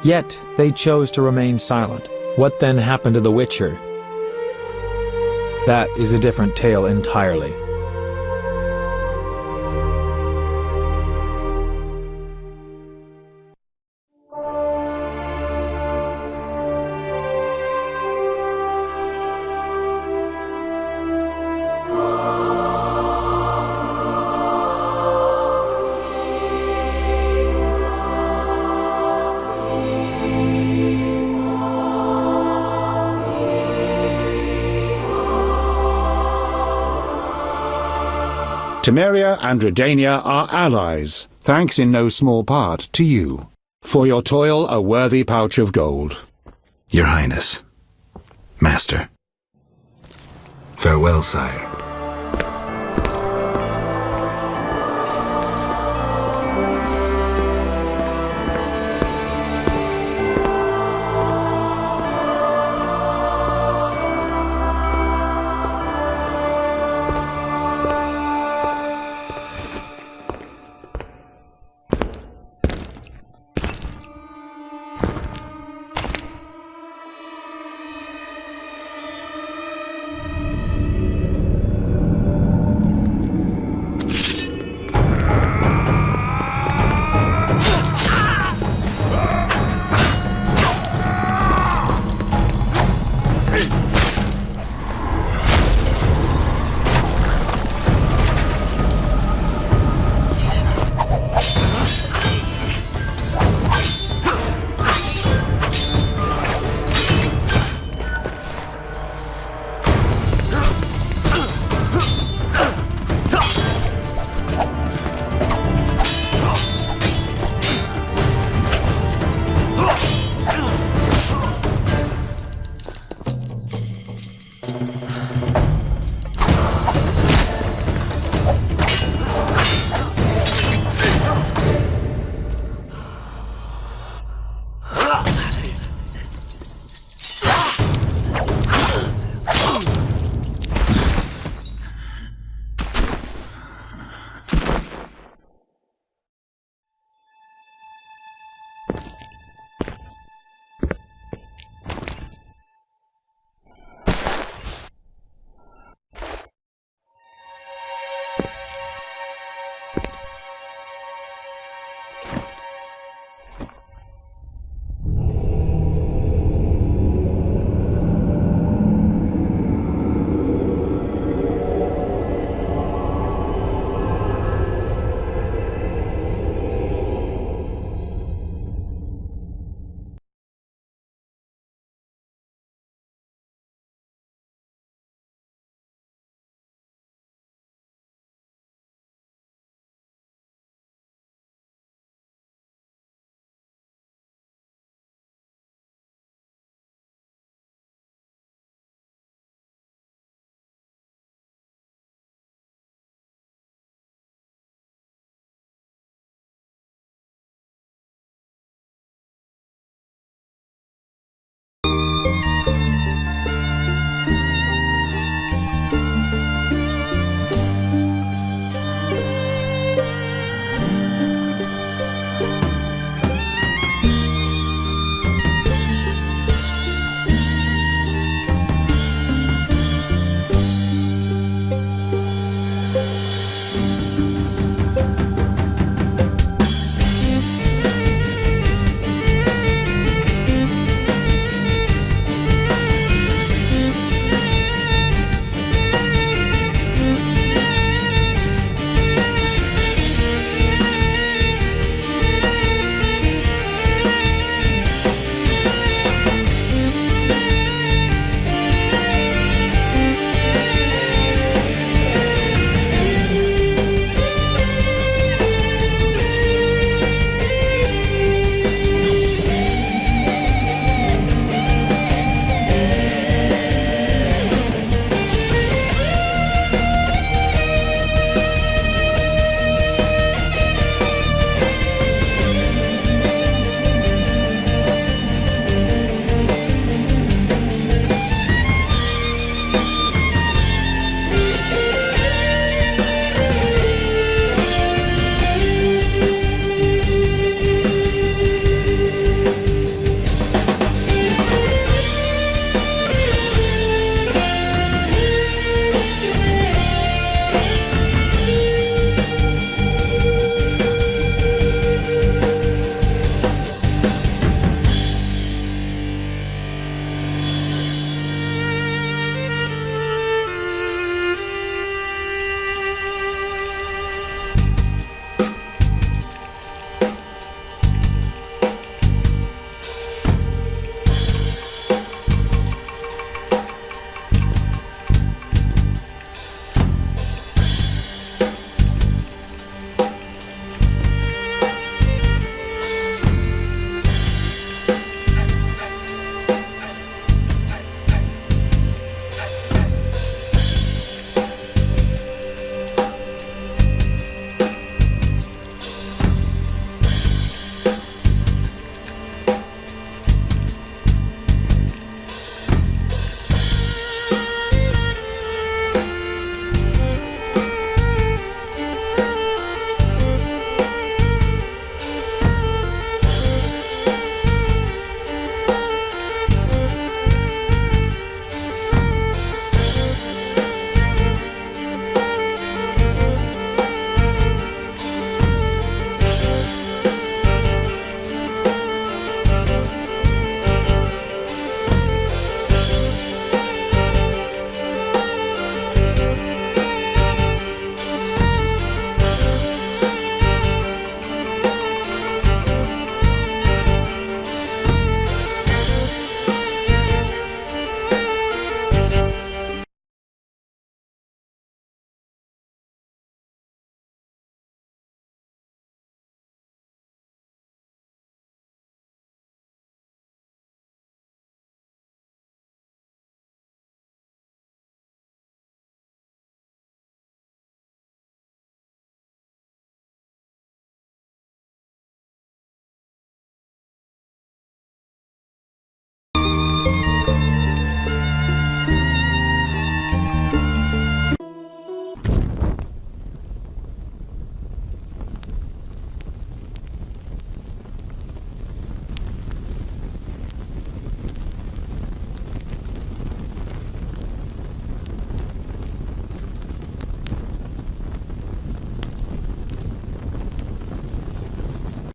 Yet, they chose to remain silent. What then happened to the Witcher? That is a different tale entirely. Temeria and Redania are allies, thanks in no small part to you. For your toil, a worthy pouch of gold. Your Highness. Master. Farewell, sire.